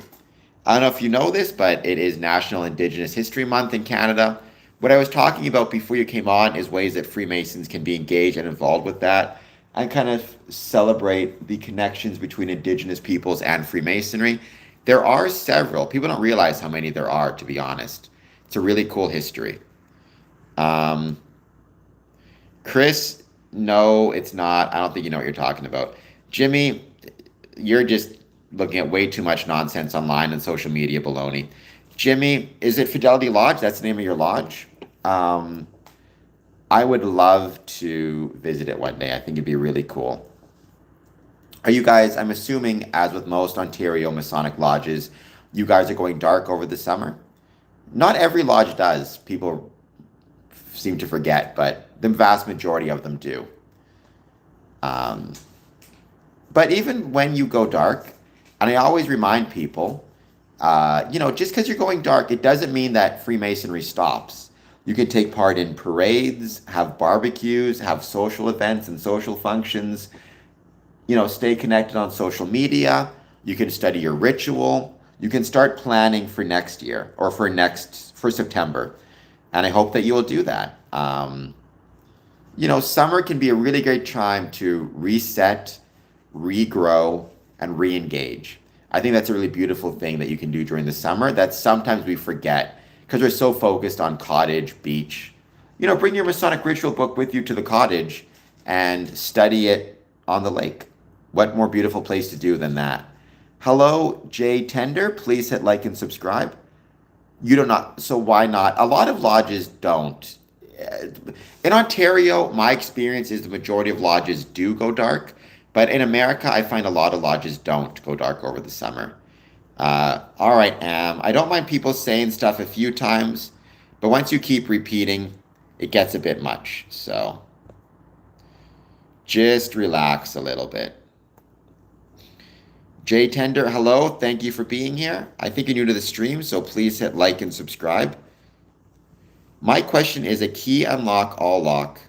Speaker 1: I don't know if you know this, but it is National Indigenous History Month in Canada. What I was talking about before you came on is ways that Freemasons can be engaged and involved with that and kind of celebrate the connections between Indigenous peoples and Freemasonry. There are several. People don't realize how many there are, to be honest. It's a really cool history. Chris, no, it's not. I don't think you know what you're talking about. Jimmy, you're just looking at way too much nonsense online and social media baloney. Jimmy, is it Fidelity Lodge? That's the name of your lodge? I would love to visit it one day. I think it'd be really cool. Are you guys, I'm assuming, as with most Ontario Masonic lodges, you guys are going dark over the summer? Not every lodge does. People seem to forget, but the vast majority of them do. But even when you go dark, and I always remind people, just because you're going dark, it doesn't mean that Freemasonry stops. You can take part in parades, have barbecues, have social events and social functions, stay connected on social media. You can study your ritual. You can start planning for next year or for September. And I hope that you will do that. Summer can be a really great time to reset, regrow, and re-engage. I think that's a really beautiful thing that you can do during the summer that sometimes we forget because we're so focused on cottage, beach. Bring your Masonic ritual book with you to the cottage and study it on the lake. What more beautiful place to do than that? Hello, Jay Tender. Please hit like and subscribe. You do not, so why not? A lot of lodges don't. In Ontario, my experience is the majority of lodges do go dark, but in America, I find a lot of lodges don't go dark over the summer. All right, I don't mind people saying stuff a few times, but once you keep repeating, it gets a bit much. So just relax a little bit. Jay Tender, hello. Thank you for being here. I think you're new to the stream, so please hit like and subscribe. My question is a key unlock all lock.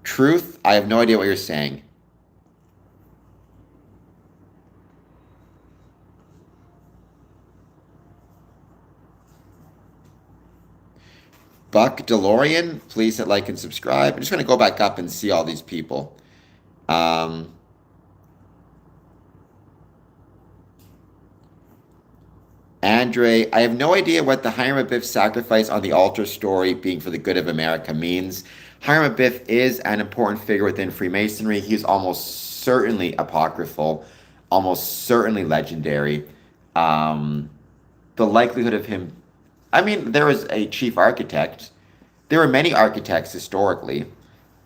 Speaker 1: Truth, I have no idea what you're saying. Buck DeLorean, please hit like and subscribe. I'm just going to go back up and see all these people. Andre, I have no idea what the Hiram Abiff sacrifice on the altar story being for the good of America means. Hiram Abiff is an important figure within Freemasonry. He's almost certainly apocryphal, almost certainly legendary. The likelihood of him, I mean, there was a chief architect. There were many architects historically.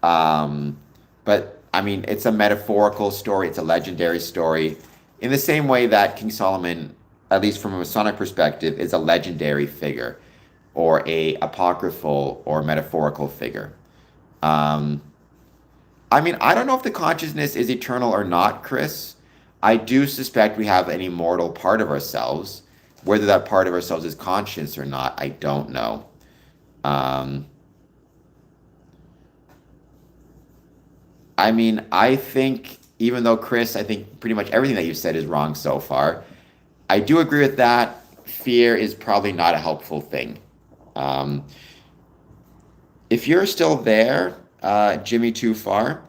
Speaker 1: But I mean, it's a metaphorical story, it's a legendary story. In the same way that King Solomon, at least from a Masonic perspective, is a legendary figure or a apocryphal or metaphorical figure. I mean, I don't know if the consciousness is eternal or not, Chris. I do suspect we have an immortal part of ourselves. Whether that part of ourselves is conscious or not, I don't know. I mean, I think, even though, Chris, I think pretty much everything that you've said is wrong so far, I do agree with that. Fear is probably not a helpful thing. If you're still there, Jimmy Too Far,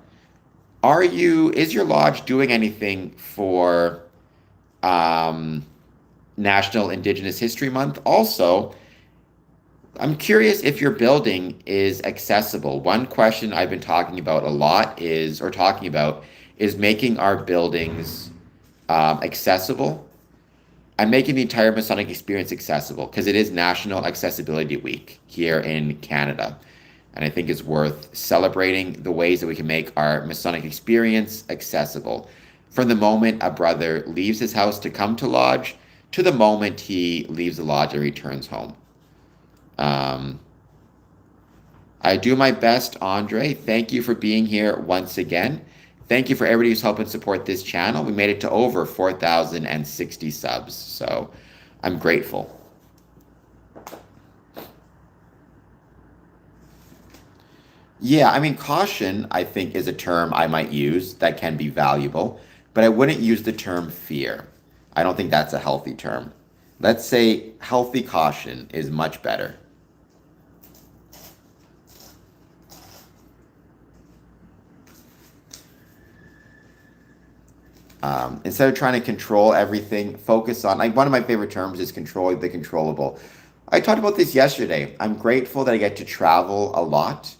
Speaker 1: is your lodge doing anything for National Indigenous History Month? Also, I'm curious if your building is accessible. One question I've been talking about a lot is making our buildings accessible. I'm making the entire Masonic experience accessible because it is National Accessibility Week here in Canada. And I think it's worth celebrating the ways that we can make our Masonic experience accessible. From the moment a brother leaves his house to come to lodge, to the moment he leaves the lodge and returns home. I do my best, Andre. Thank you for being here once again. Thank you for everybody who's helping support this channel. We made it to over 4,060 subs, so I'm grateful. Yeah, I mean, caution, I think, is a term I might use that can be valuable, but I wouldn't use the term fear. I don't think that's a healthy term. Let's say healthy caution is much better. Instead of trying to control everything, focus on, like, one of my favorite terms is controlling the controllable. I talked about this yesterday. I'm grateful that I get to travel a lot.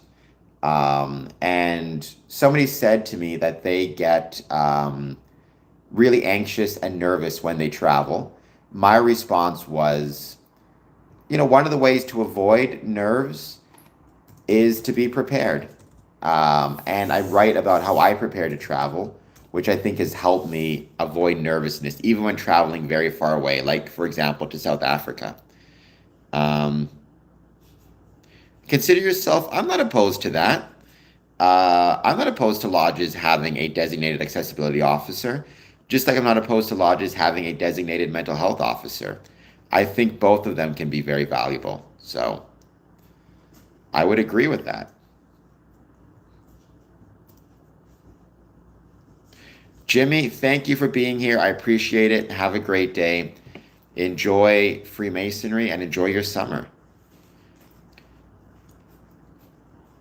Speaker 1: And somebody said to me that they get really anxious and nervous when they travel. My response was, one of the ways to avoid nerves is to be prepared. And I write about how I prepare to travel, which I think has helped me avoid nervousness, even when traveling very far away, like, for example, to South Africa. Consider yourself, I'm not opposed to that. I'm not opposed to lodges having a designated accessibility officer, just like I'm not opposed to lodges having a designated mental health officer. I think both of them can be very valuable. So I would agree with that. Jimmy, thank you for being here. I appreciate it. Have a great day. Enjoy Freemasonry and enjoy your summer.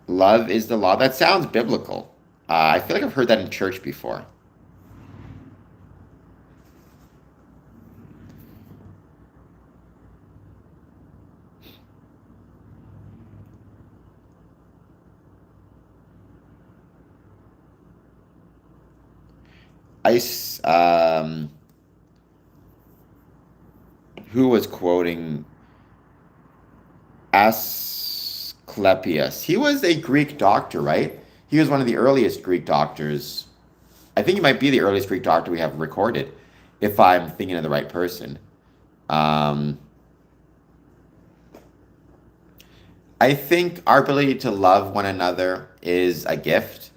Speaker 1: Love is the law. That sounds biblical. I feel like I've heard that in church before. Who was quoting Asclepius? He was a Greek doctor, right? He was one of the earliest Greek doctors. I think he might be the earliest Greek doctor we have recorded, if I'm thinking of the right person. I think our ability to love one another is a gift.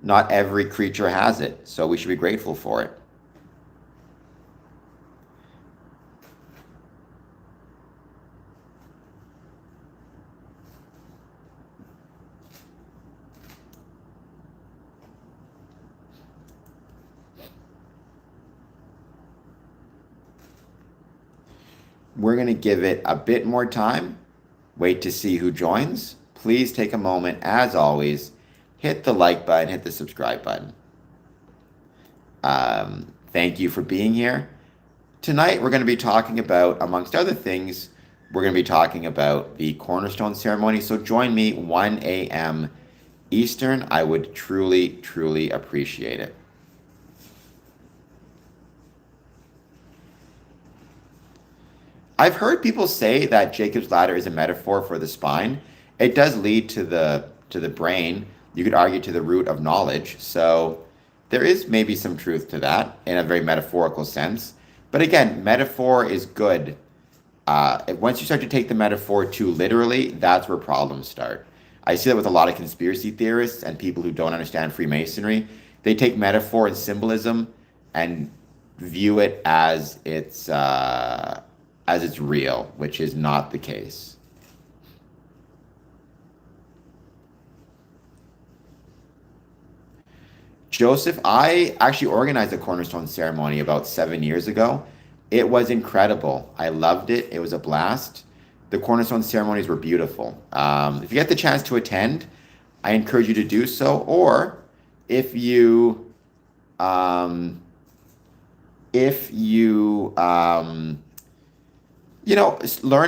Speaker 1: Not every creature has it, so we should be grateful for it. We're going to give it a bit more time. Wait to see who joins. Please take a moment, as always, hit the like button, hit the subscribe button. Thank you for being here. Tonight, we're going to be talking about, amongst other things, we're going to be talking about the cornerstone ceremony. So join me 1 a.m. Eastern. I would truly, truly appreciate it. I've heard people say that Jacob's ladder is a metaphor for the spine. It does lead to the brain. You could argue to the root of knowledge. So there is maybe some truth to that in a very metaphorical sense. But again, metaphor is good. Once you start to take the metaphor too literally, that's where problems start. I see that with a lot of conspiracy theorists and people who don't understand Freemasonry. They take metaphor and symbolism and view it as it's real, which is not the case. Joseph, I actually organized a cornerstone ceremony about 7 years ago. It was incredible. I loved it. It was a blast. The cornerstone ceremonies were beautiful. If you get the chance to attend, I encourage you to do so. Or if you, learn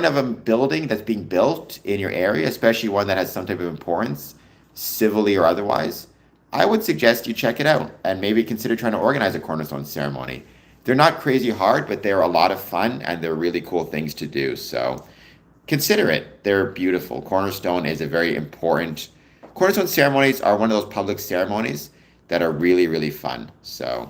Speaker 1: of a building that's being built in your area, especially one that has some type of importance, civilly or otherwise, I would suggest you check it out and maybe consider trying to organize a cornerstone ceremony. They're not crazy hard, but they're a lot of fun and they're really cool things to do. So consider it. They're beautiful. Cornerstone is a very important. Cornerstone ceremonies are one of those public ceremonies that are really, really fun. So.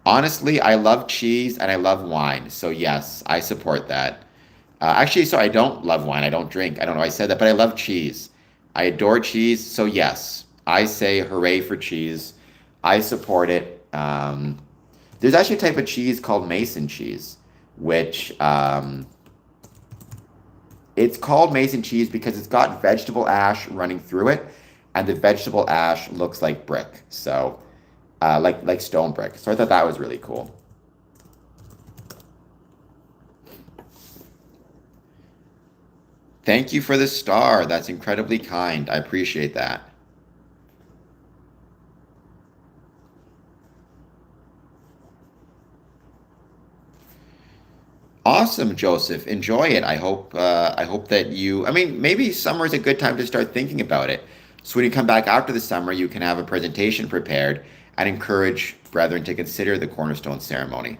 Speaker 1: Honestly, I love cheese and I love wine. So yes, I support that. Actually, so I don't love wine. I don't drink. I don't know. I said that, but I love cheese. I adore cheese. So yes, I say hooray for cheese. I support it. There's actually a type of cheese called Mason cheese, which it's called Mason cheese because it's got vegetable ash running through it, and the vegetable ash looks like brick. So like stone brick. So I thought that was really cool. Thank you for the star. That's incredibly kind. I appreciate that. Awesome, Joseph. Enjoy it. I hope that you, I mean, maybe summer is a good time to start thinking about it. So when you come back after the summer, you can have a presentation prepared and encourage brethren to consider the cornerstone ceremony.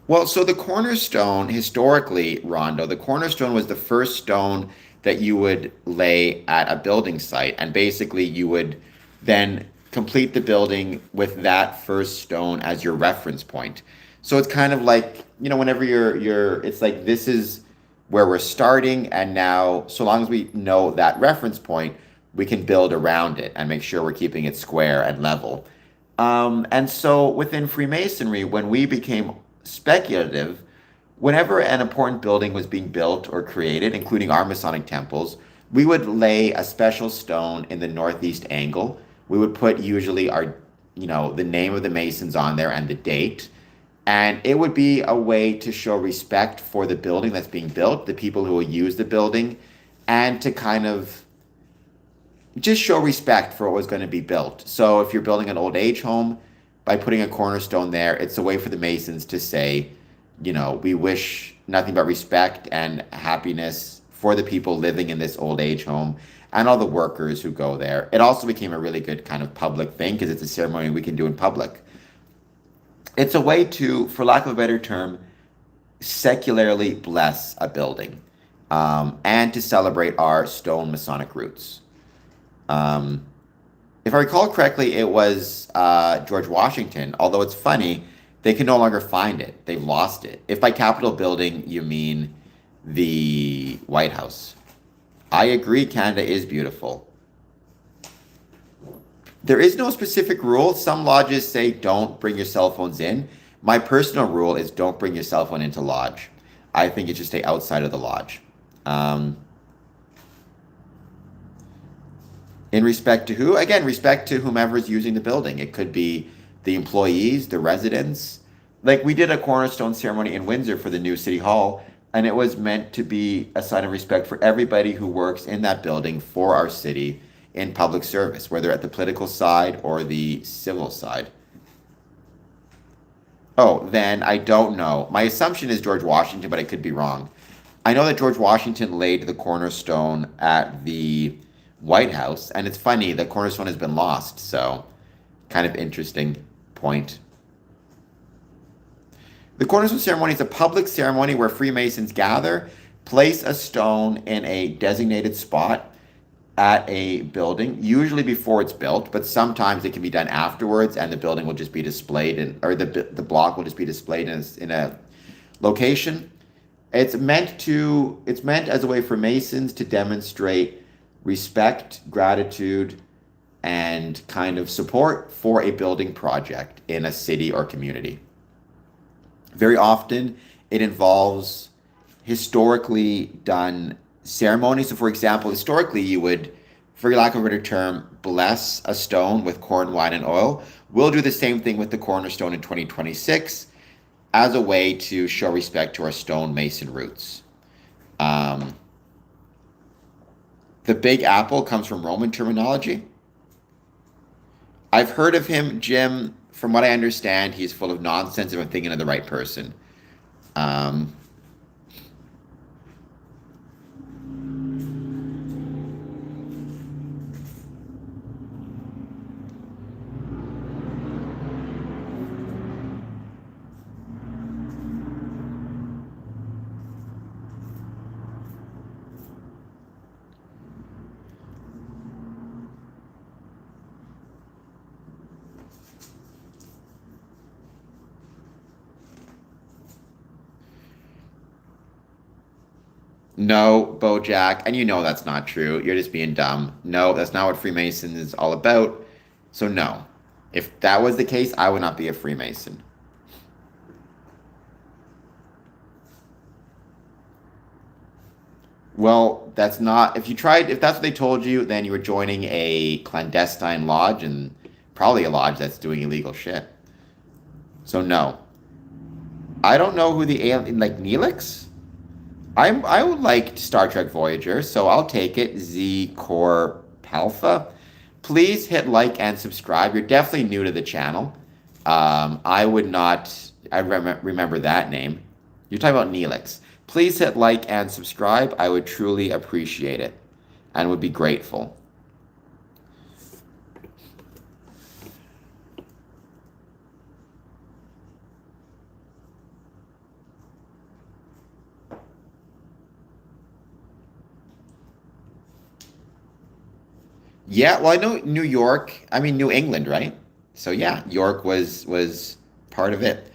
Speaker 1: Well, so the cornerstone, historically, Rondo, the cornerstone was the first stone that you would lay at a building site. And basically, you would then complete the building with that first stone as your reference point. So it's kind of like, whenever it's like this is where we're starting. And now, so long as we know that reference point, we can build around it and make sure we're keeping it square and level. And so within Freemasonry, when we became speculative, whenever an important building was being built or created, including our Masonic temples, we would lay a special stone in the northeast angle. We would put usually the name of the Masons on there and the date. And it would be a way to show respect for the building that's being built, the people who will use the building, and to kind of just show respect for what was going to be built. So if you're building an old age home, by putting a cornerstone there, it's a way for the Masons to say, we wish nothing but respect and happiness for the people living in this old age home and all the workers who go there. It also became a really good kind of public thing because it's a ceremony we can do in public. It's a way to, for lack of a better term, secularly bless a building, and to celebrate our stone Masonic roots. Um, if I recall correctly, it was George Washington, although it's funny, they can no longer find it. They've lost it. If by Capitol building you mean the White House. I agree, Canada is beautiful. There is no specific rule. Some lodges say don't bring your cell phones in. My personal rule is don't bring your cell phone into lodge. I think it should stay outside of the lodge. Um, in respect to who? Again, respect to whomever is using the building. It could be the employees, the residents. Like we did a cornerstone ceremony in Windsor for the new city hall, and it was meant to be a sign of respect for everybody who works in that building for our city in public service, whether at the political side or the civil side. Oh, then I don't know. My assumption is George Washington, but I could be wrong. I know that George Washington laid the cornerstone at the White House, and it's funny, the cornerstone has been lost, so kind of interesting point. The cornerstone ceremony is a public ceremony where Freemasons gather, place a stone in a designated spot at a building, usually before it's built, but sometimes it can be done afterwards, and the building will just be displayed or the block will just be displayed in a location. It's meant as a way for Masons to demonstrate respect, gratitude, and kind of support for a building project in a city or community. Very often, it involves historically done ceremonies. So, for example, historically, you would, for lack of a better term, bless a stone with corn, wine, and oil. We'll do the same thing with the cornerstone in 2026 as a way to show respect to our stone mason roots. The Big Apple comes from Roman terminology. I've heard of him, Jim. From what I understand, he's full of nonsense if I'm thinking of the right person. Um, No, Bojack, and you know that's not true. You're just being dumb. No, that's not what Freemason is all about. So no. If that was the case, I would not be a Freemason. Well, that's not, if that's what they told you, then you were joining a clandestine lodge and probably a lodge that's doing illegal shit. So no. I don't know who the alien, like Neelix? I would like Star Trek Voyager, so I'll take it. Z Core Palfa. Please hit like and subscribe. You're definitely new to the channel. I would not. Remember that name. You're talking about Neelix. Please hit like and subscribe. I would truly appreciate it, and would be grateful. Yeah, well, I know New York. I mean New England, right? So yeah, York was part of it.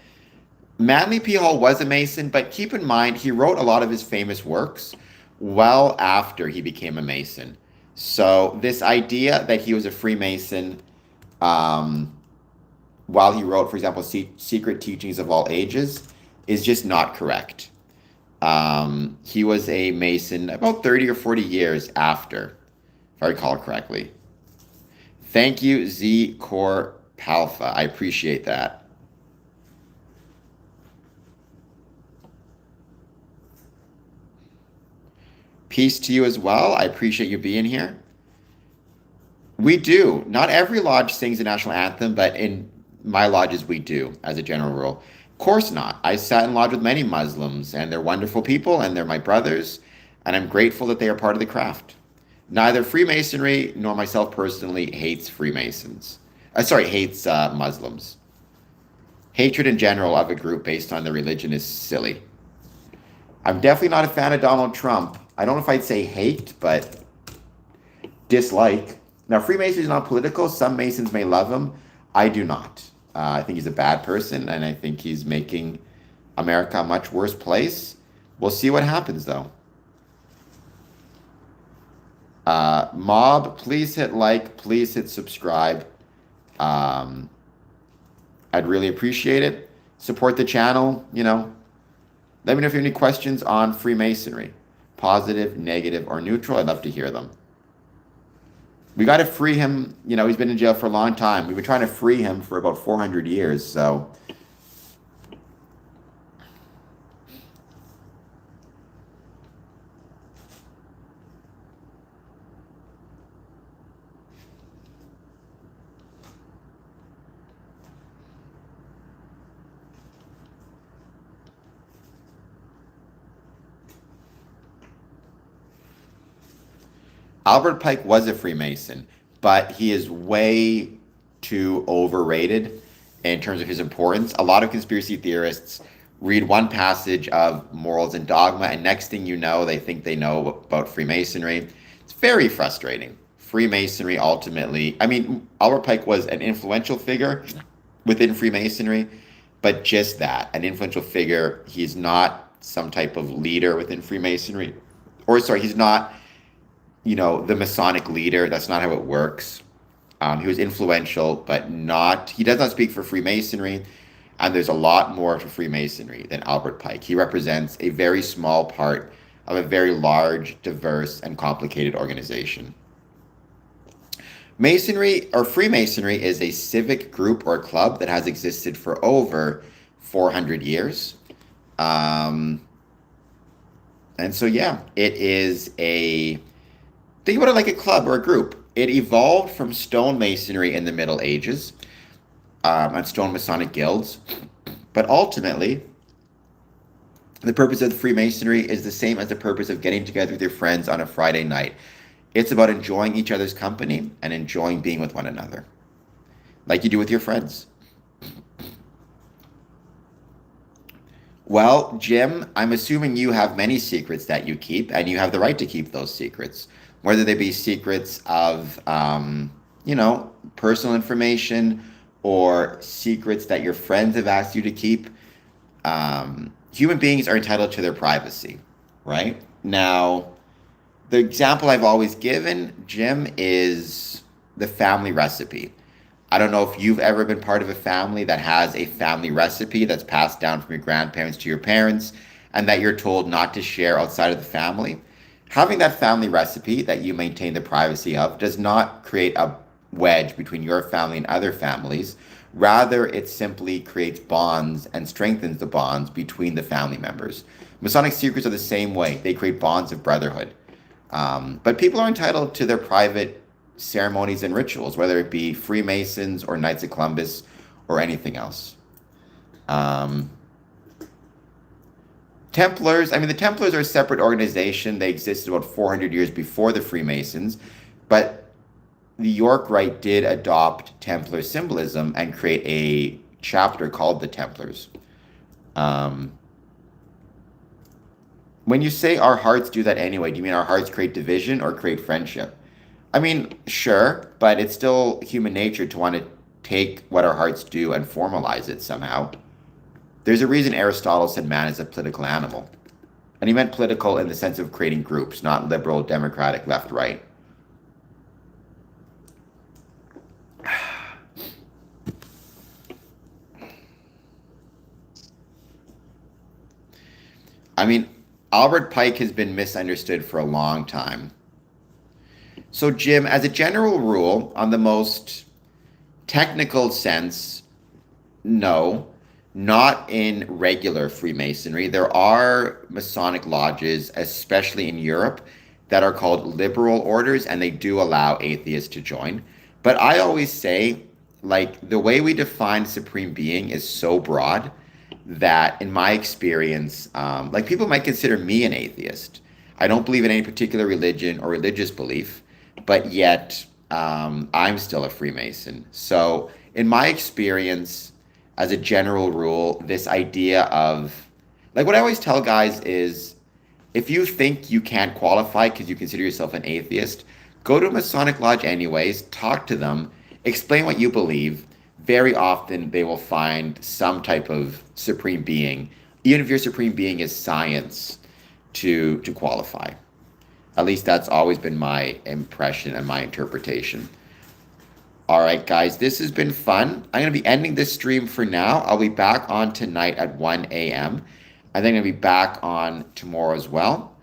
Speaker 1: Manly P. Hall was a Mason, but keep in mind he wrote a lot of his famous works well after he became a Mason. So this idea that he was a Freemason um, while he wrote, for example, Secret Teachings of All Ages is just not correct. He was a Mason about 30 or 40 years after, if I recall correctly. Thank you, Z Core Palfa. I appreciate that. Peace to you as well. I appreciate you being here. We do. Not every lodge sings the national anthem, but in my lodges we do, as a general rule. Of course not. I sat in lodge with many Muslims, and they're wonderful people, and they're my brothers. and I'm grateful that they are part of the craft. Neither Freemasonry nor myself personally hates Freemasons. Hates Muslims. Hatred in general of a group based on their religion is silly. I'm definitely not a fan of Donald Trump. I don't know if I'd say hate, but dislike. Now, Freemasonry is not political. Some Masons may love him. I do not. I think he's a bad person, and I think he's making America a much worse place. We'll see what happens, though. Mob, please hit like, please hit subscribe. I'd really appreciate it. Support the channel, you know. Let me know if you have any questions on Freemasonry. Positive, negative, or neutral. I'd love to hear them. We got to free him. You know, he's been in jail for a long time. We've been trying to free him for about 400 years, so... Albert Pike was a Freemason, but he is way too overrated in terms of his importance. A lot of conspiracy theorists read one passage of Morals and Dogma, and next thing you know, they think they know about Freemasonry. It's very frustrating. Freemasonry ultimately, I mean, Albert Pike was an influential figure within Freemasonry, but just that, an influential figure. He's not some type of leader within Freemasonry. He's not, you know, the Masonic leader. That's not how it works. He was influential, but he does not speak for Freemasonry, and there's a lot more to Freemasonry than Albert Pike. He represents a very small part of a very large, diverse, and complicated organization. Masonry, or Freemasonry, is a civic group or club that has existed for over 400 years. And so, yeah, it is think about it like a club or a group. It evolved from stonemasonry in the Middle Ages and stone Masonic guilds. But ultimately, the purpose of Freemasonry is the same as the purpose of getting together with your friends on a Friday night. It's about enjoying each other's company and enjoying being with one another, like you do with your friends. Well, Jim, I'm assuming you have many secrets that you keep, and you have the right to keep those secrets, whether they be secrets of, personal information or secrets that your friends have asked you to keep. Human beings are entitled to their privacy, right? Now, the example I've always given, Jim, is the family recipe. I don't know if you've ever been part of a family that has a family recipe that's passed down from your grandparents to your parents and that you're told not to share outside of the family. Having that family recipe that you maintain the privacy of does not create a wedge between your family and other families. Rather, it simply creates bonds and strengthens the bonds between the family members. Masonic secrets are the same way. They create bonds of brotherhood. But people are entitled to their private ceremonies and rituals, whether it be Freemasons or Knights of Columbus or anything else. Templars, the Templars are a separate organization. They existed about 400 years before the Freemasons, but the York Rite did adopt Templar symbolism and create a chapter called the Templars. When you say our hearts do that anyway, do you mean our hearts create division or create friendship? Sure, but it's still human nature to want to take what our hearts do and formalize it somehow. There's a reason Aristotle said man is a political animal. And he meant political in the sense of creating groups, not liberal, democratic, left, right. Albert Pike has been misunderstood for a long time. So, Jim, as a general rule, on the most technical sense, no, not in regular Freemasonry. There are Masonic lodges, especially in Europe, that are called liberal orders, and they do allow atheists to join. But I always say, the way we define supreme being is so broad that, in my experience, people might consider me an atheist. I don't believe in any particular religion or religious belief, but yet I'm still a Freemason. So, in my experience, as a general rule, this idea of, like, what I always tell guys is, if you think you can't qualify because you consider yourself an atheist, go to a Masonic lodge anyways, talk to them, explain what you believe. Very often they will find some type of supreme being, even if your supreme being is science, to qualify. At least that's always been my impression and my interpretation. All right, guys, this has been fun. I'm going to be ending this stream for now. I'll be back on tonight at 1 a.m. And then I'm going to be back on tomorrow as well.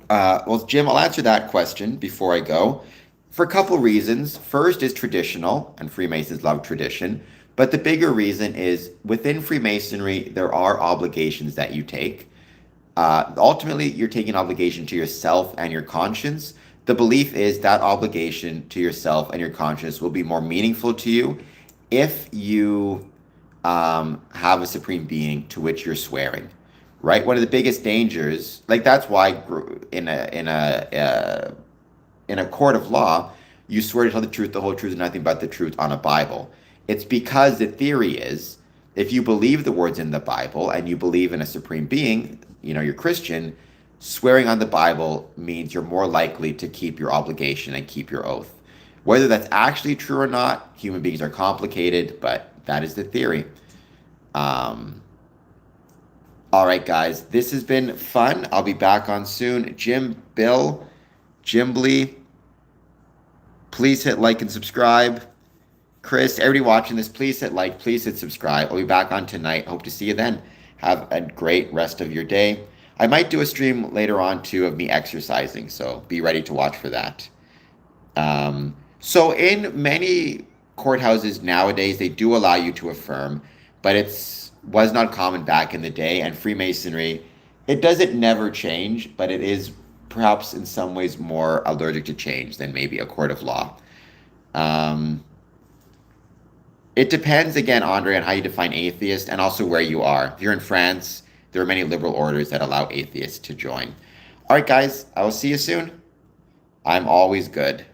Speaker 1: Well, Jim, I'll answer that question before I go. For a couple reasons. First is traditional, and Freemasons love tradition. But the bigger reason is within Freemasonry, there are obligations that you take. Ultimately, you're taking obligation to yourself and your conscience. The belief is that obligation to yourself and your conscience will be more meaningful to you if you have a supreme being to which you're swearing, right? One of the biggest dangers, like that's why in a court of law, you swear to tell the truth, the whole truth, and nothing but the truth on a Bible. It's because the theory is, if you believe the words in the Bible and you believe in a supreme being, you're Christian, swearing on the Bible means you're more likely to keep your obligation and keep your oath. Whether that's actually true or not, human beings are complicated, but that is the theory. All right, guys, this has been fun. I'll be back on soon. Jim, Bill, Jimbly, please hit like and subscribe. Chris, everybody watching this, please hit like, please hit subscribe. I'll be back on tonight. Hope to see you then. Have a great rest of your day. I might do a stream later on, too, of me exercising, so be ready to watch for that. So in many courthouses nowadays, they do allow you to affirm, but was not common back in the day, and Freemasonry, it doesn't never change, but it is perhaps in some ways more allergic to change than maybe a court of law. It depends, again, Andre, on how you define atheist and also where you are. If you're in France, there are many liberal orders that allow atheists to join. All right, guys, I will see you soon. I'm always good.